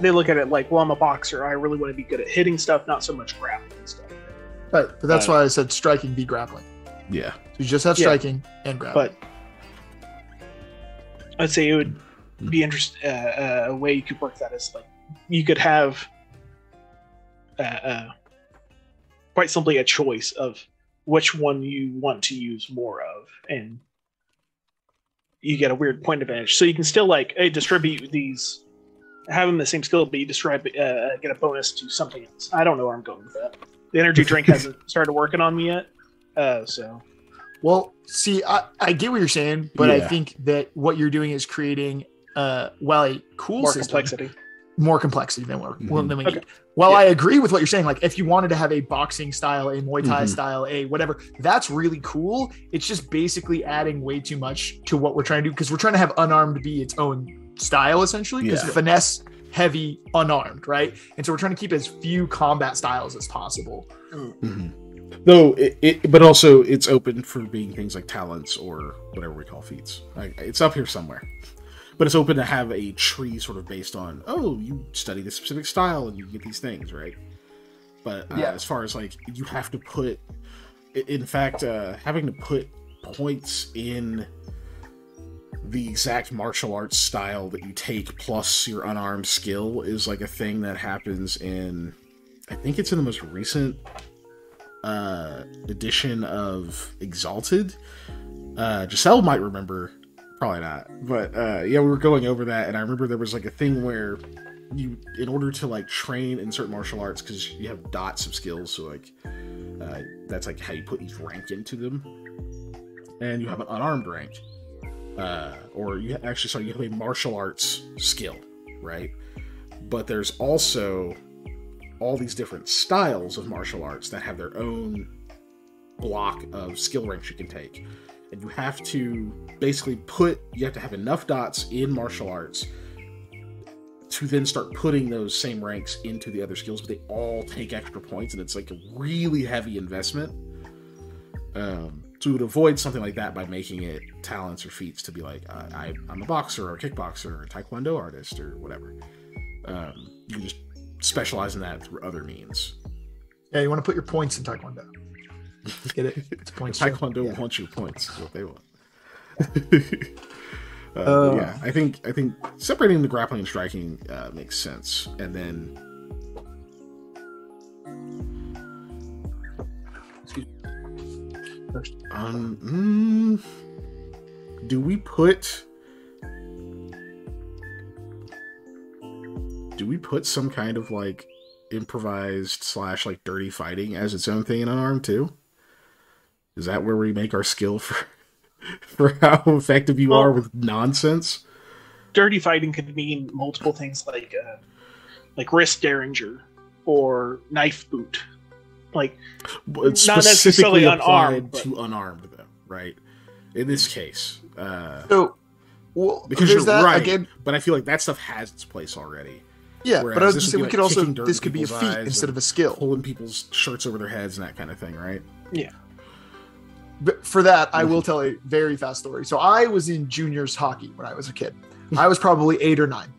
They look at it like, well, I'm a boxer, I really want to be good at hitting stuff, not so much grappling stuff. Right, but that's why I said striking v grappling. Yeah. So you just have striking and grappling. But I'd say it would be interesting. A way you could work that is like you could have quite simply a choice of which one you want to use more of, and you get a weird point advantage. So you can still like distribute these, have them the same skill, but you get a bonus to something else. I don't know where I'm going with that. The energy drink hasn't started working on me yet, so. Well, see, I get what you're saying, but I think that what you're doing is creating, while a cool more system, complexity. More complexity than we need. Well, I agree with what you're saying. Like, if you wanted to have a boxing style, a Muay Thai style, a whatever, that's really cool. It's just basically adding way too much to what we're trying to do, because we're trying to have unarmed be its own style, essentially, because finesse, heavy, unarmed, right? And so we're trying to keep as few combat styles as possible. Though, but also it's open for being things like talents or whatever we call feats. It's up here somewhere. But it's open to have a tree sort of based on, oh, you study this specific style and you get these things, right? But as far as like, you have to put, in fact, having to put points in the exact martial arts style that you take plus your unarmed skill is like a thing that happens in, I think it's in the most recent edition of Exalted. Giselle might remember. Probably not, but we were going over that, and I remember there was like a thing where you, in order to like train in certain martial arts, because you have dots of skills, so like that's like how you put each rank into them, and you have an unarmed rank, or you have a martial arts skill, right? But there's also all these different styles of martial arts that have their own block of skill ranks you can take. And you have to basically you have to have enough dots in martial arts to then start putting those same ranks into the other skills, but they all take extra points, and it's like a really heavy investment. So we would avoid something like that by making it talents or feats to be like, I'm a boxer or a kickboxer or a taekwondo artist or whatever. You can just specialize in that through other means. Yeah, you want to put your points in taekwondo. Get it? It's points. Taekwondo wants your points. Is what they want. I think separating the grappling and striking makes sense, and then do we put some kind of like improvised / like dirty fighting as its own thing in unarmed too? Is that where we make our skill for how effective you are with nonsense? Dirty fighting could mean multiple things, like wrist derringer or knife boot. Like, it's not necessarily unarmed, to unarmed, though, right? In this case, because you're that, right. Again, but I feel like that stuff has its place already. Yeah, Whereas but I was just saying, be we like could also, kicking dirt this in could be a people's feat eyes instead and of a skill. pulling people's shirts over their heads and that kind of thing, right? Yeah. But for that, I will tell a very fast story. So I was in juniors hockey when I was a kid. I was probably 8 or 9.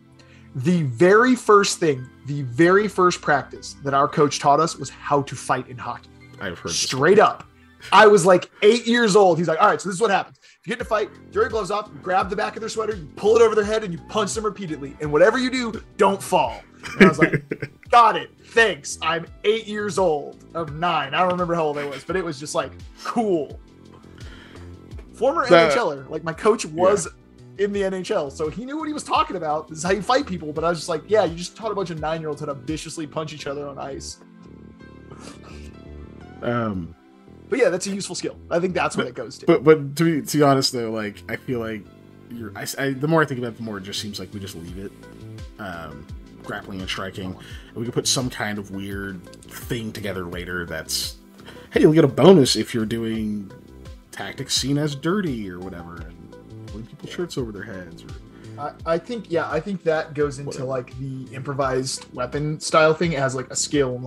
The very first practice that our coach taught us was how to fight in hockey. I've heard straight up. I was like 8 years old. He's like, all right, so this is what happens. If you get in a fight, throw your gloves off, you grab the back of their sweater, you pull it over their head, and you punch them repeatedly. And whatever you do, don't fall. And I was like, got it. Thanks. I'm 8 years old. Of 9. I don't remember how old I was, but it was just like, cool. Former NHLer. Like, my coach was in the NHL, so he knew what he was talking about. This is how you fight people. But I was just like, yeah, you just taught a bunch of 9-year-olds how to viciously punch each other on ice. But yeah, that's a useful skill. I think that's what it goes to. But to be honest though, like I feel like the more I think about it, the more it just seems like we just leave it. Grappling and striking, and we can put some kind of weird thing together later. That's, hey, you'll get a bonus if you're doing tactics seen as dirty or whatever, and pulling people's shirts over their heads. Or I think that goes into whatever. Like the improvised weapon style thing as like a skill,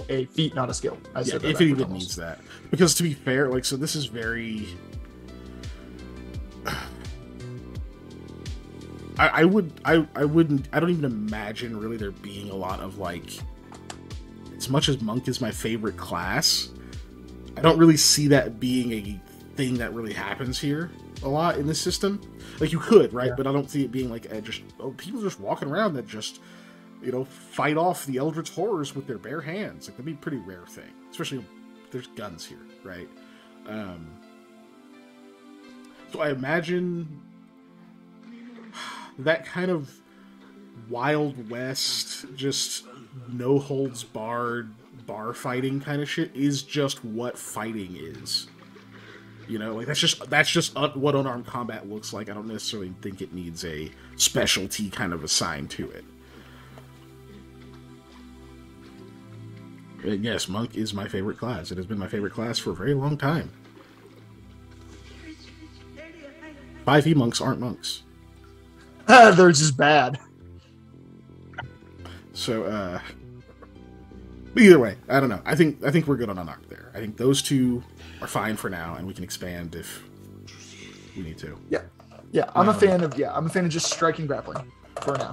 a feat, not a skill. If it even needs that, because to be fair, like, so this is very. I don't even imagine really there being a lot of like, it's as much as monk is my favorite class, I don't really see that being a thing that really happens here a lot in this system. Like, you could, right? Yeah. But I don't see it being like people just walking around that just, fight off the Eldritch horrors with their bare hands. Like, that'd be a pretty rare thing, especially if there's guns here, right? So I imagine that kind of Wild West, just no holds barred bar fighting kind of shit is just what fighting is. Like, that's just what unarmed combat looks like. I don't necessarily think it needs a specialty kind of assigned to it. And yes, monk is my favorite class. It has been my favorite class for a very long time. 5e monks aren't monks. They're just bad. So, either way, I don't know. I think we're good on unarmed there. I think those two are fine for now, and we can expand if we need to. Yeah. I'm a fan of just striking grappling for now.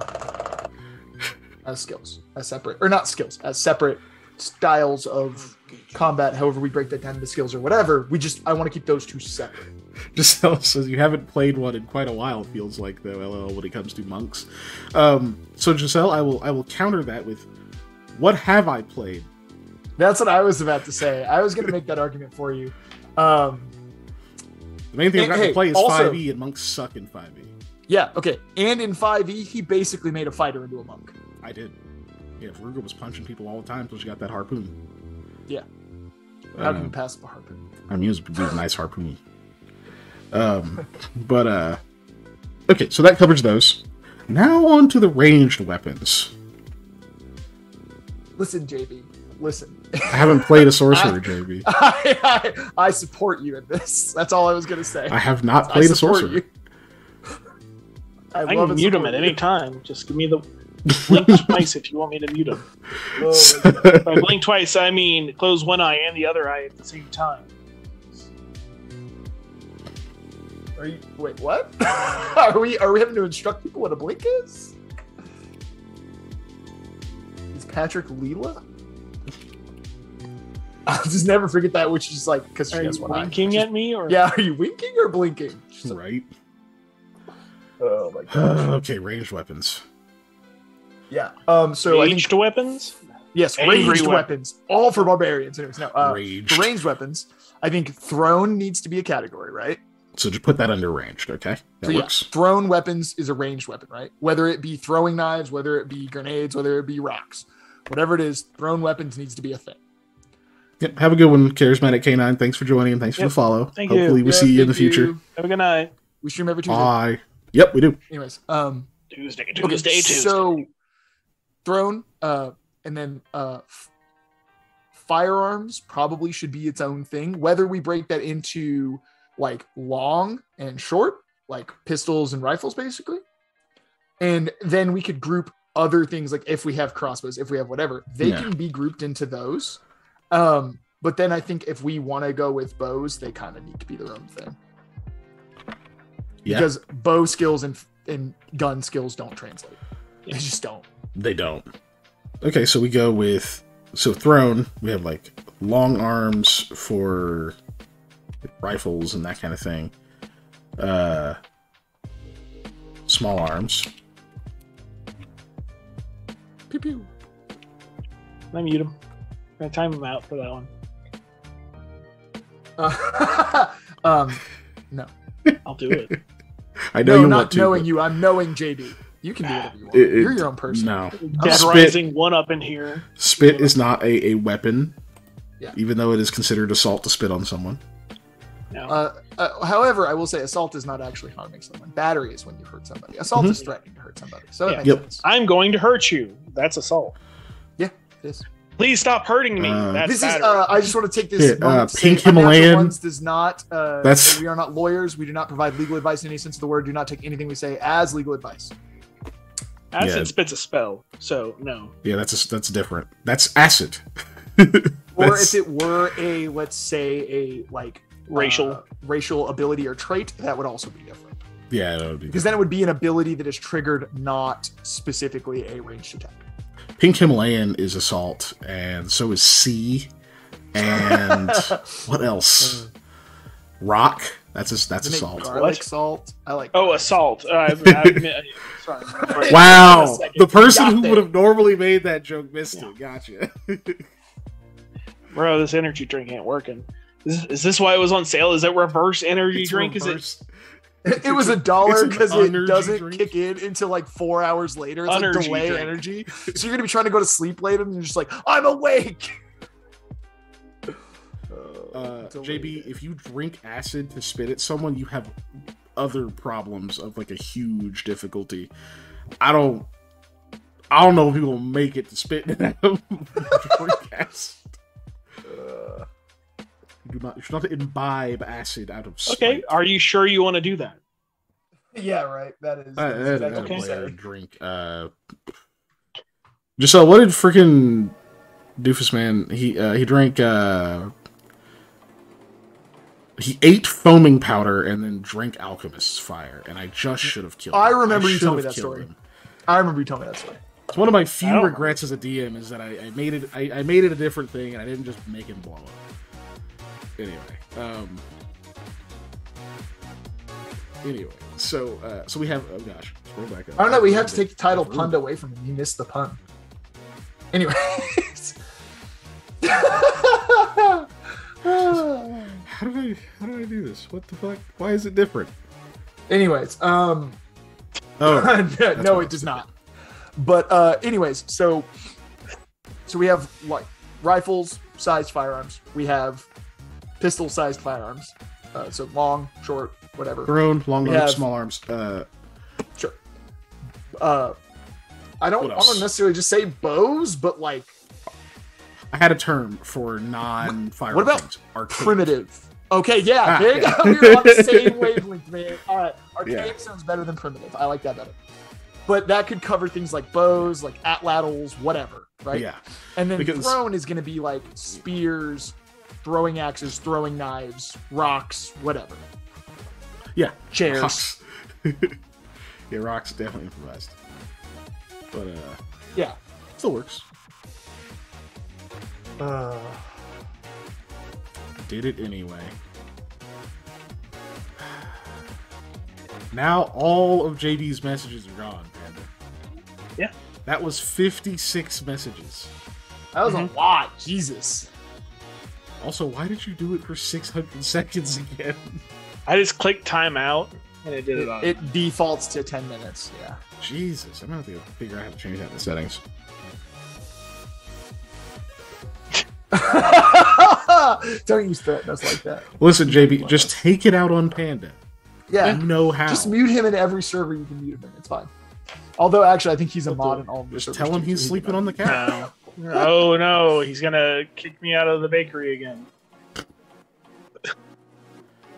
As skills, as separate, or not skills, as separate styles of combat. However we break that down into skills or whatever. I want to keep those two separate. Giselle says you haven't played one in quite a while. Feels like, though, LL, when it comes to monks. So Giselle, I will counter that with, what have I played? That's what I was about to say. I was going to make that argument for you. The main thing I've got to play is also, 5e, and monks suck in 5e. Yeah, okay. And in 5e, he basically made a fighter into a monk. I did. Yeah, Veruga was punching people all the time until she got that harpoon. Yeah. How can you pass up a harpoon? I mean, it was a nice harpoon. Okay, so that covers those. Now on to the ranged weapons. Listen, JB. Listen. I haven't played a sorcerer, JB. I support you in this. That's all I was going to say. I have not played a sorcerer. I can mute him at any time. Just give me the blink twice if you want me to mute him. By blink twice, I mean close one eye and the other eye at the same time. Wait, what? Are we having to instruct people what a blink is? Is Patrick Leela? I'll just never forget that, which is like, because she has one eye. Are you winking at me? Or? Yeah, are you winking or blinking? Right. Oh my god. Okay, ranged weapons. Yeah. So ranged weapons? Yes, ranged weapons. All for barbarians. Anyways, no. For ranged weapons, I think thrown needs to be a category, right? So just put that under ranged, okay? That works. Yeah, thrown weapons is a ranged weapon, right? Whether it be throwing knives, whether it be grenades, whether it be rocks, whatever it is, thrown weapons needs to be a thing. Yep. Have a good one, Charismatic K9. Thanks for joining and thanks for the follow. Hopefully we see you in the future. Have a good night. We stream every Tuesday. Bye. Yep, we do. Anyways, Tuesday. So thrown, and then firearms probably should be its own thing. Whether we break that into like long and short, like pistols and rifles, basically, and then we could group other things, like if we have crossbows, if we have whatever, they can be grouped into those. But then I think if we want to go with bows, they kind of need to be their own thing. Yeah. Because bow skills and gun skills don't translate. They just don't. They don't. Okay, so we go with... So thrown, we have like long arms for rifles and that kind of thing. Small arms. Pew pew. I mute him. I'm going to time him out for that one. No. I'll do it. I know you not want to. Knowing you, I'm knowing JB. You can do whatever you want. You're your own person. No. Dead Rising one up in here. Spit is not a weapon. Yeah. Even though it is considered assault to spit on someone. No. However, I will say assault is not actually harming someone. Battery is when you hurt somebody. Assault is threatening to hurt somebody. So it makes sense. I'm going to hurt you. That's assault. Yeah, it is. Please stop hurting me. That's battery. I just want to take this moment to Pink say, Himalayan Ones does not. We are not lawyers. We do not provide legal advice in any sense of the word. Do not take anything we say as legal advice. Acid spits a spell, so no. Yeah, that's different. That's acid. Or if it were a, let's say, a like racial ability or trait, that would also be different. Yeah, that would be because then it would be an ability that is triggered, not specifically a ranged attack. Pink Himalayan is assault, and so is C. And what else? Rock. That's assault. Garlic salt. I like. Assault. Sorry. Wow, the person who would have normally made that joke missed it. Gotcha. Bro, this energy drink ain't working. Is this why it was on sale? Is it reverse energy drink? Reverse. It was $1 because it doesn't drink. kick in until like 4 hours later. It's like delay drink. energy. So you're gonna be trying to go to sleep later, and you're just like, I'm awake. JB, if you drink acid to spit at someone, you have other problems of like a huge difficulty. I don't know if people will make it to spit at them. Drink acid. You should not imbibe acid out of spite. Okay, are you sure you want to do that? Yeah, right. That is okay. Drink. Just what did freaking Doofus Man? He drank. He ate foaming powder and then drank Alchemist's fire, and I just should have killed him. I remember you telling me that story. I remember you telling me that story. It's one of my few regrets as a DM is that I made it. I made it a different thing, and I didn't just make him blow up. Anyway, so we have. Oh gosh, scroll back up. I don't know. We have to take the title pun away from him. He missed the pun. Anyways. How did I do this? What the fuck? Why is it different? Anyways, no, it does not. But anyways, so we have like rifles-sized firearms. We have pistol-sized firearms. So long, short, whatever. Thrown, long arms, small arms. Sure. I don't necessarily just say bows, but like. I had a term for non-firearms. What about things. Archaic. Primitive? Okay, yeah, there you go. We're on the same wavelength, man. All right, archaic sounds better than primitive. I like that better. But that could cover things like bows, like atlatls, whatever, right? Yeah. And then thrown is going to be like spears, throwing axes, throwing knives, rocks, whatever. Yeah. Chairs. Rocks. Yeah, rocks definitely improvised. But yeah, still works. Did it anyway. Now all of JB's messages are gone, Panda. Yeah. That was 56 messages. That was a lot. Jesus. Also, why did you do it for 600 seconds again? I just clicked timeout and it did it on. It defaults to 10 minutes. Yeah. Jesus, I'm gonna have to figure out how to change that in the settings. Don't use threaten us like that. Listen, JB, just take it out on Panda. Yeah. You know how. Just mute him in every server you can mute him in. It's fine. Although, actually, I think he's a mod in all of the Just servers. tell him he's sleeping on the couch. No. Oh no, he's gonna kick me out of the bakery again.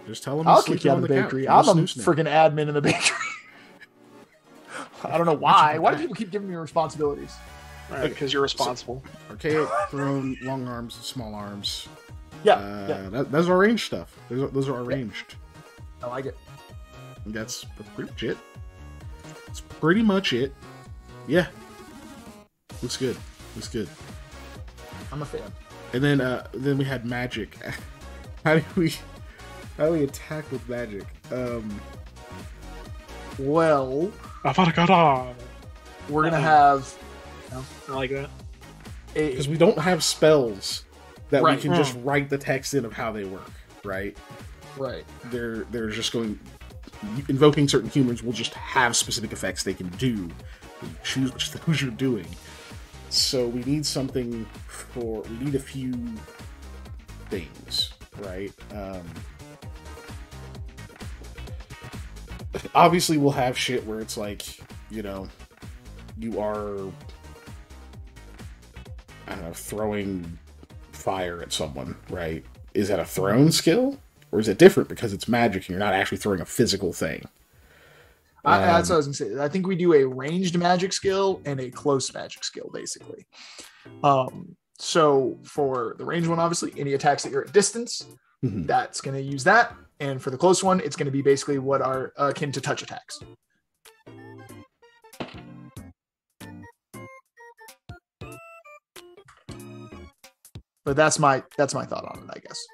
Just tell him I'll he's kick you sleeping out on of the the couch. bakery. No I'm a snooze now. freaking admin in the bakery. I don't know why. Why do people keep giving me responsibilities? Right, because you're responsible. Archaic, thrown, long arms, small arms. Yeah. Those are ranged stuff. Those are arranged. I like it. That's pretty much it. That's pretty much it. Yeah. Looks good. Looks good. I'm a fan. And then we had magic. How do we attack with magic? Well, Avada. we're gonna have. I like that. Because we don't have spells that Right. we can just write the text in of how they work, right? Right. They're just going. Invoking certain humans will just have specific effects they can do. You choose which of those you're doing. So we need something for. We need a few things, right? Obviously, we'll have shit where it's like, you know, you are, I don't know, throwing fire at someone, right? Is that a thrown skill? Or is it different because it's magic and you're not actually throwing a physical thing? That's what I was gonna say. I think we do a ranged magic skill and a close magic skill, basically. So for the ranged one, obviously, any attacks that you're at distance, that's gonna use that. And for the close one, it's gonna be basically what are akin to touch attacks. But that's my thought on it, I guess.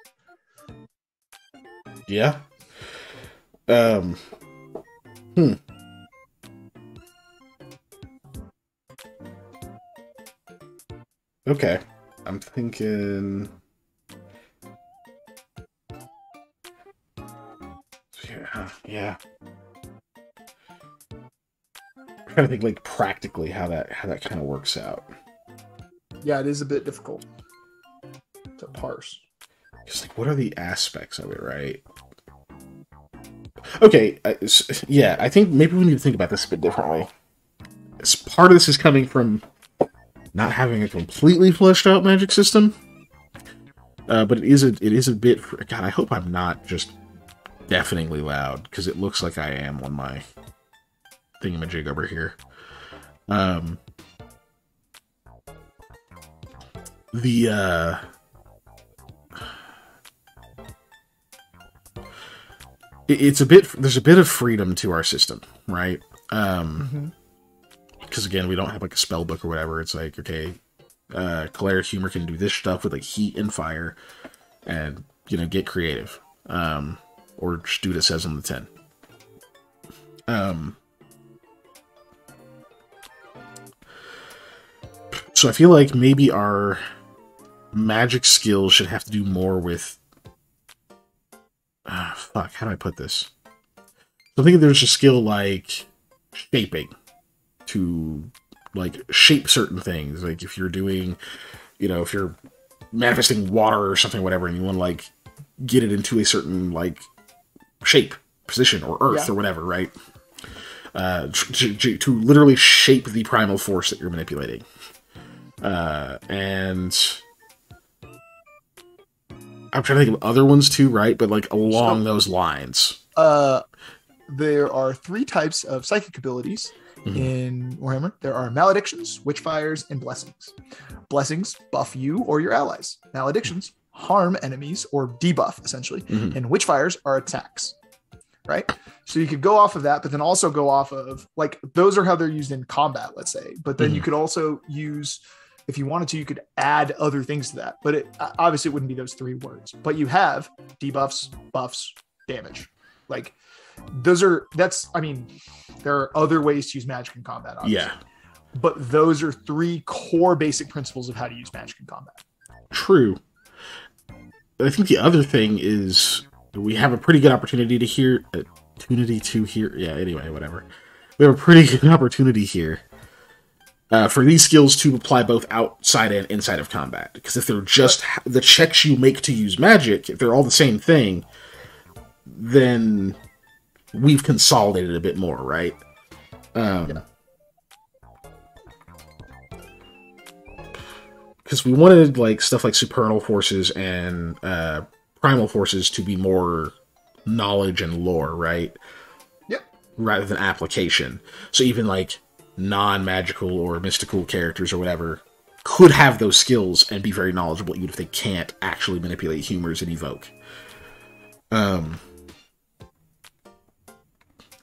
Yeah. Okay. I'm thinking. Yeah. I'm trying to think like practically how that kind of works out. Yeah, it is a bit difficult to parse. Just like, what are the aspects of it, right? Okay, yeah, I think maybe we need to think about this a bit differently. Part of this is coming from not having a completely fleshed out magic system, but it is a bit. God, I hope I'm not just deafeningly loud, because it looks like I am on my thingamajig over here. It's a bit. There's a bit of freedom to our system, right? Because again, we don't have like a spell book or whatever. It's like, okay, choleric humor can do this stuff with like heat and fire, and get creative, or just do what it says on the tin. So I feel like maybe our magic skills should have to do more with. Fuck, how do I put this? So I think there's a skill like shaping to like shape certain things. Like if you're doing, if you're manifesting water or something, whatever, and you want to like get it into a certain like shape, position, or earth or whatever, right? To literally shape the primal force that you're manipulating. And I'm trying to think of other ones too, right? But like along those lines. There are 3 types of psychic abilities in Warhammer. There are maledictions, witchfires, and blessings. Blessings buff you or your allies. Maledictions harm enemies or debuff, essentially. And witchfires are attacks, right? So you could go off of that, but then also go off of, like, those are how they're used in combat, let's say. But then you could also use... If you wanted to, you could add other things to that, but obviously it wouldn't be those 3 words. But you have debuffs, buffs, damage. Like there are other ways to use magic in combat, obviously. Yeah. But those are 3 core basic principles of how to use magic in combat. True. I think the other thing is we have a pretty good opportunity to hear. Yeah, anyway, whatever. We have a pretty good opportunity here. For these skills to apply both outside and inside of combat. Because if they're just the checks you make to use magic, if they're all the same thing, then we've consolidated a bit more, right? Because we wanted like stuff like supernal forces and primal forces to be more knowledge and lore, right? Yep. Rather than application. So even like non-magical or mystical characters or whatever could have those skills and be very knowledgeable even if they can't actually manipulate humors and evoke.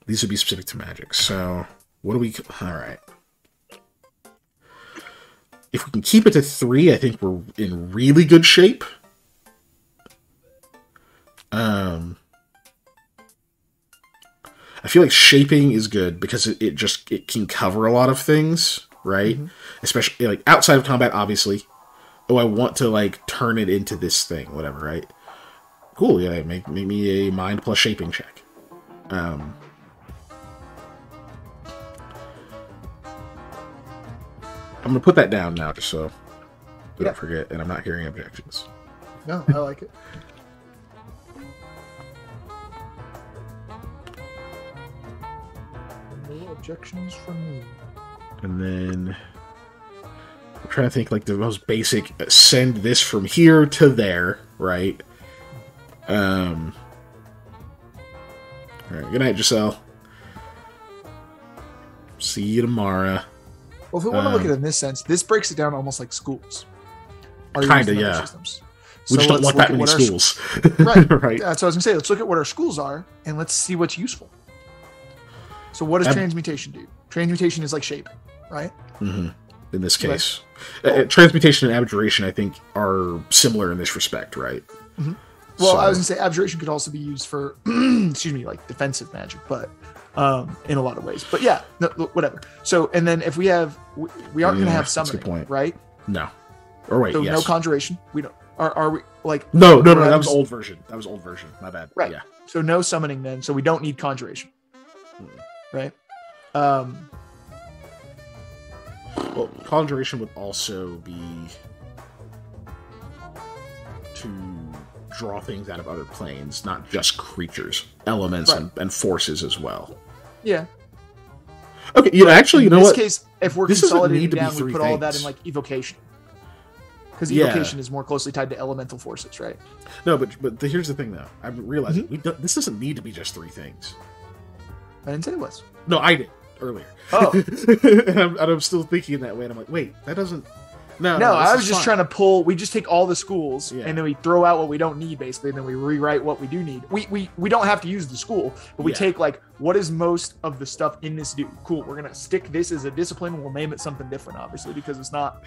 These would be specific to magic. So what do we... Alright. If we can keep it to 3, I think we're in really good shape. I feel like shaping is good because it can cover a lot of things, right? Especially like outside of combat, obviously. Oh, I want to like turn it into this thing, whatever, right? Cool, yeah, make me a mind plus shaping check. I'm gonna put that down now just so I don't forget and I'm not hearing objections. No, I like it. Objections from me. And then I'm trying to think like the most basic, send this from here to there, right? Alright, good night, Giselle. See you tomorrow. Well, if we want to look at it in this sense, this breaks it down almost like schools. Kinda, yeah. Systems. We just don't want that many schools. Right. Right. That's what I was going to say. Let's look at what our schools are, and let's see what's useful. So what does transmutation do? Transmutation is like shaping, right? in this case. Transmutation and abjuration, I think, are similar in this respect, right? Mm-hmm. Well, I was going to say abjuration could also be used for, excuse me, like defensive magic, but in a lot of ways. But yeah, no, whatever. So, and then if we have, we aren't going to have summoning, that's a good point. right? No. Or wait, so yes. no conjuration. We don't. Are we like? No. That was old version. My bad. Right. Yeah. So no summoning then. So we don't need conjuration. Right. Well, conjuration would also be to draw things out of other planes, not just creatures, elements, and forces as well. Yeah. Okay, actually, you know what? In this case, if we're consolidating down, we put all of that in like evocation. Because evocation is more closely tied to elemental forces, right? No, but here's the thing, though. I'm realizing this doesn't need to be just 3 things. I didn't say it was. No, I did earlier. Oh. and I'm still thinking that way, and I'm like, wait, that doesn't... No, I was just trying to pull... We just take all the schools, yeah. and then we throw out what we don't need, basically, and then we rewrite what we do need. We don't have to use the school, but we take, like, what is most of the stuff in this do? Cool, we're going to stick this as a discipline. We'll name it something different, obviously, because it's not...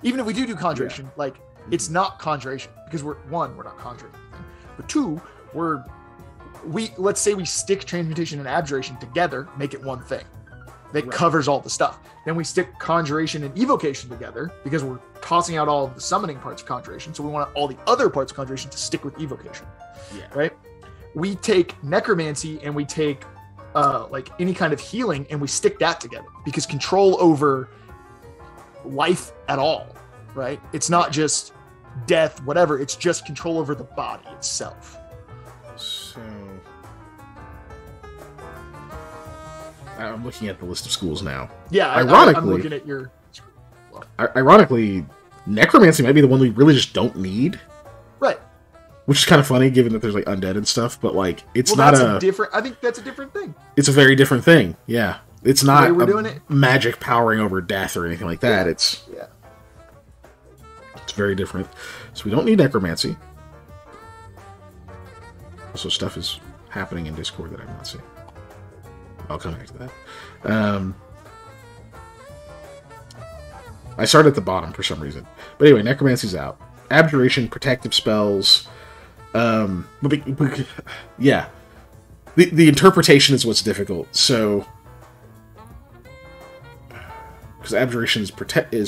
Even if we do conjuration, like, it's not conjuration, because we're not conjuring anything, but 2, let's say we stick transmutation and abjuration together, make it one thing that covers all the stuff. Then we stick conjuration and evocation together because we're tossing out all of the summoning parts of conjuration. So we want all the other parts of conjuration to stick with evocation. Yeah. Right. We take necromancy and we take like any kind of healing and we stick that together because control over life at all. Right. It's not just death, whatever. It's just control over the body itself. So I'm looking at the list of schools now. Yeah, ironically, I'm looking at your... Well, ironically, necromancy might be the one we really just don't need. Right. Which is kind of funny, given that there's, like, undead and stuff, but, like, it's different... I think that's a different thing. It's a very different thing, yeah. It's not doing it. Magic powering over death or anything like that. It's very different. So we don't need necromancy. Also, stuff is happening in Discord that I'm not seeing. I'll come back to that. I started at the bottom for some reason. But anyway, necromancy's out. Abjuration, protective spells. The interpretation is what's difficult. So, because abjuration is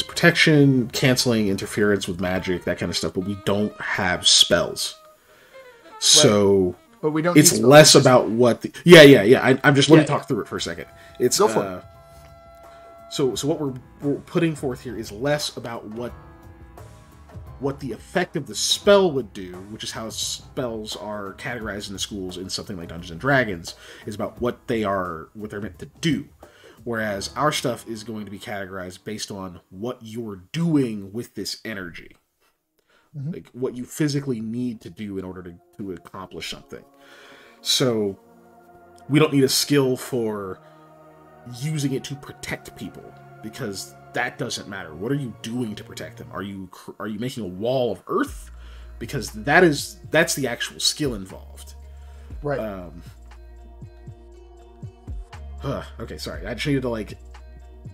protection, canceling, interference with magic, that kind of stuff. But we don't have spells. So... But we don't. It's less about what the... Yeah. I'm just let me talk through it for a second. It's go for it. So what we're putting forth here is less about what the effect of the spell would do, which is how spells are categorized in the schools in something like Dungeons and Dragons, is about what they're meant to do. Whereas our stuff is going to be categorized based on what you're doing with this energy. Like what you physically need to do in order to accomplish something. So we don't need a skill for using it to protect people because that doesn't matter. What are you doing to protect them? Are you making a wall of earth? Because that's the actual skill involved. Right. Okay, sorry. I just needed to like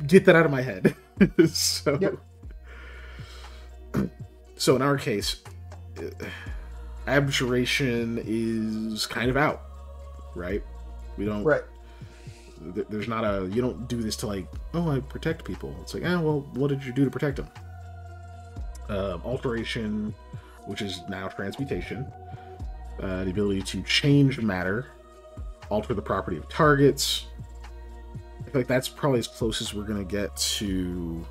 get that out of my head. So. Yep. So in our case, abjuration is kind of out, right? We don't. Right. There's not a. You don't do this to like. Oh, I protect people. It's like, well, what did you do to protect them? Alteration, which is now transmutation, the ability to change matter, alter the property of targets. I feel like that's probably as close as we're gonna get to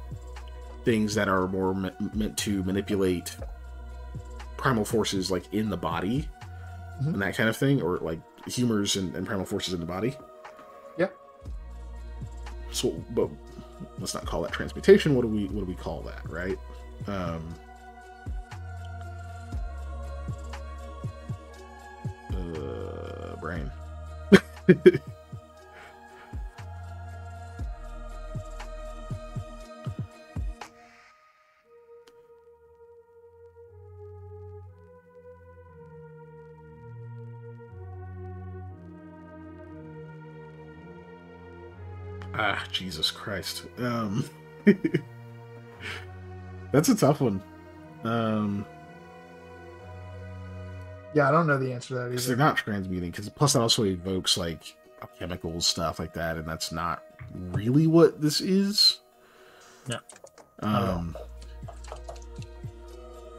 things that are more meant to manipulate primal forces like in the body and that kind of thing, or like humors and primal forces in the body. Yeah. So, but let's not call that transmutation. What do we call that, right? Brain. Jesus Christ. That's a tough one. Yeah, I don't know the answer to that Because either. they're not transmuting. Because plus that also evokes like chemicals, stuff like that, and that's not really what this is. Yeah. Not at all.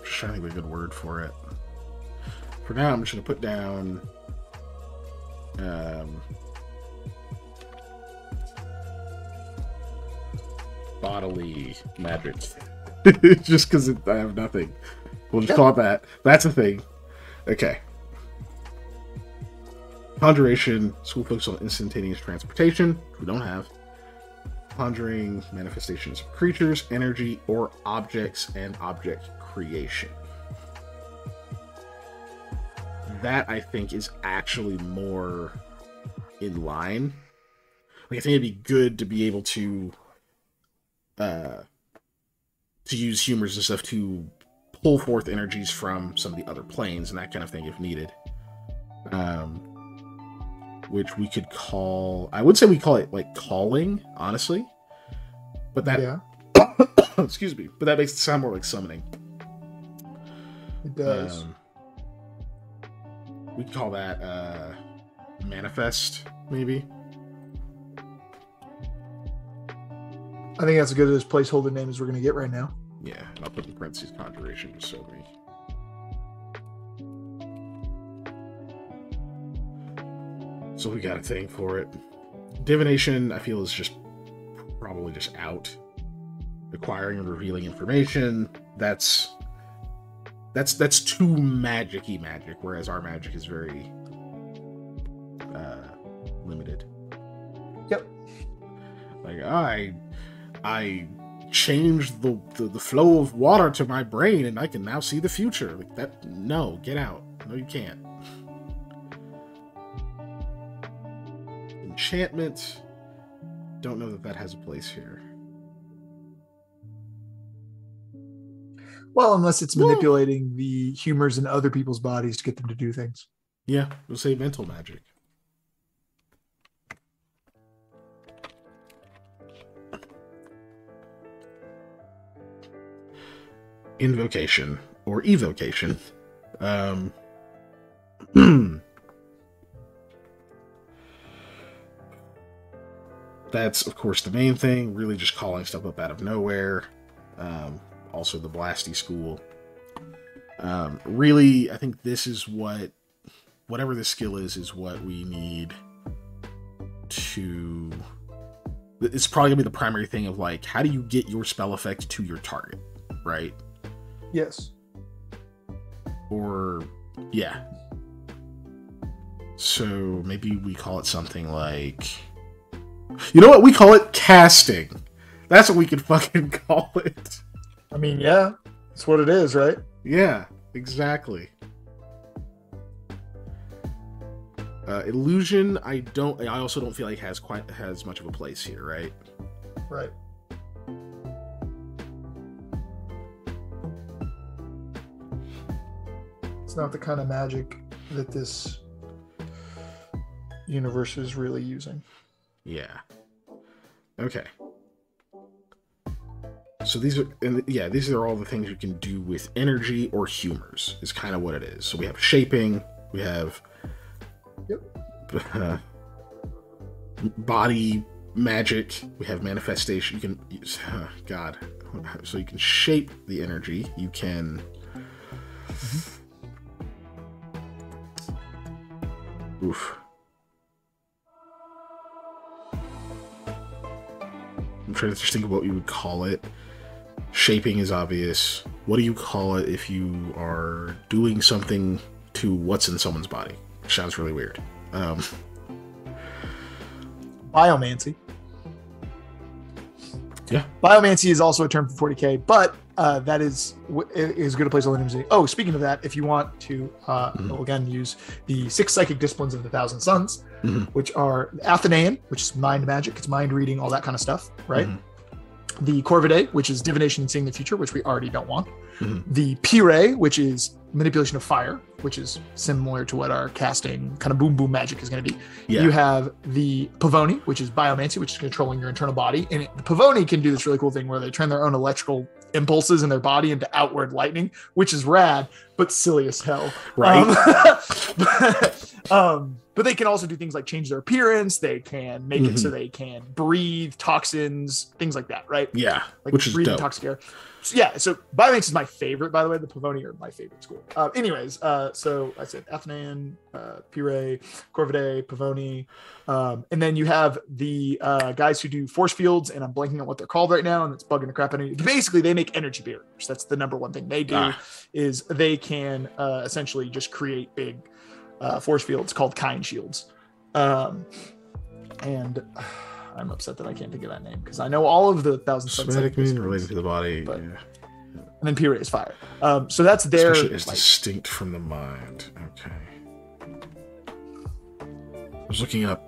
Just trying to think of a good word for it. For now, I'm just going to put down bodily magic. Just because I have nothing. We'll just call it that. That's a thing. Okay. Conjuration. School focus on instantaneous transportation. We don't have. Conjuring manifestations of creatures, energy, or objects, and object creation. That, I think, is actually more in line. Like, I think it'd be good to be able to use humors and stuff to pull forth energies from some of the other planes and that kind of thing if needed. Which we could call... I would say we call it, like, calling, honestly. But that... Yeah. Excuse me. But that makes it sound more like summoning. It does. We could call that manifest, maybe. I think that's as good as placeholder name as we're going to get right now. Yeah, and I'll put in parentheses conjuration, so we... So we got a thing for it. Divination, I feel, is just probably just out. Acquiring and revealing information, that's too magic-y magic, whereas our magic is very limited. Yep. Like, I changed the flow of water to my brain and I can now see the future. Like that, no, get out. No, you can't. Enchantment, don't know that has a place here. Well, unless it's manipulating the humors in other people's bodies to get them to do things. Yeah, we'll say mental magic. Invocation or evocation. That's, of course, the main thing. Really just calling stuff up out of nowhere. Also the Blasty School. Really, I think this is whatever this skill is what we need to... It's probably going to be the primary thing of, like, how do you get your spell effect to your target, right? Yes. Or, yeah. So maybe we call it something like... You know what? We call it casting. That's what we can fucking call it. I mean, yeah. That's what it is, right? Yeah, exactly. Illusion, I also don't feel like has much of a place here, right? Right. It's not the kind of magic that this universe is really using. Yeah. Okay. So these are all the things you can do with energy or humors, is kind of what it is. So we have shaping, we have body magic, we have manifestation. You can use, God. So you can shape the energy. You can... Oof. I'm trying to just think of what you would call it. Shaping is obvious. What do you call it if you are doing something to what's in someone's body? Which sounds really weird. Biomancy. Yeah. Biomancy is also a term for 40k, but that is good a place to learn. Oh, speaking of that, if you want to, we'll again use the 6 psychic disciplines of the Thousand Suns, which are Athenaean, which is mind magic, it's mind reading, all that kind of stuff, right? the Corvidae, which is divination and seeing the future, which we already don't want. Mhm. The Pirae, which is manipulation of fire, which is similar to what our casting kind of boom boom magic is going to be. Yeah. You have the Pavoni, which is biomancy, which is controlling your internal body. And the Pavoni can do this really cool thing where they turn their own electrical impulses in their body into outward lightning, which is rad, but silly as hell. Right. But they can also do things like change their appearance. They can make it so they can breathe toxins, things like that, right? Yeah, Like which is breathing dope. toxic air. So, yeah, so biomancy is my favorite, by the way. The Pavoni are my favorite school. So I said Athenan, Pirae, Corvidae, Pavoni. And then you have the guys who do force fields, and I'm blanking on what they're called right now, and it's bugging the crap out of me. Basically, they make energy barriers. That's the number one thing they do, is they can essentially just create big force fields called kind shields. And I'm upset that I can't think of that name because I know all of the thousand Somatic meaning related to the body. but- Yeah. and then Pirae is fire. So that's their Especially as like, distinct from the mind. Okay. I was looking up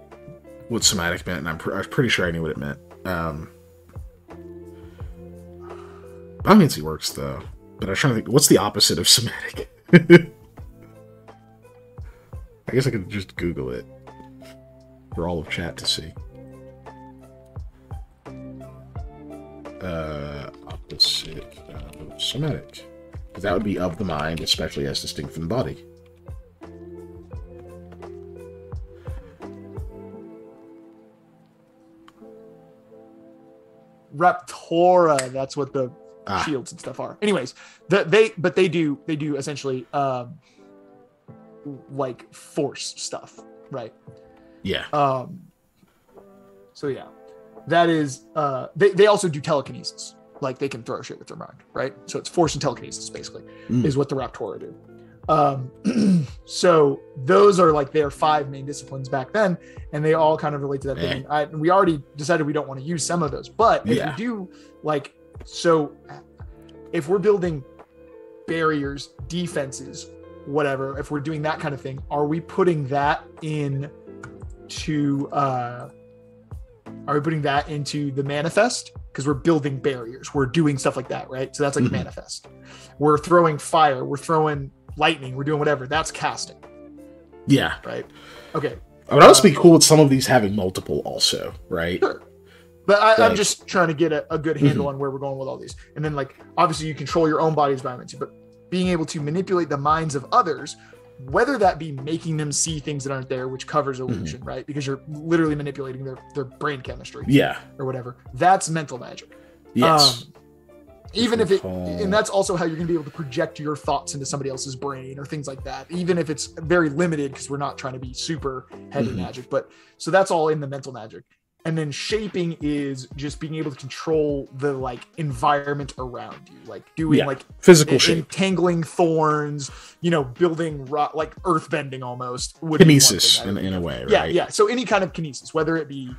what somatic meant, and I was pretty sure I knew what it meant. Biomancy works, though. But I was trying to think, what's the opposite of somatic? I guess I could just Google it for all of chat to see. Opposite of somatic. Because that would be of the mind, especially as distinct from the body. Raptora. That's what the Ah. shields and stuff are. Anyways, they do essentially like force stuff, right? Yeah. So yeah, that is they also do telekinesis. Like they can throw shit with their mind, right? So it's force and telekinesis basically is what the Raptora do. So those are like their 5 main disciplines back then, and they all kind of relate to that thing. We already decided we don't want to use some of those, but if we do, like, so if we're building barriers, defenses, whatever, if we're doing that kind of thing, are we putting that in to are we putting that into the manifest? Because we're building barriers, we're doing stuff like that, right? So that's like manifest. We're throwing fire, we're throwing lightning, we're doing whatever. That's casting. Yeah. Right. Okay. I would also be cool with some of these having multiple also, right? Sure. But I'm Like- just trying to get a good handle on where we're going with all these. And then, like, obviously you control your own body's biomancy, but being able to manipulate the minds of others, whether that be making them see things that aren't there, which covers illusion, right? Because you're literally manipulating their brain chemistry Yeah. or whatever. That's mental magic. Yes. Even if it, Call- and that's also how you're going to be able to project your thoughts into somebody else's brain or things like that, even if it's very limited because we're not trying to be super heavy magic. But so that's all in the mental magic. And then shaping is just being able to control the like environment around you, like doing like physical shape. entangling thorns, building like earth bending almost. Would be one Kinesis thing I would in do. a way, right? Yeah. So any kind of kinesis, whether it be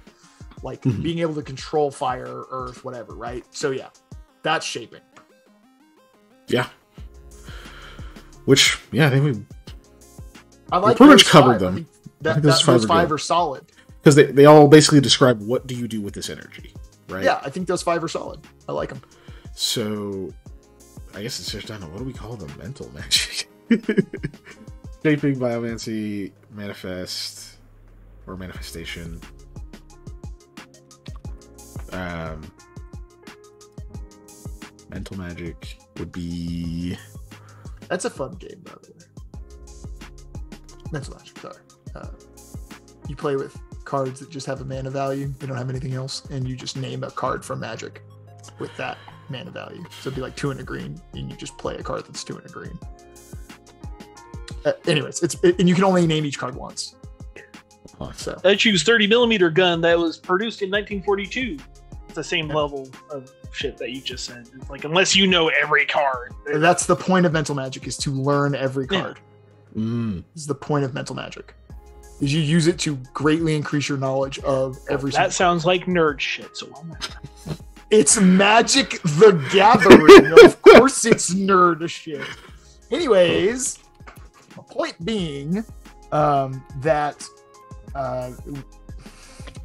like being able to control fire, earth, whatever, right? So yeah, that's shaping. Yeah. Which, I think I like pretty much those covered 5. them. I think I think those those 5 are 5 good. are solid. because they all basically describe what do you do with this energy, right? Yeah, I think those 5 are solid. I like them. So, I guess it's just down to what do we call them? Mental magic. Shaping, biomancy, manifest, or manifestation. Mental magic would be... That's a fun game, by the way. Mental magic, sorry. You play with cards that just have a mana value. They don't have anything else, and you just name a card from Magic with that mana value. So it'd be like 2 and a green, and you just play a card that's 2 and a green. Anyways, and you can only name each card once. So I choose 30mm gun that was produced in 1942. It's the same level of shit that you just said. It's like, unless you know every card. that's the point of mental magic, is to learn every Yeah. card. This is the point of mental magic. Is you use it to greatly increase your knowledge of every single That sounds like nerd shit. So It's Magic the Gathering. Of course it's nerd shit. Anyways, the point being that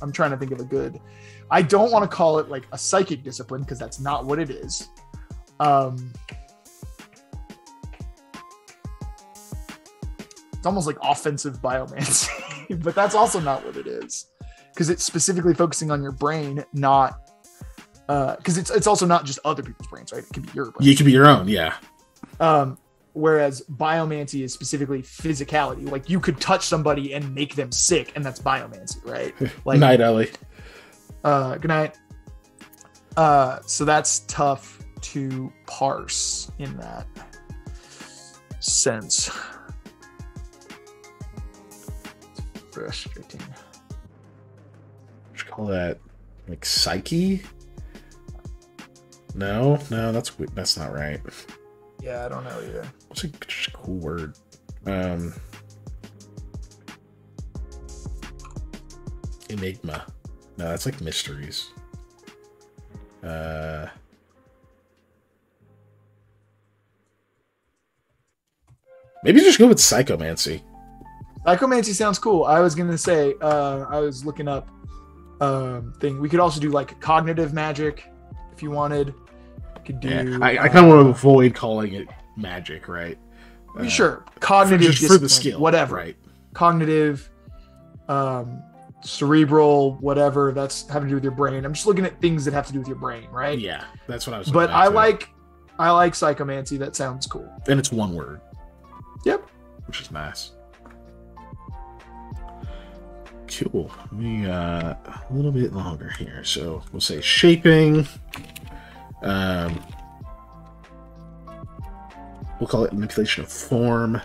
I'm trying to think of a good. I don't want to call it like a psychic discipline because that's not what it is. It's almost like offensive biomancy, but that's also not what it is because it's specifically focusing on your brain, not because it's also not just other people's brains, right? It can be your brain. It can be your own, yeah. Whereas biomancy is specifically physicality. Like you could touch somebody and make them sick, and that's biomancy, right? Like night, Ellie. Good night. So that's tough to parse in that sense. It's frustrating. What you call that? Like psyche? No, that's not right. Yeah, I don't know either. What's just a cool word? Enigma. No, that's like mysteries. Maybe just go with psychomancy. Psychomancy sounds cool. I was gonna say, I was looking up thing. We could also do like cognitive magic if you wanted. Could do. Yeah, I kind of want to avoid calling it magic, right? Sure, cognitive just for the skill, whatever. Right? Cognitive, cerebral, whatever. That's having to do with your brain. I'm just looking at things that have to do with your brain, right? Yeah, that's what I was. But I like psychomancy. That sounds cool. And it's one word. Yep. Which is nice. Cool. We got a little bit longer here, so we'll say shaping. We'll call it manipulation of form.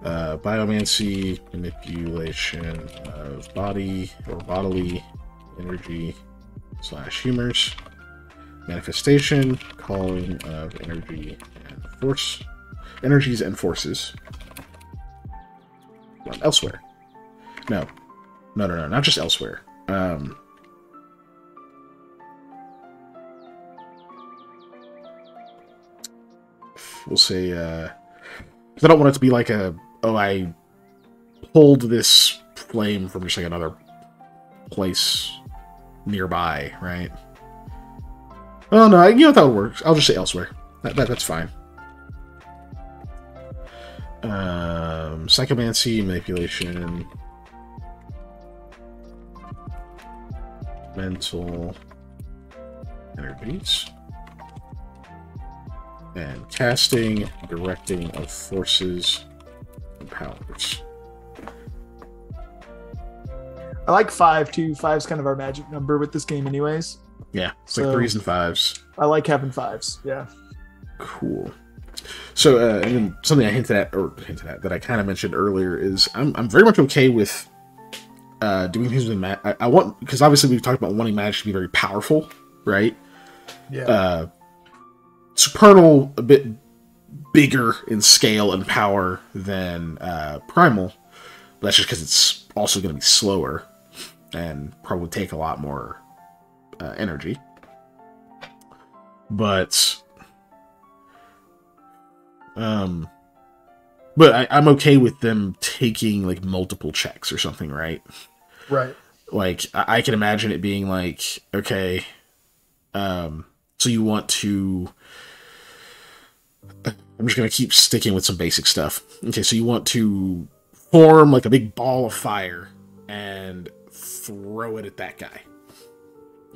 Biomancy, manipulation of body or bodily energy / humors. Manifestation, calling of energy and force. Energies and forces. Elsewhere. No, not just elsewhere. We'll say, I don't want it to be like I pulled this flame from just like another place nearby, right? Oh no, you know that would work. I'll just say elsewhere. That's fine. Psychomancy, manipulation, mental energies, and casting, directing of forces and powers. I like 5 too. 5's kind of our magic number with this game, anyways. Yeah, it's like 3s and 5s. I like having 5s. Yeah. Cool. So, and then something I hinted at that I kind of mentioned earlier is I'm very much okay with doing things with magic. I want, because obviously we've talked about wanting magic to be very powerful, right? Yeah. Supernal a bit bigger in scale and power than Primal. But that's just because it's also going to be slower and probably take a lot more energy. But I'm okay with them taking like multiple checks or something, right? Right. Like I can imagine it being like, okay, so you want to. I'm just gonna keep sticking with some basic stuff. Okay, so you want to form like a big ball of fire and throw it at that guy.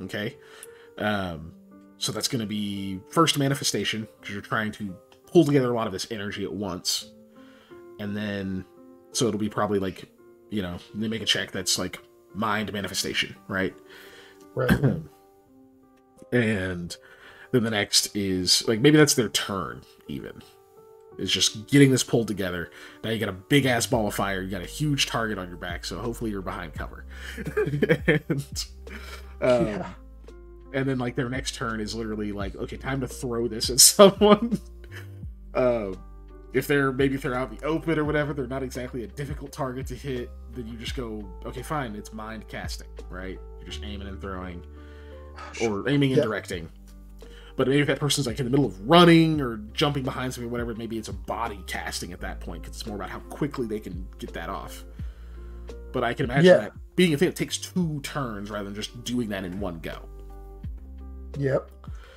Okay, so that's gonna be first manifestation because you're trying to pull together a lot of this energy at once. And then, so it'll be probably like, you know, they make a check that's like mind manifestation, right? Right. And then the next is, like, maybe that's their turn, even. It's just getting this pulled together. Now you got a big-ass ball of fire, you got a huge target on your back, so hopefully you're behind cover. Yeah. And then, like, their next turn is literally like, okay, time to throw this at someone. If they're out in the open or whatever, they're not exactly a difficult target to hit, then you just go, okay, fine, it's mind casting, right? You're just aiming and throwing, or aiming and directing. But maybe if that person's like in the middle of running or jumping behind something or whatever, maybe it's a body casting at that point, because it's more about how quickly they can get that off. But I can imagine that being a thing that takes 2 turns rather than just doing that in one go. Yep,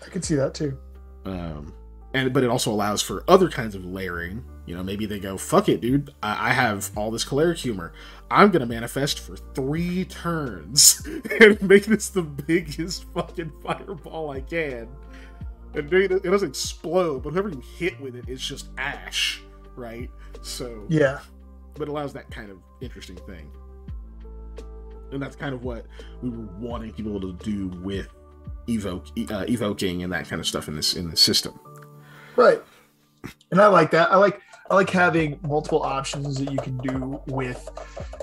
I can see that too. But it also allows for other kinds of layering. You know, maybe they go, fuck it, dude. I have all this choleric humor. I'm gonna manifest for 3 turns and make this the biggest fucking fireball I can. And it doesn't explode, but whoever you hit with it is just ash, right? So yeah, but it allows that kind of interesting thing. And that's kind of what we were wanting people to do with evoking and that kind of stuff in this system. Right. And I like that. I like having multiple options that you can do with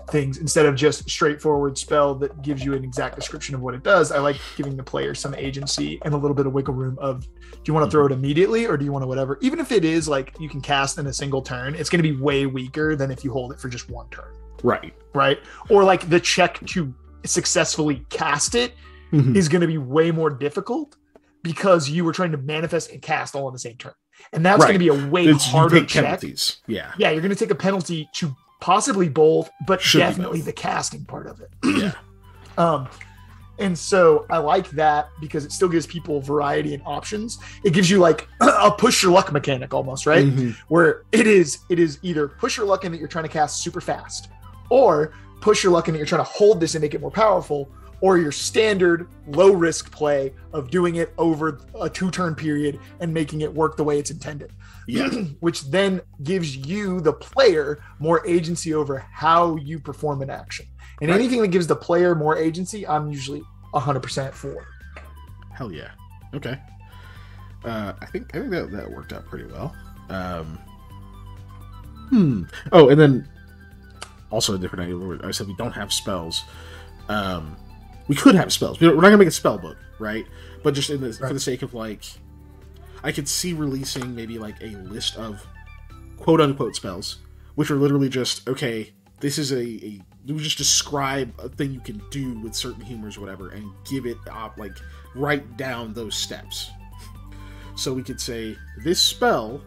things instead of just straightforward spell that gives you an exact description of what it does. I like giving the player some agency and a little bit of wiggle room of, do you want to throw it immediately or do you want to whatever? Even if it is like you can cast in a single turn, it's going to be way weaker than if you hold it for just 1 turn. Right. Right. Or like the check to successfully cast it is going to be way more difficult because you were trying to manifest and cast all on the same turn. And that's going to be a way harder check. Penalties. Yeah. Yeah, you're going to take a penalty to possibly both, but definitely the casting part of it. Yeah. And so I like that because it still gives people variety and options. It gives you like a push your luck mechanic almost, right? Where it is either push your luck in that you're trying to cast super fast, or push your luck in that you're trying to hold this and make it more powerful, or your standard low risk play of doing it over a 2-turn period and making it work the way it's intended. Yeah. Which then gives you, the player, more agency over how you perform an action. And anything that gives the player more agency, I'm usually 100% for. Hell yeah. Okay. I think that worked out pretty well. Oh, and then also a different idea. I said we don't have spells. We could have spells. We're not gonna make a spell book, right? But just for the sake of like, I could see releasing maybe like a list of quote unquote spells, which are literally just, okay, this is we just describe a thing you can do with certain humors or whatever, and give it like write down those steps. So we could say this spell,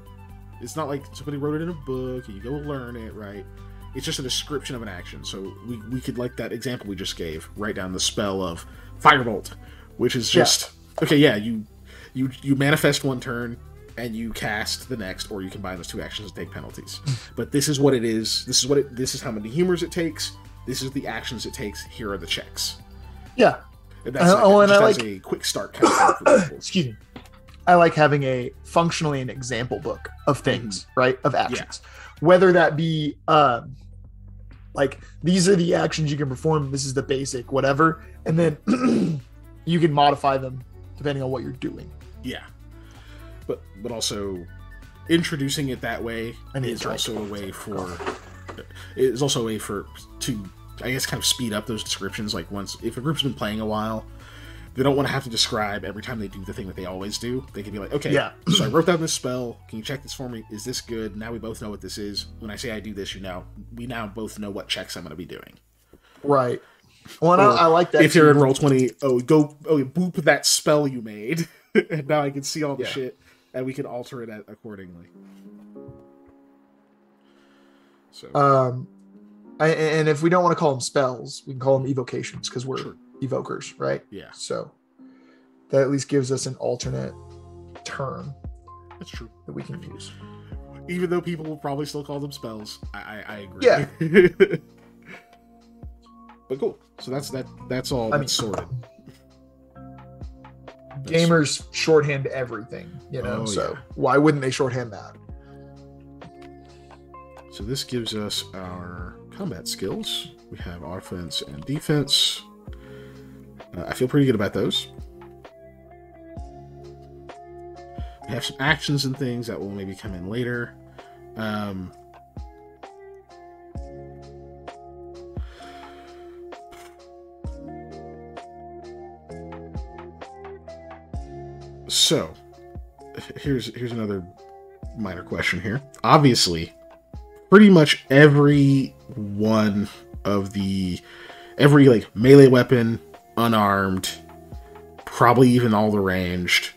it's not like somebody wrote it in a book and you go learn it, right? It's just a description of an action. So we could, like that example we just gave, write down the spell of Firebolt, which is just okay. Yeah, you manifest 1 turn and you cast the next, or you combine those 2 actions and take penalties. But this is what it is. This is how many humors it takes. This is the actions it takes. Here are the checks. Yeah, and that's as a quick start kind of for people. Excuse me. I like having functionally an example book of things, right? Of actions. Whether that be like these are the actions you can perform, this is the basic, whatever, and then you can modify them depending on what you're doing. Yeah, but also introducing it that way is also a way to, I guess, kind of speed up those descriptions. Like if a group's been playing a while, they don't want to have to describe every time they do the thing that they always do. They can be like, okay, so I wrote down this spell. Can you check this for me? Is this good? Now we both know what this is. When I say I do this, we now both know what checks I'm going to be doing. Right. Well, and I like that. If you're in Roll20, boop that spell you made. And now I can see all the shit, and we can alter it accordingly. So, and if we don't want to call them spells, we can call them evocations because we're evokers, right? Yeah. So that at least gives us an alternate term. That's true. That we can use. Even though people will probably still call them spells. I agree. Yeah. But cool. So that's all that's sorted. Gamers shorthand everything, so why wouldn't they shorthand that? So this gives us our combat skills. We have offense and defense. I feel pretty good about those. We have some actions and things that will maybe come in later. So, here's another minor question here. Obviously, pretty much every melee weapon, unarmed, probably even all the ranged,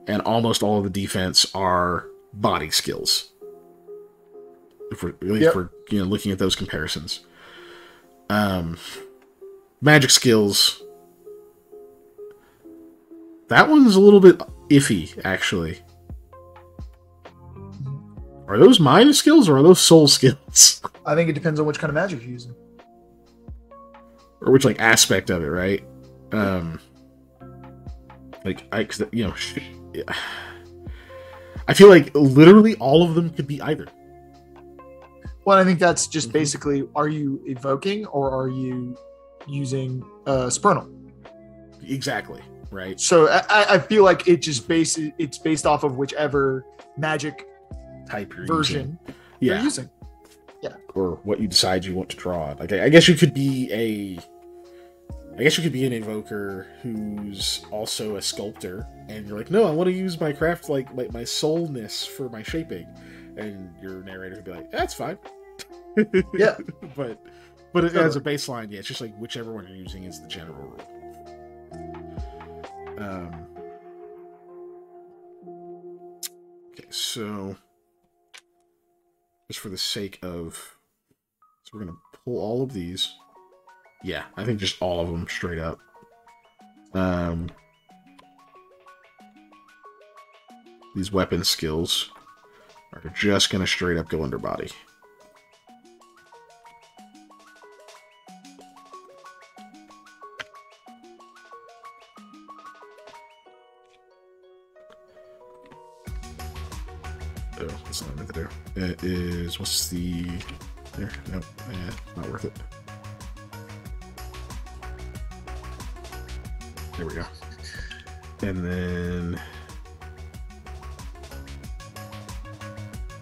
and almost all of the defense are body skills. If we're looking at those comparisons. Magic skills. That one's a little bit iffy, actually. Are those mind skills or are those soul skills? I think it depends on which kind of magic you're using. Or which, like, aspect of it, right? I feel like literally all of them could be either. Well, I think that's just basically, are you evoking or are you using Spurnal? Exactly, right? So I feel like it's based off of whichever magic Type you're version you're using. Or what you decide you want to draw. Like, I guess you could be an evoker who's also a sculptor, and you're like, no, I want to use my craft, like my soulness for my shaping, and your narrator could be like, that's fine. Yeah, but as a baseline, yeah, it's just like whichever one you're using is the general rule. Okay, so just for the sake of, so we're gonna pull all of these. Yeah, I think just all of them straight up. These weapon skills are just gonna straight up go under body. Oh, that's not what I meant to do. It is, what's the, there, no, not worth it. There we go. And then,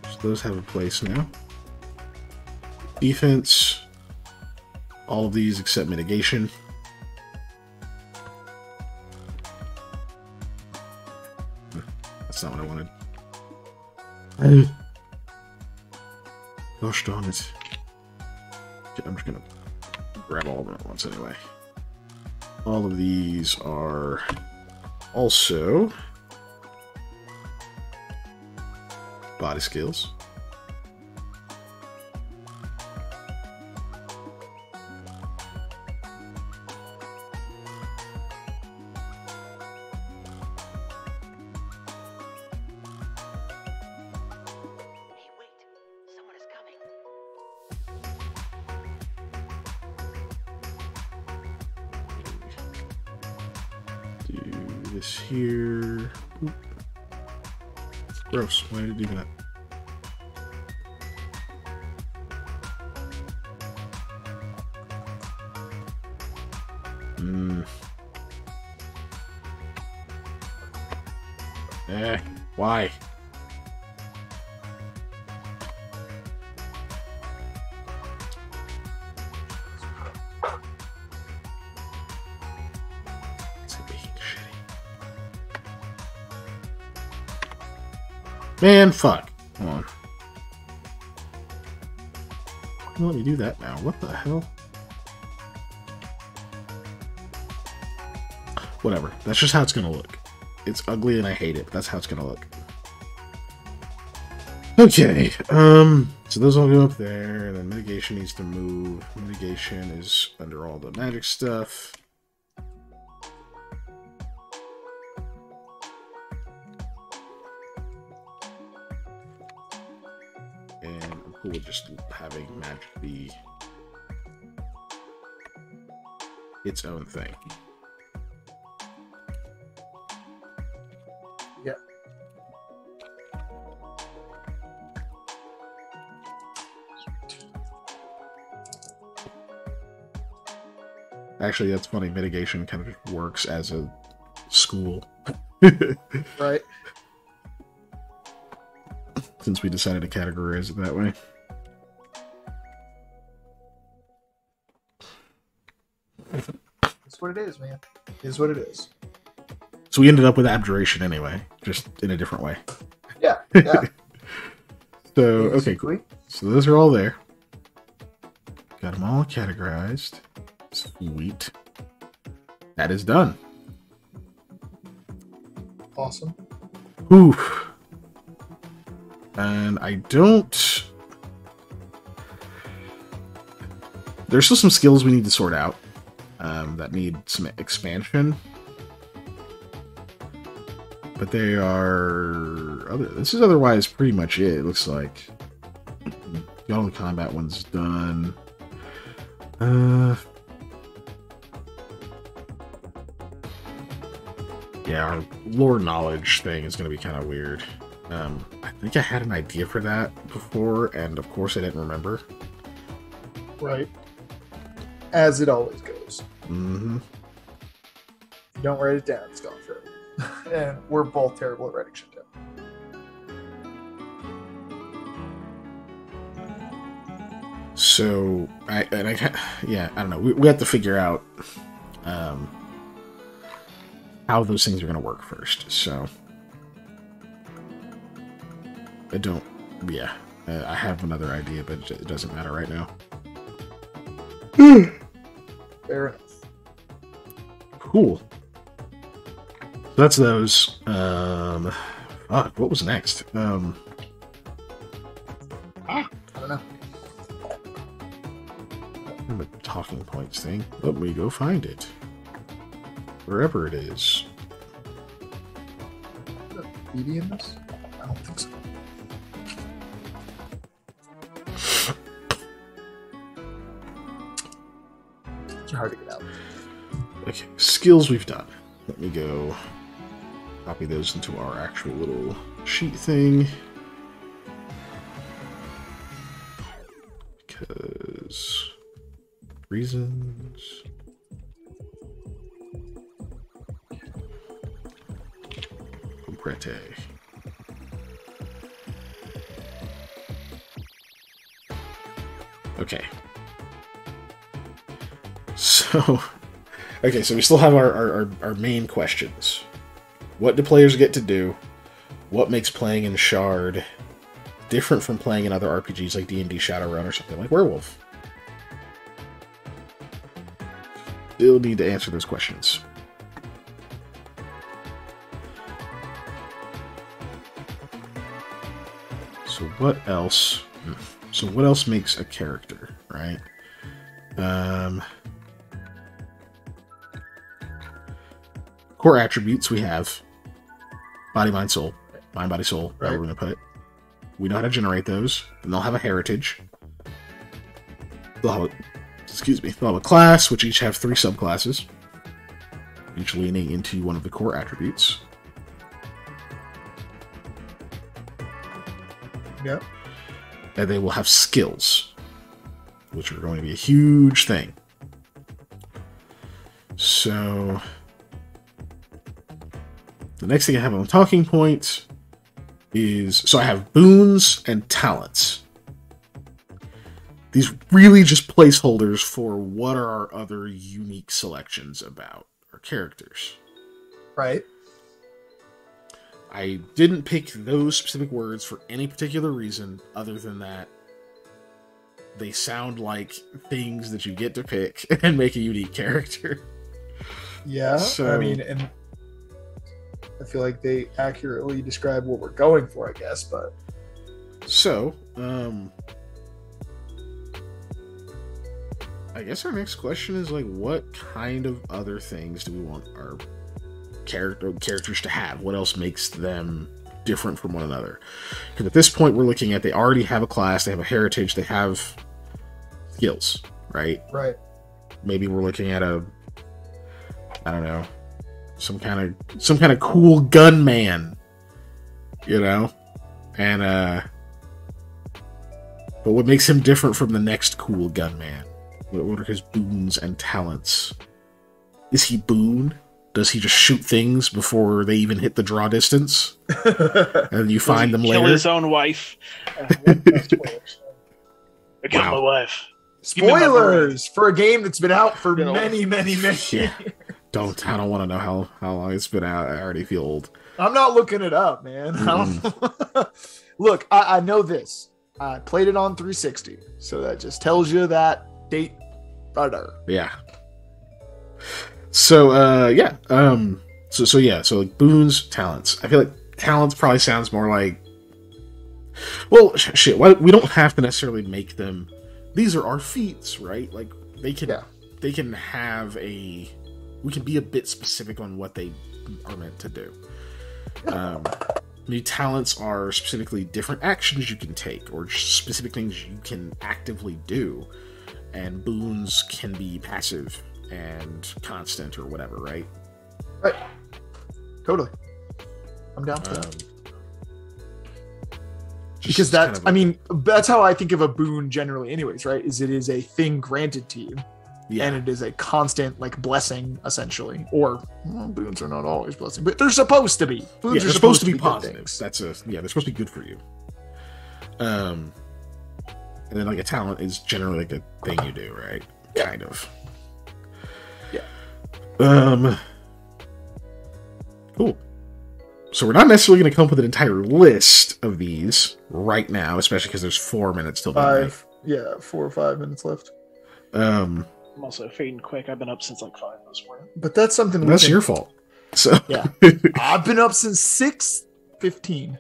so those have a place now. Defense, all of these except mitigation. That's not what I wanted. Gosh darn it. Okay, I'm just gonna grab all of them at once anyway. All of these are also body skills. This here. Oop. Gross. Why did it do that? Why? Man, fuck. Hold on. Don't let me do that now. What the hell? Whatever. That's just how it's gonna look. It's ugly and I hate it, but that's how it's gonna look. Okay. So those all go up there, and then mitigation needs to move. Mitigation is under all the magic stuff. And I'm cool with just having magic be its own thing. Yep. Actually, that's funny. Mitigation kind of works as a school. Right. Since we decided to categorize it that way. That's what it is, man. It is what it is. So we ended up with abjuration anyway, just in a different way. Yeah, yeah. So, okay, cool. So those are all there. Got them all categorized. Sweet. That is done. Awesome. Oof. And I don't... there's still some skills we need to sort out that need some expansion. But they are this is otherwise pretty much it. It looks like got all the combat ones done. Yeah, our lore knowledge thing is going to be kind of weird. I think I had an idea for that before, and of course I didn't remember. Right. As it always goes. Mm-hmm. If you don't write it down, it's gone forever. And we're both terrible at writing shit down. So, I don't know. We have to figure out how those things are going to work first. So, I have another idea, but it doesn't matter right now. Fair enough. Cool. So that's those. What was next? I don't know. The talking points thing. Let me go find it. Wherever it is. Is there BD in this? I don't think so. It's hard to get out. Okay, skills we've done. Let me go copy those into our actual little sheet thing. Because reasons. Comprete. Okay. So we still have our main questions. What do players get to do? What makes playing in Shard different from playing in other RPGs like D&D Shadowrun or something like Werewolf? Still need to answer those questions. So what else? So what else makes a character, right? Core attributes we have body, mind, soul. Mind, body, soul, Right. however we're going to put it. We know how to generate those, and they'll have a heritage. They'll have a class, which each have 3 subclasses, each leaning into one of the core attributes. Yep. And they will have skills, which are going to be a huge thing. So the next thing I have on talking points is, so I have boons and talents. These really just placeholders for what are our other unique selections about our characters. Right. I didn't pick those specific words for any particular reason other than that they sound like things that you get to pick and make a unique character. Yeah. So, I mean, and I feel like they accurately describe what we're going for, I guess, but so, I guess our next question is like, what kind of other things do we want our characters to have? What else makes them different from one another? Because at this point, we're looking at, they already have a class, they have a heritage, they have skills, right? right. Maybe we're looking at I don't know, some kind of cool gunman, you know, and but what makes him different from the next cool gunman? What are his boons and talents? Is he boon? Does he just shoot things before they even hit the draw distance? And you find them later? Kill his own wife. Spoilers. I killed Wow. my wife. Spoilers for a game that's been out for You know. many Yeah. years. I don't want to know how long it's been out. I already feel old. I'm not looking it up, man. Look, I know this. I played it on 360, so that just tells you that date better. Yeah. So So like boons, talents. I feel like talents probably sounds more like, well, shit. We don't have to necessarily make them. These are our feats, right? Like they can have a. We can be a bit specific on what they are meant to do. New talents are specifically different actions you can take, or specific things you can actively do, and boons can be passive and constant or whatever, right? Right. Totally. I'm down for that. Because that's, I mean, that's how I think of a boon generally anyways, right? Is it is a thing granted to you. Yeah. And it is a constant, like, blessing, essentially. Or, well, boons are not always blessing, but they're supposed to be. Boons they're supposed to be positive. They're supposed to be good for you. And then, like, a talent is generally, like, a thing you do, right? Yeah. Kind of. Yeah. Cool. So we're not necessarily going to come up with an entire list of these right now, especially because there's 4 minutes till midnight. 4 or 5 minutes left. I'm also fading quick. I've been up since like 5 this morning. But that's something. That's your fault. So yeah, I've been up since 6:15.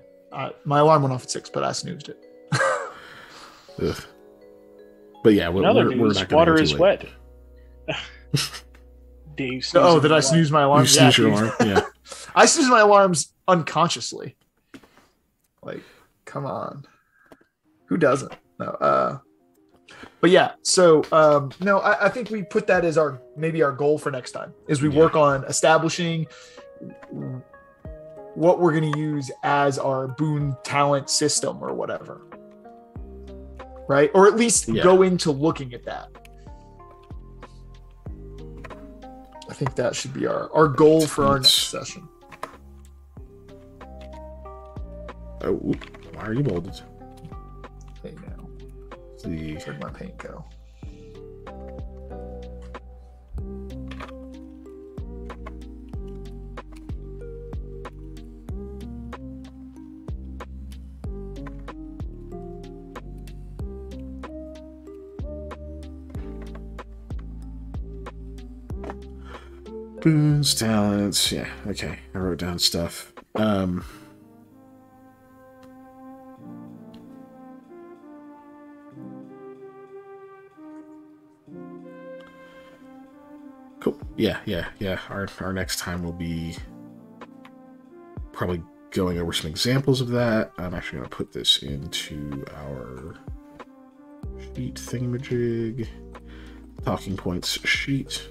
My alarm went off at 6, but I snoozed it. But yeah, we're not going to. Water is wet. Dave. Oh, did I snooze my alarm? You snooze your alarm. Yeah. I snooze my alarms unconsciously. Like, come on. Who doesn't? No. But yeah, so no, I think we put that as our goal for next time, is we work on establishing what we're going to use as our boon talent system or whatever. Right? Or at least go into looking at that. I think that should be our goal for our next session. Oh, why are you molded? Hey, now. See. Where'd my paint go? Boons, talents, yeah, okay. I wrote down stuff. Cool. Yeah. Our next time will be probably going over some examples of that. I'm actually going to put this into our sheet thingamajig, talking points sheet.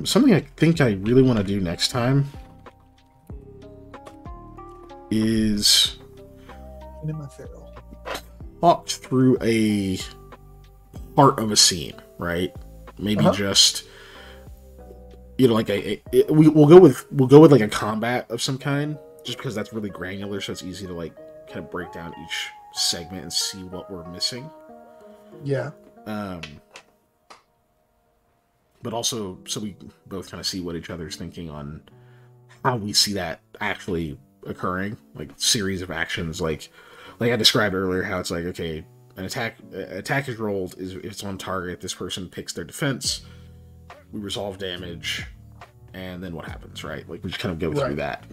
Something I think I really want to do next time is talk through a part of a scene, right? Maybe just, you know, like we'll go with like a combat of some kind, just because that's really granular, so it's easy to like kind of break down each segment and see what we're missing. Yeah. But also, so we both kind of see what each other's thinking on how we see that actually occurring, like series of actions, like I described earlier, how it's like, okay, an attack is rolled, if it's on target, this person picks their defense, we resolve damage, and then what happens, right? Like we just kind of go through that.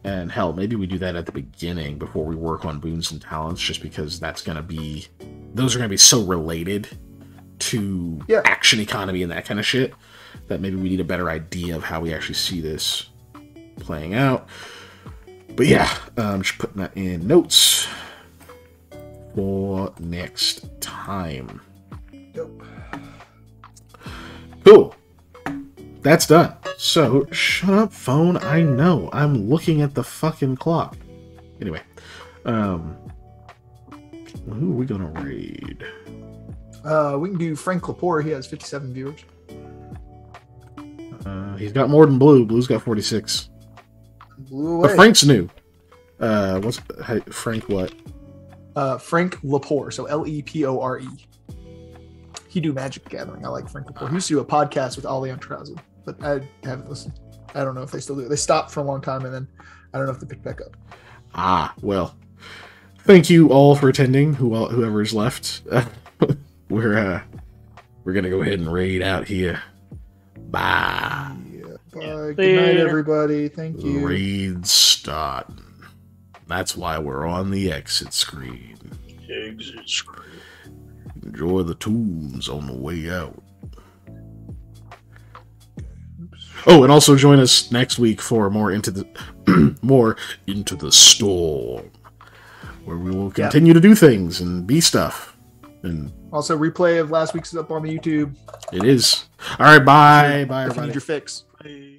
And hell, maybe we do that at the beginning before we work on boons and talents, just because those are going to be so related to action economy and that kind of shit, that maybe we need a better idea of how we actually see this playing out. But yeah, just putting that in notes for next time. Yep. Cool. That's done. So, shut up, phone. I know. I'm looking at the fucking clock. Anyway. Who are we gonna raid? We can do Frank Lepore. He has 57 viewers. He's got more than Blue. Blue's got 46. Blew away. But Frank's new. Frank what? Frank Lepore. So Lepore. He do Magic Gathering. I like Frank Lepore. He used to do a podcast with Ollie on Trouser, but I haven't listened. I don't know if they still do. They stopped for a long time, and then I don't know if they picked back up. Well, thank you all for attending. Whoever's left, we're gonna go ahead and raid out here. Bye. Yeah, bye. Good night, everybody. Thank you. Raid start. That's why we're on the exit screen. Exit screen. Enjoy the tunes on the way out. Oh, and also join us next week for more into the storm, where we will continue to do things and be stuff. And also, replay of last week's is up on the YouTube. It is. All right, bye, bye, If you everybody. need your fix. Bye.